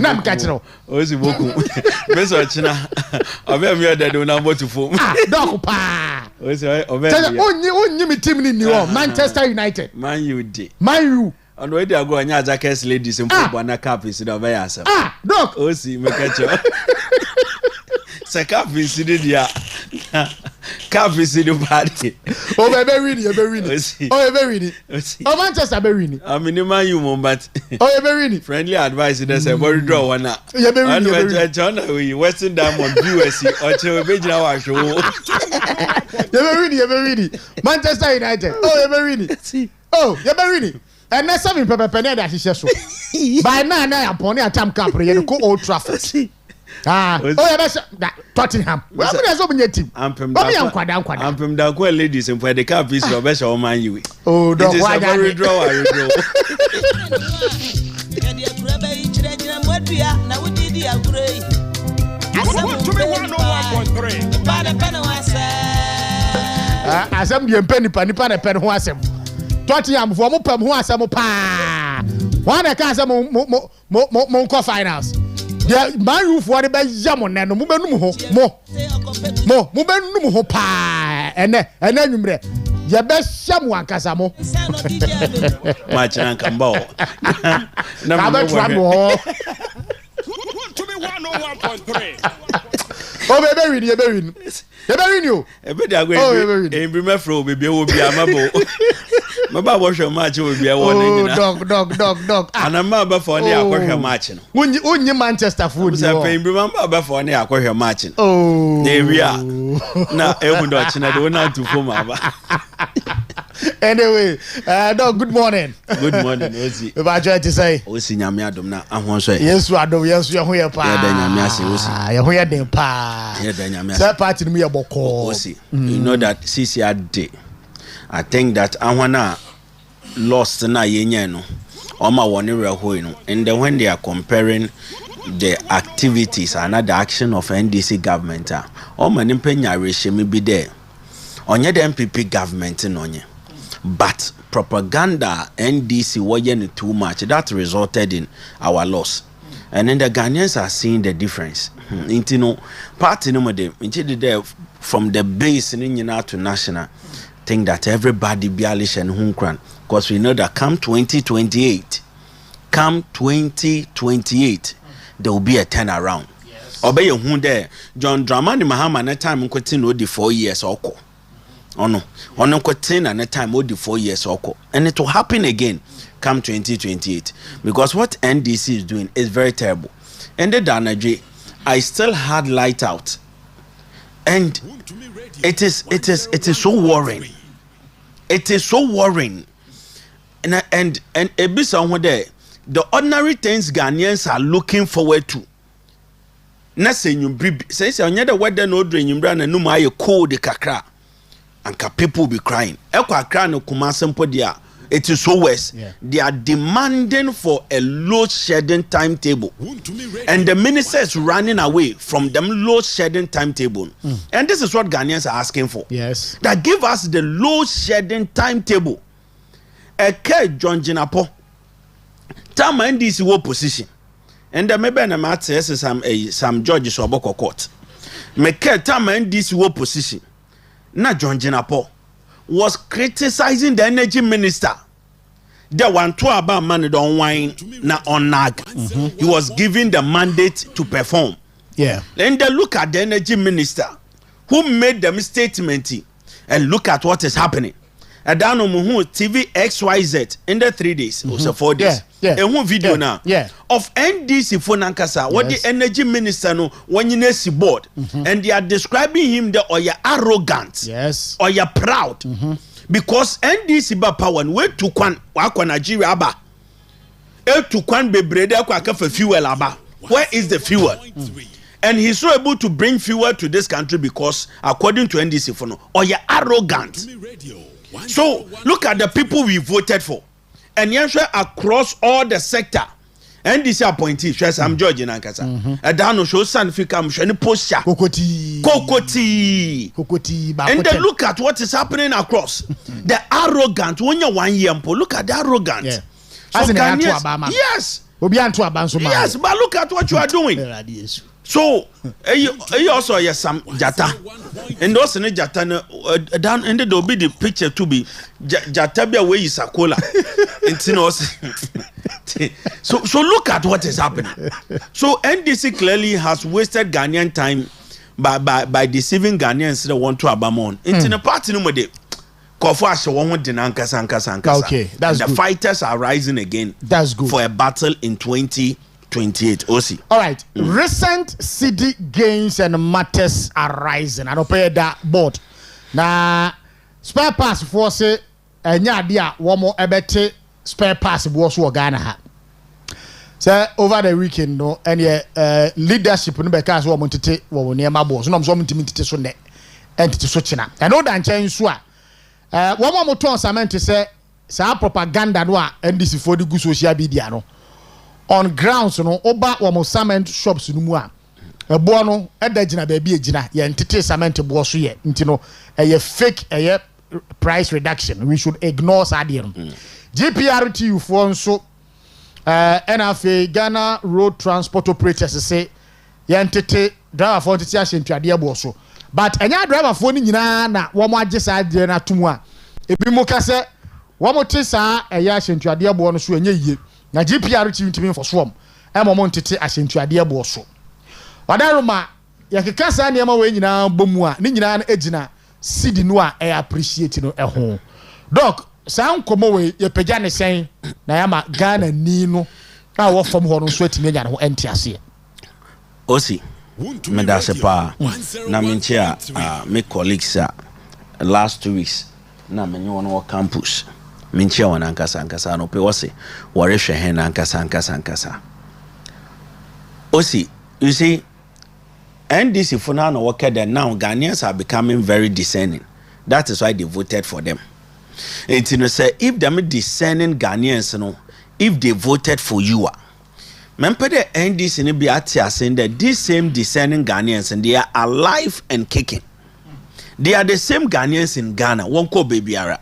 Na m catch no. Osi boku. Me so china. Obe me da do number to phone. Dog pa. Osi obe. Onyi mi team ni ni o Manchester United. Man you dey. Man you. On we dey go anya Jackets ladies in football na cap is da be yasa. Dog. Osi me catch you. Se cap is dia. Cap is the party. Oh, be winning. Oh, be winning. Oh, Manchester be winning. I mean, man, you but. Oh, be winning. Friendly advice is say, "Borrow draw one now." Yeah, be winning. John, we Western Diamond USC or Chelsea be now our show. You be winning. Manchester United. Oh, you be winning. Oh, you be winning. And na 7 penny that is so. By now upon a time camp, you go Old Trafford. Tottenham. Well, there's so many team. I'm from the ladies and for the cap is your best or man you. Oh, don't why that redraw. As I'm the penny who has him. Tottenham for Mupam who has some pa. One I can't say Monco finals. Yeah, my roof what about Yamon and Mubenum ho pa and then you ya be shamu ankasa mo match na kamba o na be trouble To be 101.3. oh baby win you ebe da go e bi me fro baby wo bi amabo me ba bo hwe match wo bi e wo na nyina dog ana ma ba fo ne akohwe match no unyi Manchester food so pe bi ma ba fo ne akohwe match no na ewia na ehu do china de wona to fo ma ba anyway dog good morning Osi ba try to say Osi nyame adom na ahon so yesu adom yesu ye ho ye pa ye da nyame ase Osi ye ho ye den pa ye da nyame ase party no ye boko Osi you know that CCR day I think that ahona lost na yenye no oma woni reho no and then when they are comparing the activities and the action of NDC government oma nimpenya reshemi bi there onye the MPP government no nye but propaganda NDC was too much that resulted in our loss and then the Ghanaians are seeing the difference into no party no dem there from the base in to national think that everybody be alish and hunkran because we know that come 2028 there will be a turnaround obey who there John Dramani Mahama na time nkwete no the 4 years oko ono nkwete na time o the 4 years oko and it will happen again come 2028 because what NDC is doing is very terrible and the Danaje I still had light out and it is so worrying. It is so worrying. And a bit somewhere there, the ordinary things Ghanaians are looking forward to. Na say you say on the weather no drain you brand and no my cold the Accra. And people be crying. Accra no Kumasi podia. It is so worse. Yeah. They are demanding for a load shedding timetable. And the minister is running away from them load shedding timetable. And this is what Ghanaians are asking for. Yes. That give us the load shedding timetable. Eke John Jinapo. Time NDC wo position. And the maybe na mat say some judges so aboko court. Meke time NDC wo position. Na John Jinapo was criticizing the energy minister. The one to about money don't whine na on nag. He was given the mandate to perform. Yeah. Then they look at the energy minister who made them statement and look at what is happening. And down on TV XYZ in the 3 days, also 4 days. Yeah. And one video now of NDC for Nankasa, what the energy minister know when you see board, and they are describing him the or you're arrogant, or you're proud, because NDC ba power we to kwan wakwa Nigeria aba, to kwan be breda kwa for fuel aba. Where is the fuel? And he's so able to bring fuel to this country because according to NDC for no, or you're arrogant. So look at the people we voted for. And yes, across all the sector, NDC appointee, I'm George in Ankasa. Adano show Sanfikam, Shani Posha, Kokoti. And then look at what is happening across. The arrogant, when you're 1 year, look at the arrogant. Yeah. So yes, but look at what you are doing. So, you also have some jata, and also the jata down and there will be the picture to be jata be away is a cola. So look at what is happening. So NDC clearly has wasted Ghanaian time by deceiving Ghanaians that want to abamon. Into the party no more. Okay, that's good. The fighters are rising again. That's good for a battle in 2028. Osi. All right. Recent CD gains and matters are rising. I don't pay that board. Now, spare pass for say, dia one more ebete spare pass was what Ghana had. So over the weekend, no, and leadership no because we want to take what near my boss. No, I'm so to so net entity switching up. I know that change so. One more turn some to say, propaganda no NDC for the good social media no. On grounds no oba wo cement shops no mu a ebo no eda gina ba bi gina ye ntete cement bo so ye ntino ye fake price reduction. We should ignore sadie no. GPRTU for nso NFA Ghana Road Transport Operators say ye ntete driver for ntete ahye ntwade bo so but enya driver for ni nyina na wo mo agye sadie na tomu a ebi mo ka se wo mo te saa eya ahyentuade ebo no so enye yie na GPR ntimi mfosom e mo mo ntete ahyentuade ebo so wadaroma yakeka saa ne ma we nyina bomu a ne nyina na ejina sidi no a e appreciate no ho doc saa nkomo we ye pagya ne sen na ya ma Ghana ni no a wo fam ho no so atimi nya ne ho entiase osi me da se pa na minchia me colleagues last 2 weeks na me nyo no campus minchia wana nkasa no pe wose wore hwe na nkasa osi you see NDC for now work there now Ghanaians are becoming very discerning. That is why they voted for them. And you know say if them discerning Ghanaians if they voted for you remember the NDC ni be atia saying that these same discerning Ghanaians and they are alive and kicking. They are the same Ghanaians in Ghana. One ko baby ara.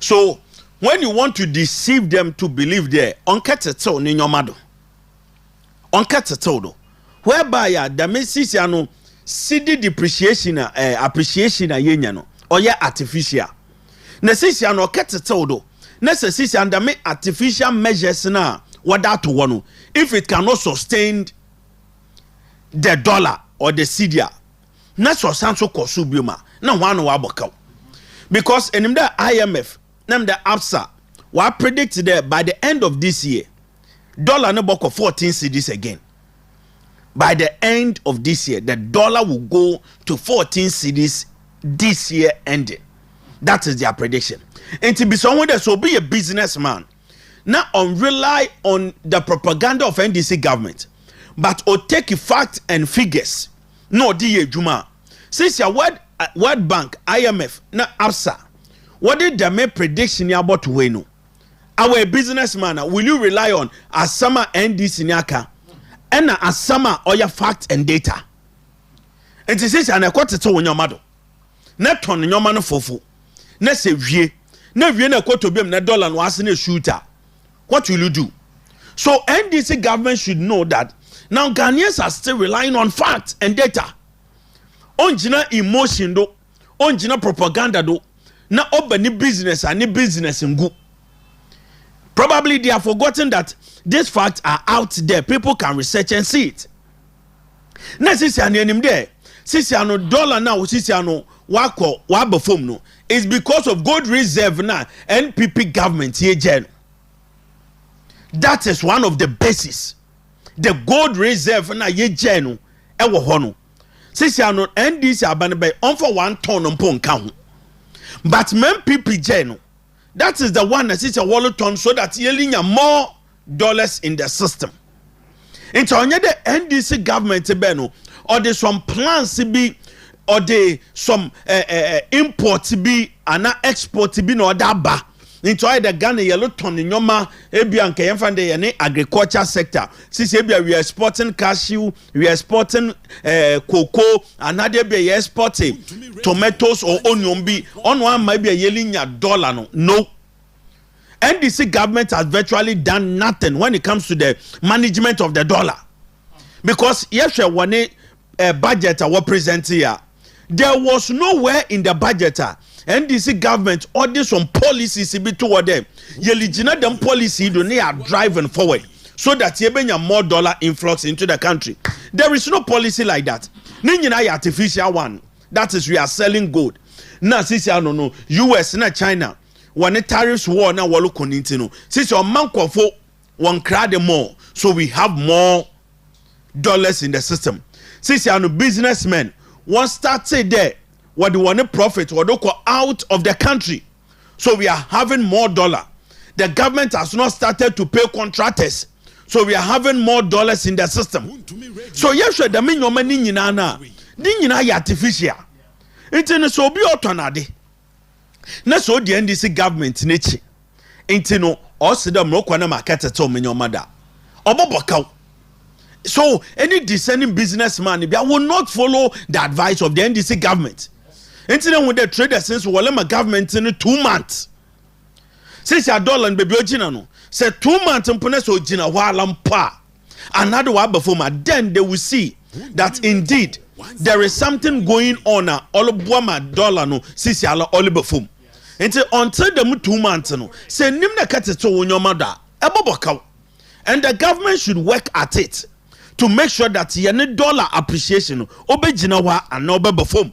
So when you want to deceive them to believe there, onketeto ni nyomado. Onketeto whereby the message ano CD depreciation appreciation yenya no oye artificial. Na sisi ano oketete do. Na sisi and me artificial measures na wada to one if it cannot sustain the dollar or the cedi na so sanso koso bioma na one wa bokaw because enim the IMF nam the APSA wa predict that by the end of this year dollar no boko 14 cedis again. By the end of this year the dollar will go to 14 cedis this year ending. That is their prediction. And to be someone that will be a businessman now rely on the propaganda of NDC government, but or take fact and figures. No, the Juma. Since your World Bank, IMF, na APSA, what did they make prediction about Weno? Our businessman, will you rely on Asama NDC Nyaka and Asama or your fact and data? And this is an quarter to your mother. Not on your man fofu. Na se wie. Na wie na kwato biem na dollar no ase na shooter. What will you do? So NDC government should know that now Ghanaians are still relying on facts and data. Onjina emotion do, onjina propaganda do, na obani business and business ngu. Probably they have forgotten that these facts are out there. People can research and see it. Na sisi anenim there. Sisi ano dollar now sisi ano wako wabefom no is because of gold reserve na NPP government here gen. That is one of the basis. The gold reserve na ye gen ewo hono. Sisi ano NDC abanebe on for 1 ton mpo nka ho. But men PP gen that is the one that sisi a wallet ton so that ye linya more dollars in the system. Into onye the NDC government be no or there some plans to be or there some import to be and export to be no other ba into the Ghana yellow ton in yoma ebia nke yemfa de ne agriculture sector since ebia we are exporting cashew, we are exporting cocoa, and other be exporting tomatoes or onion be on one might be a yelling dollar no. NDC government has virtually done nothing when it comes to the management of the dollar. Because yes, when a budget was presented here, there was nowhere in the budget NDC government ordered some policies to be toward them. Yeligina them policy they are driving forward so that you bring more dollar influx into the country. There is no policy like that. Ninyina artificial one. That is we are selling gold. Na sisi no US na China. When the tariffs war na walu konintino. Since your man kwafo one crowd more, so we have more dollars in the system. Since you are no businessmen, one started there, what they want to profit, what they go out of the country. So we are having more dollar. The government has not started to pay contractors. So we are having more dollars in the system. So yes, the mean your money na artificial. It's so be autonade. Na so the NDC government nechi enti no osida mrokwa na market to menyo mada obobokaw. So any discerning businessman will not follow the advice of the NDC government. Enti na with the traders since walema government in 2 months since your dollar and baby ojina no say 2 months mpone so ojina wala mpa another wa before then they will see that indeed there is something going on all buama dollar no since ala all before. until the 2 months no say nim na katete wo nyoma da ebobokaw. And the government should work at it to make sure that yene dollar appreciation obegina wa and obebefom.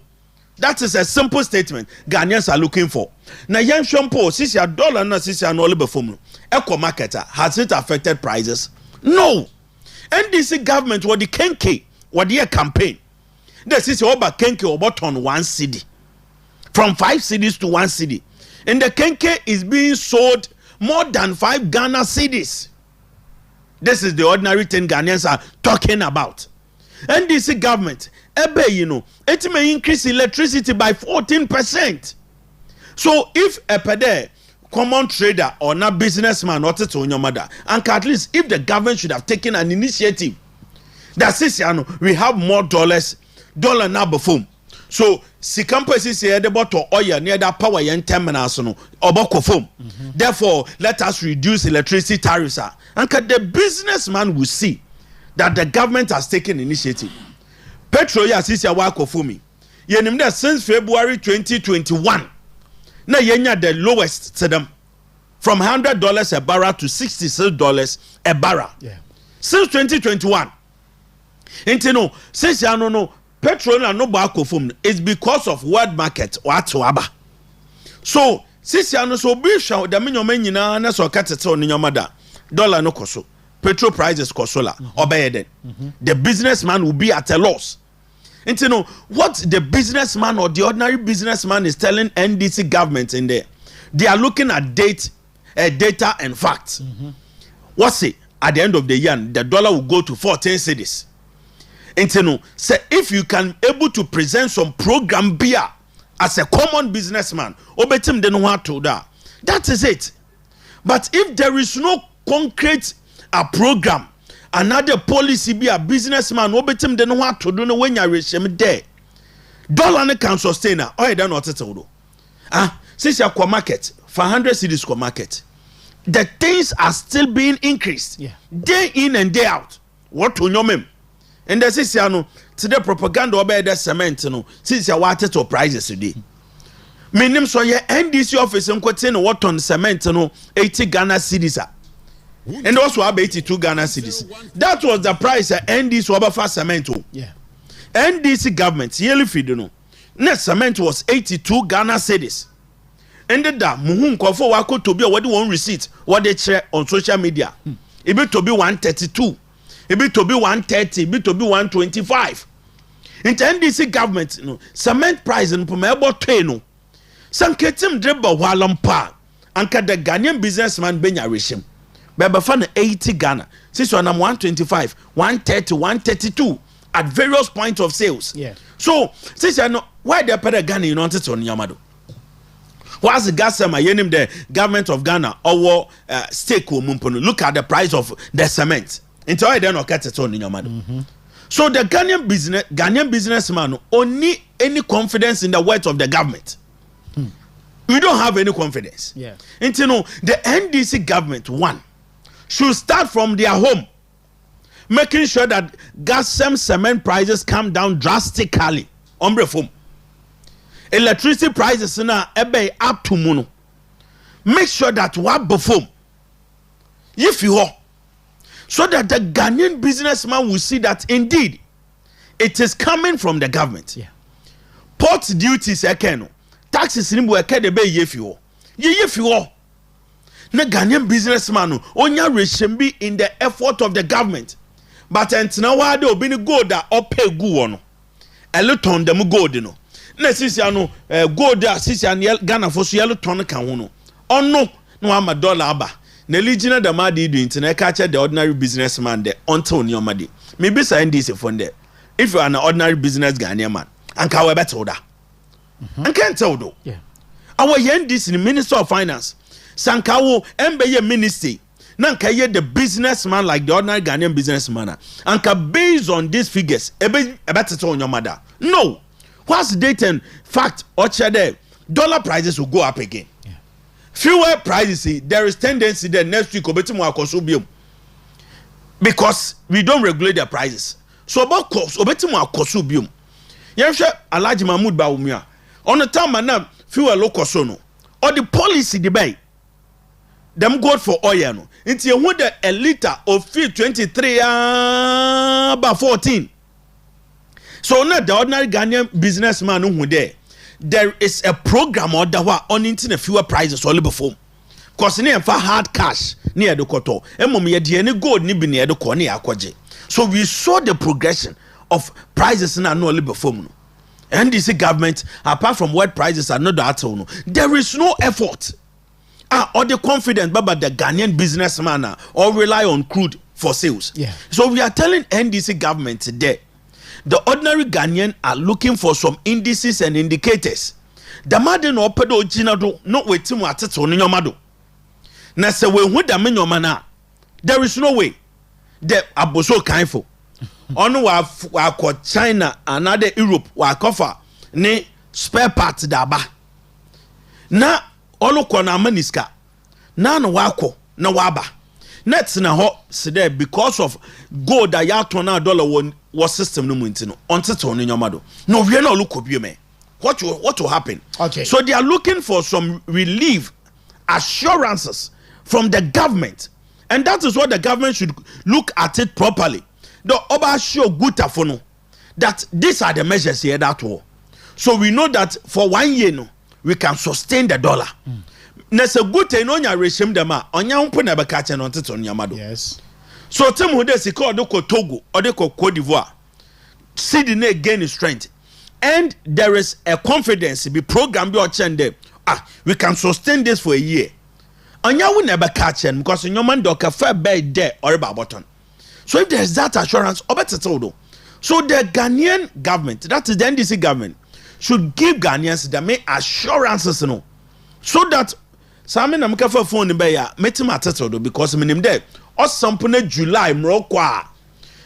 That is a simple statement Ghanaians are looking for. Na yen shompo since your dollar na since your no befom. Eco marketer has it affected prices? No. NDC government what the Kenke what the campaign. This is over Kenke about on 1 cedi. From 5 cedis to 1 cedi. And the Kenke is being sold more than 5 Ghana cedis. This is the ordinary thing Ghanaians are talking about. NDC government, it may increase electricity by 14%. So if a pede common trader or not businessman or to your mother, and at least if the government should have taken an initiative that says we have more dollar now before. So Sikampo is here the bottle oil near that power yen terminals no oboko foam. Therefore, let us reduce electricity tariffs. And the businessman will see that the government has taken initiative. Petrol ya sisi ya wako fumi. Yenimda since February 2021. Na yenya the lowest to them. From $100 a barrel to $66 a barrel. Yeah. Since 2021. Intino, since ya no petrol na no bako fumi. It's because of world market watuaba. So, since ya no so bisha da minyo menyina na so katete on nyomada. Dollar no koso. Petrol prices kosola. Obeyeden. The businessman will be at a loss. And you know what the businessman or the ordinary businessman is telling NDC government in there. They are looking at data and facts. What's it? At the end of the year, the dollar will go to 14 cedis. And you know, say if you can able to present some program beer as a common businessman, obetim den what to that is it. But if there is no concrete program, another policy be a businessman, obetim den what to do no when you reach him there. Dollar can sustain her. Oh, don't know what to do. Since your market, 500 cities co market, the things are still being increased. Yeah. Day in and day out. What to know me? And the since you know today propaganda about the cement, you know, since you wanted to prices today. Minim so ye NDC office nkote what on cement no 80 Ghana cedis. And also about 82 Ghana cedis. That was the price NDC over cement. Yeah. NDC government yearly feed no. Net cement was 82 Ghana cedis. And that muhun kofo wako to be what one receipt what they share on social media. It be to be 132. It be to be 130, it be to be 125. In the NDC government, you know, cement price in Pumebo Teno. Sanketim dribble walampa. Anka the Ghanaian businessman Benya Rishim. Baba fan 80 Ghana. Since one 125, 130, 132 at various points of sales. Yeah. So, since I know why they pay the Ghana you want it on Yamado. What's the gas yenim the government of Ghana or stake mumpono. Look at the price of the cement. Until I don't get it on Yamado. So the Ghanaian businessman only any confidence in the words of the government. We don't have any confidence. Yeah. And you know, the NDC government, one, should start from their home, making sure that gas and cement prices come down drastically. Ombre form. Electricity prices now ebe up to mono. Make sure that what before, if you are, so that the Ghanaian businessman will see that indeed it is coming from the government. Yeah. Port duties ekeno. Taxes in Buakade Bay Yefio. Yefio. Na Ghanaian businessman onya reshembi in the effort of the government. But now why do be gold that or pay guono. A little them gold no. Na sisiano gold that sisian Ghana for yellow ton can uno. Oh no I'm a dollar aba. Ne legina the madi do internet catch the ordinary businessman there until your madi. Maybe sign this for there. If you are an ordinary business Ghanaian man, and can we better that. I can't tell though. Yeah. Our this in the Minister of Finance, Sankawo Mbeye Ministry, Nankaye the businessman like the ordinary Ghanaian businessman. And based on these figures, a better on your mother. No. What's the date and fact or there? Dollar prices will go up again. Yeah. Fuel prices, there is tendency that next week because we don't regulate their prices. So about cost, obetimu akosubium. Yemshe Alhaji Mahmoud Bawumia. On the time now, fuel local sono. or the policy debate. Them go for oil no. Into you want a liter of fuel 23 by 14. So now the ordinary Ghanaian businessman who there is a program or that on into fuel prices all before. Cause near for hard cash near the koto. Any gold ni be near the corner akwaje. So we saw the progression of prices in annual before. NDC government, apart from what prices are not that no, there is no effort. Or the confident but the Ghanaian businessman or rely on crude for sales. Yeah. So we are telling NDC government today, the ordinary Ghanaian are looking for some indices and indicators. The madden or pedo jinado not waiting at it on your mado. Na se we hu da me nyoma na there is no way the aboso kanfo ono wa ko China another Europe wa kofa ne spare parts da ba na ono ko na maniska na no wa ko na wa ba net na ho se there because of gold that ya ton na dollar was system no munti no onto to no nyoma do no we na look obie me what will happen. Okay, so they are looking for some relief assurances from the government, and that is what the government should look at it properly. The Oba show good tafono that these are the measures here that war. So we know that for 1 year no, we can sustain the dollar. Nese good no nya regime dem a onya humpo na beka che no nteto nyamado. Yes. So temu hu de sika odeko Togo, odeko Cote d'Ivoire. Cedi na gain strength. And there is a confidence be program be ochende. We can sustain this for a year. Anya will never catch him because in your man doka fair bed there or about button. So if there's that assurance, obeteto. So the Ghanaian government, that is the NDC government, should give Ghanaians the main assurances, no, so that some men amka for phone be ya metim ateto because minim there or sampune July mrokwa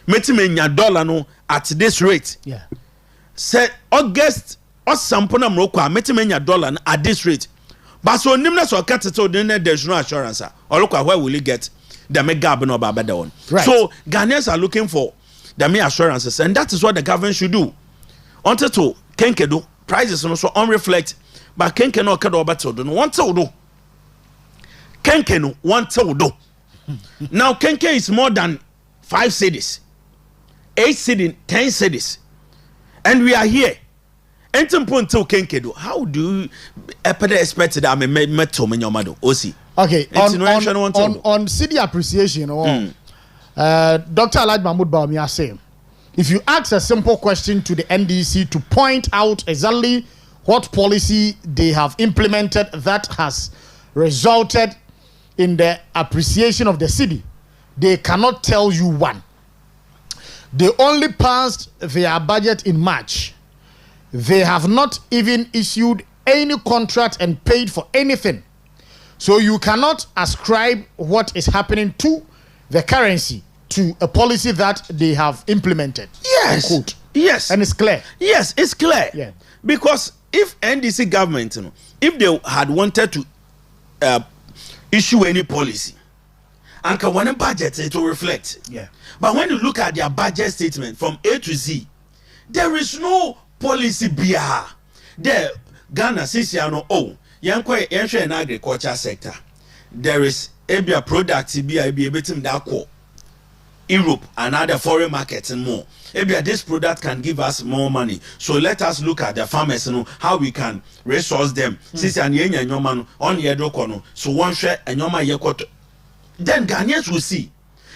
metim nya dollar no at this rate. Yeah. Say August or sampuna mrokwa metim nya dollar at this rate. But so nimness or capital, then there's no assurance. Or look at where will you get the mega no better one. Right. So Ghanaians are looking for the main assurances, and that is what the government should do. Until to kenkedo prices also unreflect, but kenke no kedo better do want to do. Kenke no want to do. Now kenke is more than 5 cities, 8 cities, 10 cities, and we are here. How do you expect that I met to me mado? Okay, on city appreciation, Dr. Alhaji Mahmoud Bawumia saying, if you ask a simple question to the NDC to point out exactly what policy they have implemented that has resulted in the appreciation of the city, they cannot tell you one. They only passed their budget in March. They have not even issued any contract and paid for anything. So you cannot ascribe what is happening to the currency to a policy that they have implemented. Yes. Quote. Yes. And it's clear. Yes, it's clear. Yeah. Because if NDC government, if they had wanted to issue any policy, and when a budget it will reflect. Yeah. But when you look at their budget statement from A to Z, there is no policy biya there. Ghana since you know in agriculture sector there is a product be betim that call Europe and other foreign markets and more. This product can give us more money, so let us look at the farmers and how we can resource them. Since and on so one share and then Ghanaians will see.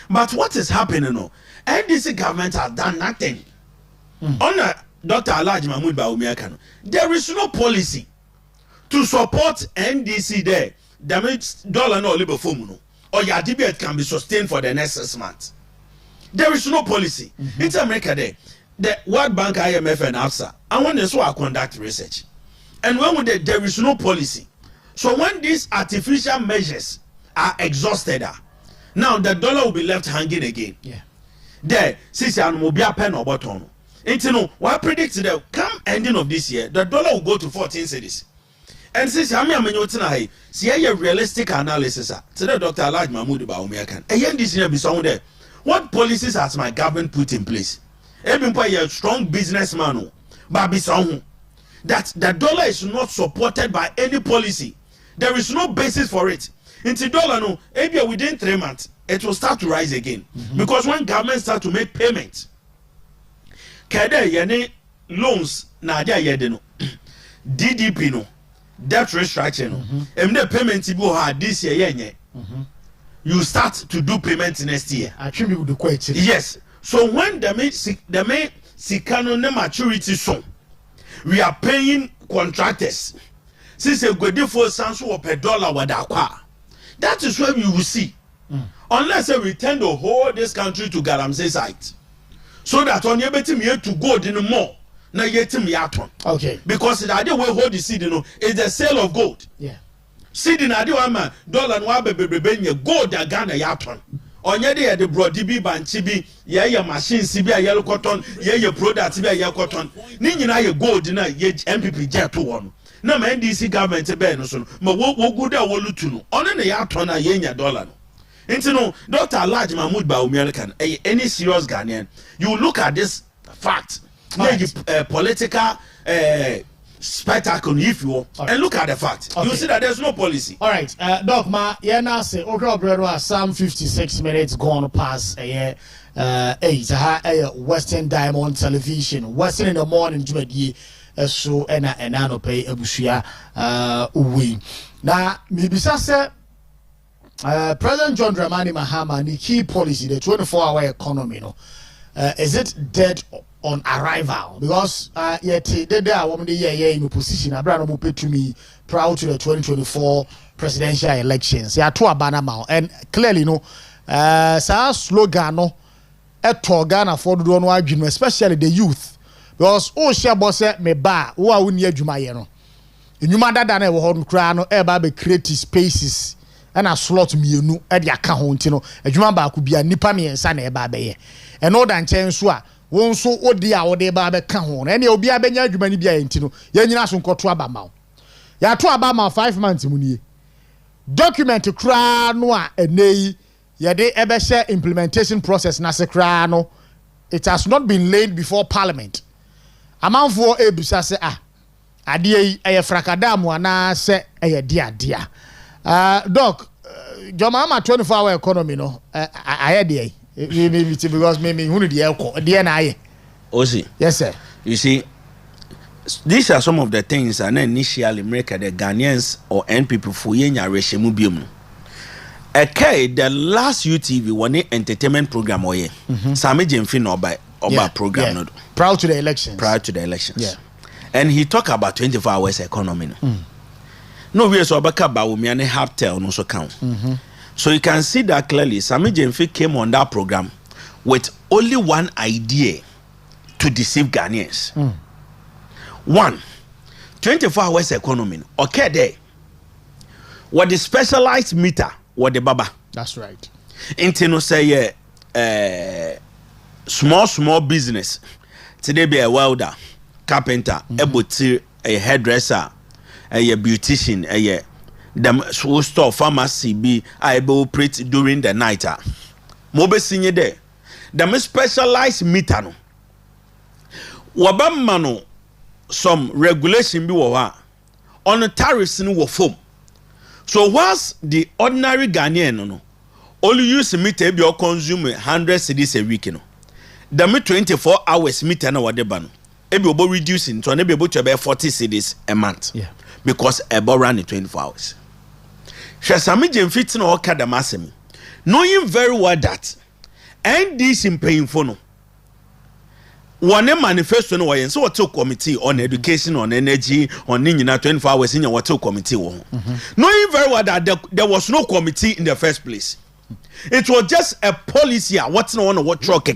But what is happening now? NDC government has done nothing. On Dr. Alhaji Mahmoud Bawumia, there is no policy to support NDC there. Damage dollar no labor form or your debate can be sustained for the next 6 months. There is no policy. In America there, the World Bank, IMF and AFSA, and when they so conduct research. And when there is no policy. So when these artificial measures are exhausted, now the dollar will be left hanging again. Yeah. There, since you will be a pen or button. What predicts that come ending of this year, the dollar will go to 14 cities. And since I'm a see a realistic analysis, today Dr. Alhaji Mahmoud Bawumia can. And this year be someone there. What policies has my government put in place? Even by a strong businessman, but be someone that the dollar is not supported by any policy There is no basis for it. Into dollar no, maybe within 3 months it will start to rise again. Because when government start to make payments, kede yene loans na dia yede no, DDP no, debt restructuring no, the payment ibu ha this year yenye. You start to do payments next year. Actually, we do quite. Yes. So when the main sikano ne maturity so, we are paying contractors. Since a good deal for sanso per dollar wadakwa. That is when you will see. Unless we tend to hold this country to Galamsey site. So that on your betting here to go in more. Now yet me aton. Okay. Because the idea we hold the seed, is the sale of gold. Yeah. Seed in idea man dollar no abebe gold da Ghana yaton. Onye de the brody bi banchi bi ye machines bi a yellow cotton ye products bi a yellow cotton. Ni nyina ye gold na ye MPP jet to one. Na ma NDC government be no so ma wo good a wo lutu no. Ono na yaton na ye nya dollar no. Into no, Dr. Alhaji Mahmoud Bawumia any serious Ghanaian, you look at this fact, political spectacle, if you will, and look at the fact. You see that there's no policy. All right, Doc, now say, okay, some 56 minutes gone past a 8. Western Diamond Television, Western in the morning, Jumedi, so and I no pay Abushia, we. Now, maybe say. President John Dramani Mahama, the key policy, the 24-hour economy, is it dead on arrival? Because yet they are woman in opposition. Abraham will pay to me prior to the 2024 presidential elections. Yeah, to Abanama, and clearly sa slogan Ghana for the one argument, especially the youth, because share boss me ba who are near Jumayeno. In you mother than ever hold crown eba be create spaces. And a slot mienu at the account, adwuma ba could be a nipa me and son eba be and all than chance won so odia or de ba be ka ho and you be a benya adwuma ni bia entino ya nyina so nkoto abama ya to abama 5 months muni document kra no a enei ya de ebe share implementation process na se kra no it has not been laid before parliament amanfo ebusa se ade yi eye frakadamu ana se eye dia Doc, Jomama 24-hour economy no. I had the because maybe who the airco DNA. Osi. Yes, sir. You see, these are some of the things and initially make the Ghanaians or NPP for yenya reshemu biom. Okay, the last UTV one entertainment program oye. Sami Jemfi no by program no. Prior to the elections. Prior to the elections. Yeah. And he talk about 24 hours economy. No, we are so about Bawumia have tell no so count. So you can see that clearly. Sami Jemfi came on that program with only one idea to deceive Ghanaians. 1, 24 hours economy. Okay, there. What the specialized meter, what the baba. That's right. Intino say small business. Today be a welder, carpenter, a butcher, a hairdresser. A beautician, the store pharmacy be able to operate during the night. Mobe sinye there. The specialized meter no. Wabamano some regulation be wawa on the tariffs in wo form. So whilst the ordinary Ghanaian no only use meter be or consume 100 cedis a week no. The 24 hours meter na wadeba no. Ebi obo reducing to be able to be 40 cedis a month. Yeah. Because a bar ran in 24 hours. Shasami Jemfit no Kadamasemi. Knowing very well that and this in paying for no. One manifesto no way, so what committee on education, on energy, on 24 hours in your committee. Knowing very well that there was no committee in the first place. It was just a policy. What's no one what truck.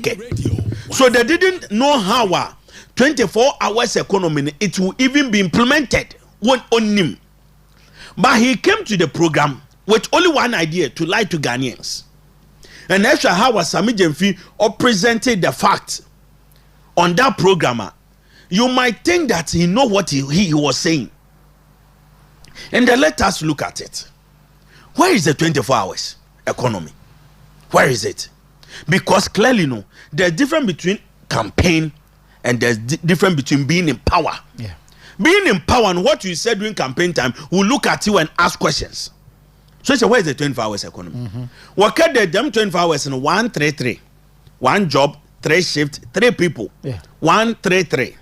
So they didn't know how 24 hours economy it will even be implemented. One on him, but he came to the program with only one idea to lie to Ghanaians. And that's how Sami Jemfi presented the fact on that programmer. You might think that he know what he was saying. And then let us look at it. Where is the 24 hours economy? Where is it? Because clearly, no, there's difference between campaign and there's difference between being in power. Yeah. Being in power and what you said during campaign time will look at you and ask questions. So where is the 24 hours economy? What can they them 24 hours in 133? 1 job, 3 shift, 3 people. 133.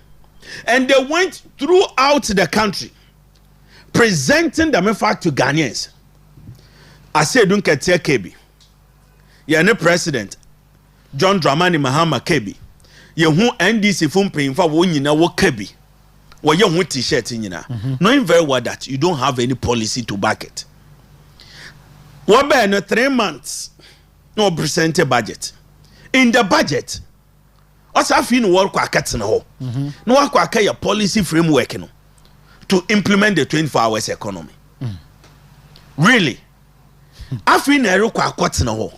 And they went throughout the country presenting the fact to Ghanaians. I said, don't get KB. You're the president, John Dramani Mahama KB. You who NDC from paying for one you know what KB. Well, you want t-shirt in knowing very well that you don't have any policy to back it. What about 3 months? No present a budget. In the budget, what's happening? Work no work a policy framework to implement the 24 hours economy. Really? I feel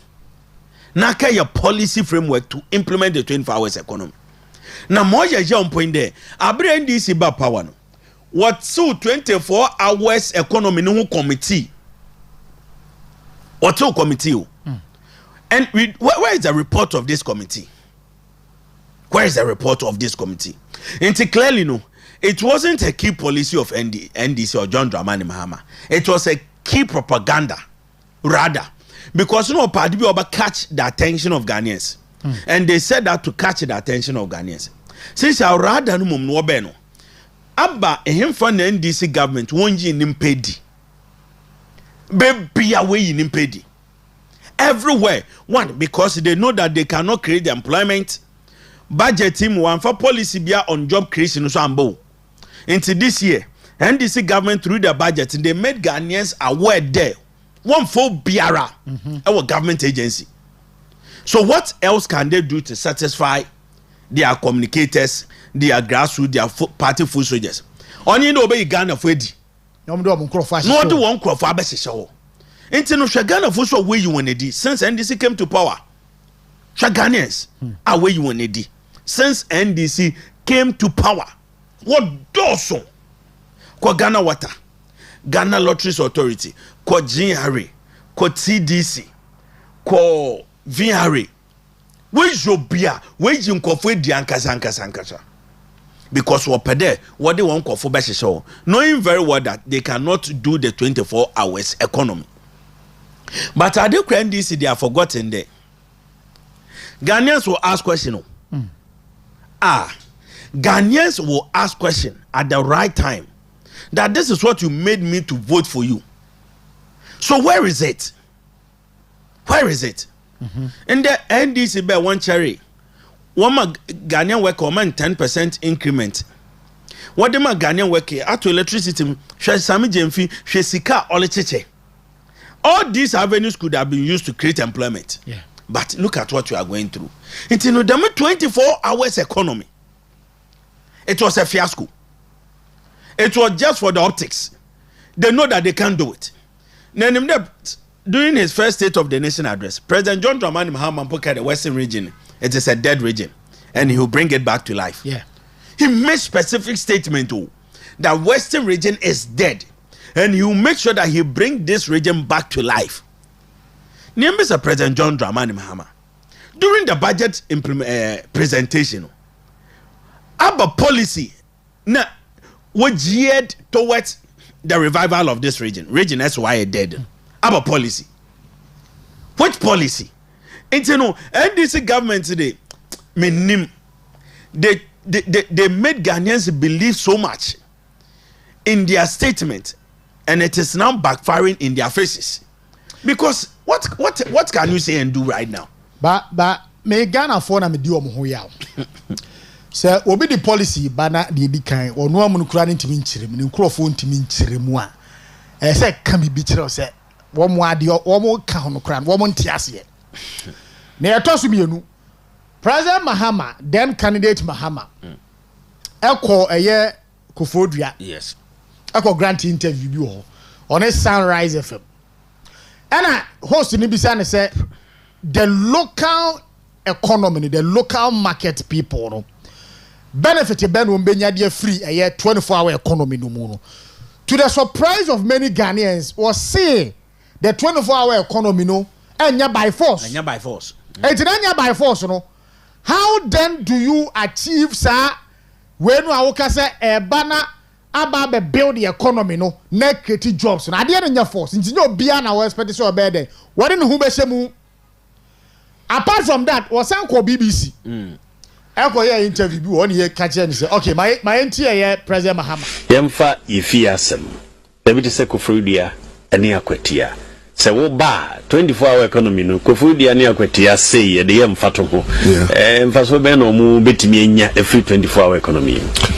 Naka your policy framework to implement the 24 hours economy. Now, more on point there. I bring this about power. What so 24 hours economy no committee? What so committee? And where is the report of this committee? Where is the report of this committee? And clearly, no, it wasn't a key policy of NDC or John Dramani Mahama. It was a key propaganda, rather, because party will catch the attention of Ghanaians, and they said that to catch the attention of Ghanaians. Since our rather no mum no beno, abba him from the NDC government won't you nimpedi, baby away in nimpedi. Everywhere, one, because they know that they cannot create the employment. Budget team one for policy be on job creation so ambo. Into this year, NDC government through the budget, they made Ghanaians aware there. One for Biara, our government agency. So what else can they do to satisfy their communicators, their grassroots, their party food soldiers? Only know be Ghana for it. No do one crop for Abesha. Into no Ghana for so where you want to since NDC came to power. Ghanaians are where you want to since NDC came to power. What does so? Kwa Ghana Water, Ghana Lotteries Authority, kwa GRA, kwa TDC, kwa VRA. Where you be? Where you go for the ankasa? Because what pede, what they want for best show, knowing very well that they cannot do the 24 hours economy. But are they NDC? They are forgotten there. Ghanaians will ask question. Ghanaians will ask question at the right time. That this is what you made me to vote for you. So where is it? Where is it? In the NDC by one cherry, one Ghanaian worker man 10% increment. What the Ghanaian worker at electricity, she sami jemfi, she sika olecheche. All these avenues could have been used to create employment. Yeah. But look at what you are going through. It's in the 24 hours economy. It was a fiasco. It was just for the optics. They know that they can't do it. During his first State of the Nation address, President John Dramani Mahama spoke at the Western region. It is a dead region, and he will bring it back to life. Yeah. He made specific statement that Western region is dead, and he will make sure that he bring this region back to life. Name Mr. President John Dramani Mahama. During the budget presentation, our policy now was geared towards the revival of this region. Region SY dead. Our policy. Which policy? It's NDC government today. They made Ghanaians believe so much in their statement, and it is now backfiring in their faces. Because what can you say and do right now? But me Ghana for na me di omo ho yaw. Say obi the policy bana de di kan onu amu kura ne ntimi nkyerem ne nkrofo ntimi nkyeremu a say ka me bi kyerɛ say wo mo ade wo mo ka ho no kura wo mo ntiase. Na yetoso mienu President Mahama, then candidate Mahama. Eko eye Kofodua. Yes. Eko grant interview bi ho on a Sunrise FM. And I host in Ibisane said the local economy, the local market people, no, benefit Ben Umbenya free a year 24-hour economy no more. To the surprise of many Ghanaians, was say the 24-hour economy no enya by force. Enya by force. It's enya by force, no. How then do you achieve, sir, when you say a banner aba be build the economy no na create jobs na ade no nya force nti no bia na we expect so be there what no hu be shemu apart from that was anko BBC eko ye interview bi won ye catch and say okay my entire ye President Mahama yemfa ifi asem David se kofrudia ene akwatia se wo ba 24-hour economy no kofrudia ne akwatia say ye de yemfa to ho mfa so be no mu betimi enya a free 24-hour economy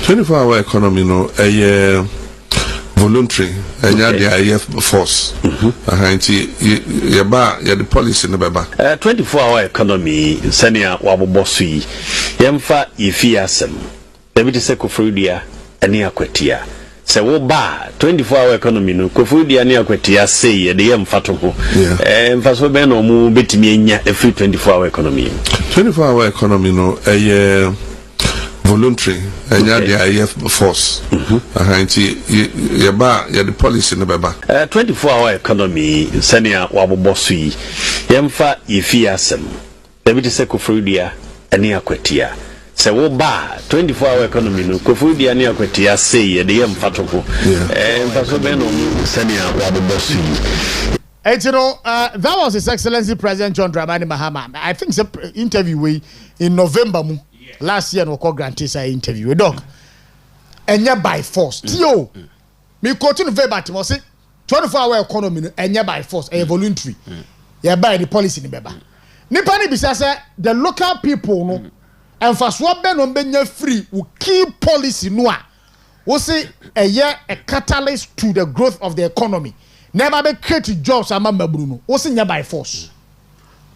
24-hour economy no voluntary enya the IF force ahanti ye ba ye the policy no beba 24-hour economy senia waboboso yi yemfa ifi asem David se kofrudia ene akwatia se wo ba 24-hour economy no kofrudia ne akwatia say ye de yemfa to ho mfa so be no mu betimi enya a free 24-hour economy 24-hour economy no voluntary enya the IF force ahanti ye ba ye the policy no beba 24-hour economy senia waboboso yi yemfa ifi asem David se kofrudia ene akwatia se wo ba 24-hour economy no kofrudia ne akwatia say ye de yemfa to ho mfa so be no senia waboboso yi. And you know, that was His Excellency President John Dramani Mahama. I think the interview we in November last year, we call grantees interview. Dog, and yeah by force. Tio, me continue verbatim. Was it 24-hour economy and yeah by force, a voluntary. Yeah by the policy in Beba. Nipani bisasa the local people no, and for swap ben on benya free will keep policy noa. Was it a year a catalyst to the growth of the economy? Never be create jobs among Bruno. Osi by force.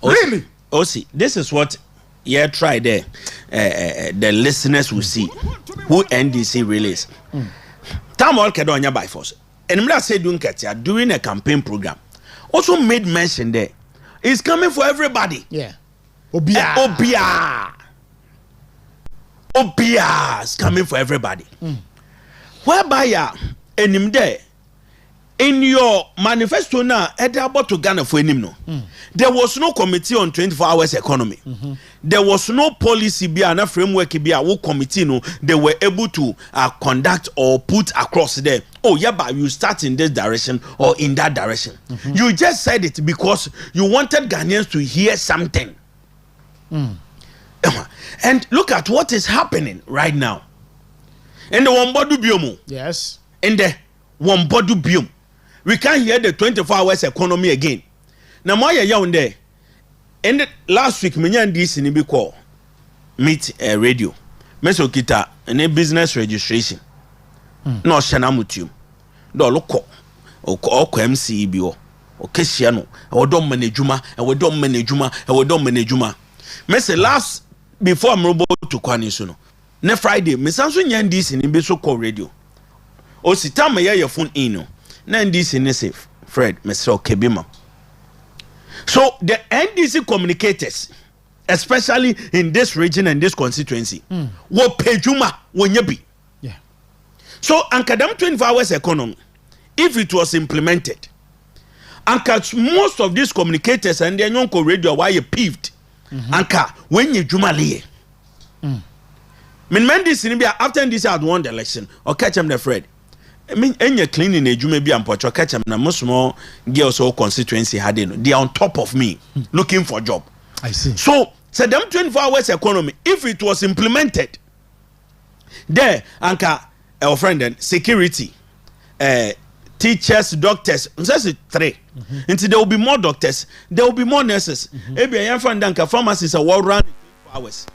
Really? Osi, this is what you try there. The listeners will see who NDC release. Tam all kedonya by force. And I'm say doing a campaign program. Also made mention there. It's coming for everybody. Yeah. Obia is coming for everybody. Whereby ya enim there. In your manifesto now, about to Ghana for him no. There was no committee on 24 hours economy. There was no policy be and framework be a committee no. They were able to conduct or put across there. Oh yeah, but you start in this direction or in that direction. You just said it because you wanted Ghanaians to hear something. And look at what is happening right now. In the Wambodu Biomo. Yes. In the Wambodu Biom. We can't hear the 24 hours economy again. Now, my young there. And last week, me and this in call meet a radio. Manso kita and a business registration. No shana mutu. Do look or MC bio or Kesiano or Dom Manejuma and we don't manejuma and we don't manejuma. Mess last before I'm robot to Kwanisono. Ne Friday, Miss Samson yan this in Biso call radio. O sitama ya your phone in. Na NDC in safe Fred Mr. Kebima. So the NDC communicators, especially in this region and this constituency, were pejuma wenyebi. Yeah. So Ankadam 24 hours economy, if it was implemented, Anka most of these communicators and their young radio why you peeved. Anka when you juma liye. Min this in after this had won the election or catch him the Fred. I mean, any cleaning a jume be and pocho catch them na most more girls or constituency had in. They are on top of me looking for job. I see. So them 24 hours economy, if it was implemented, there anka our friend then security, teachers, doctors, says 3. Until there will be more doctors, there will be more nurses. Maybe I find anka pharmacists are well run 24 hours.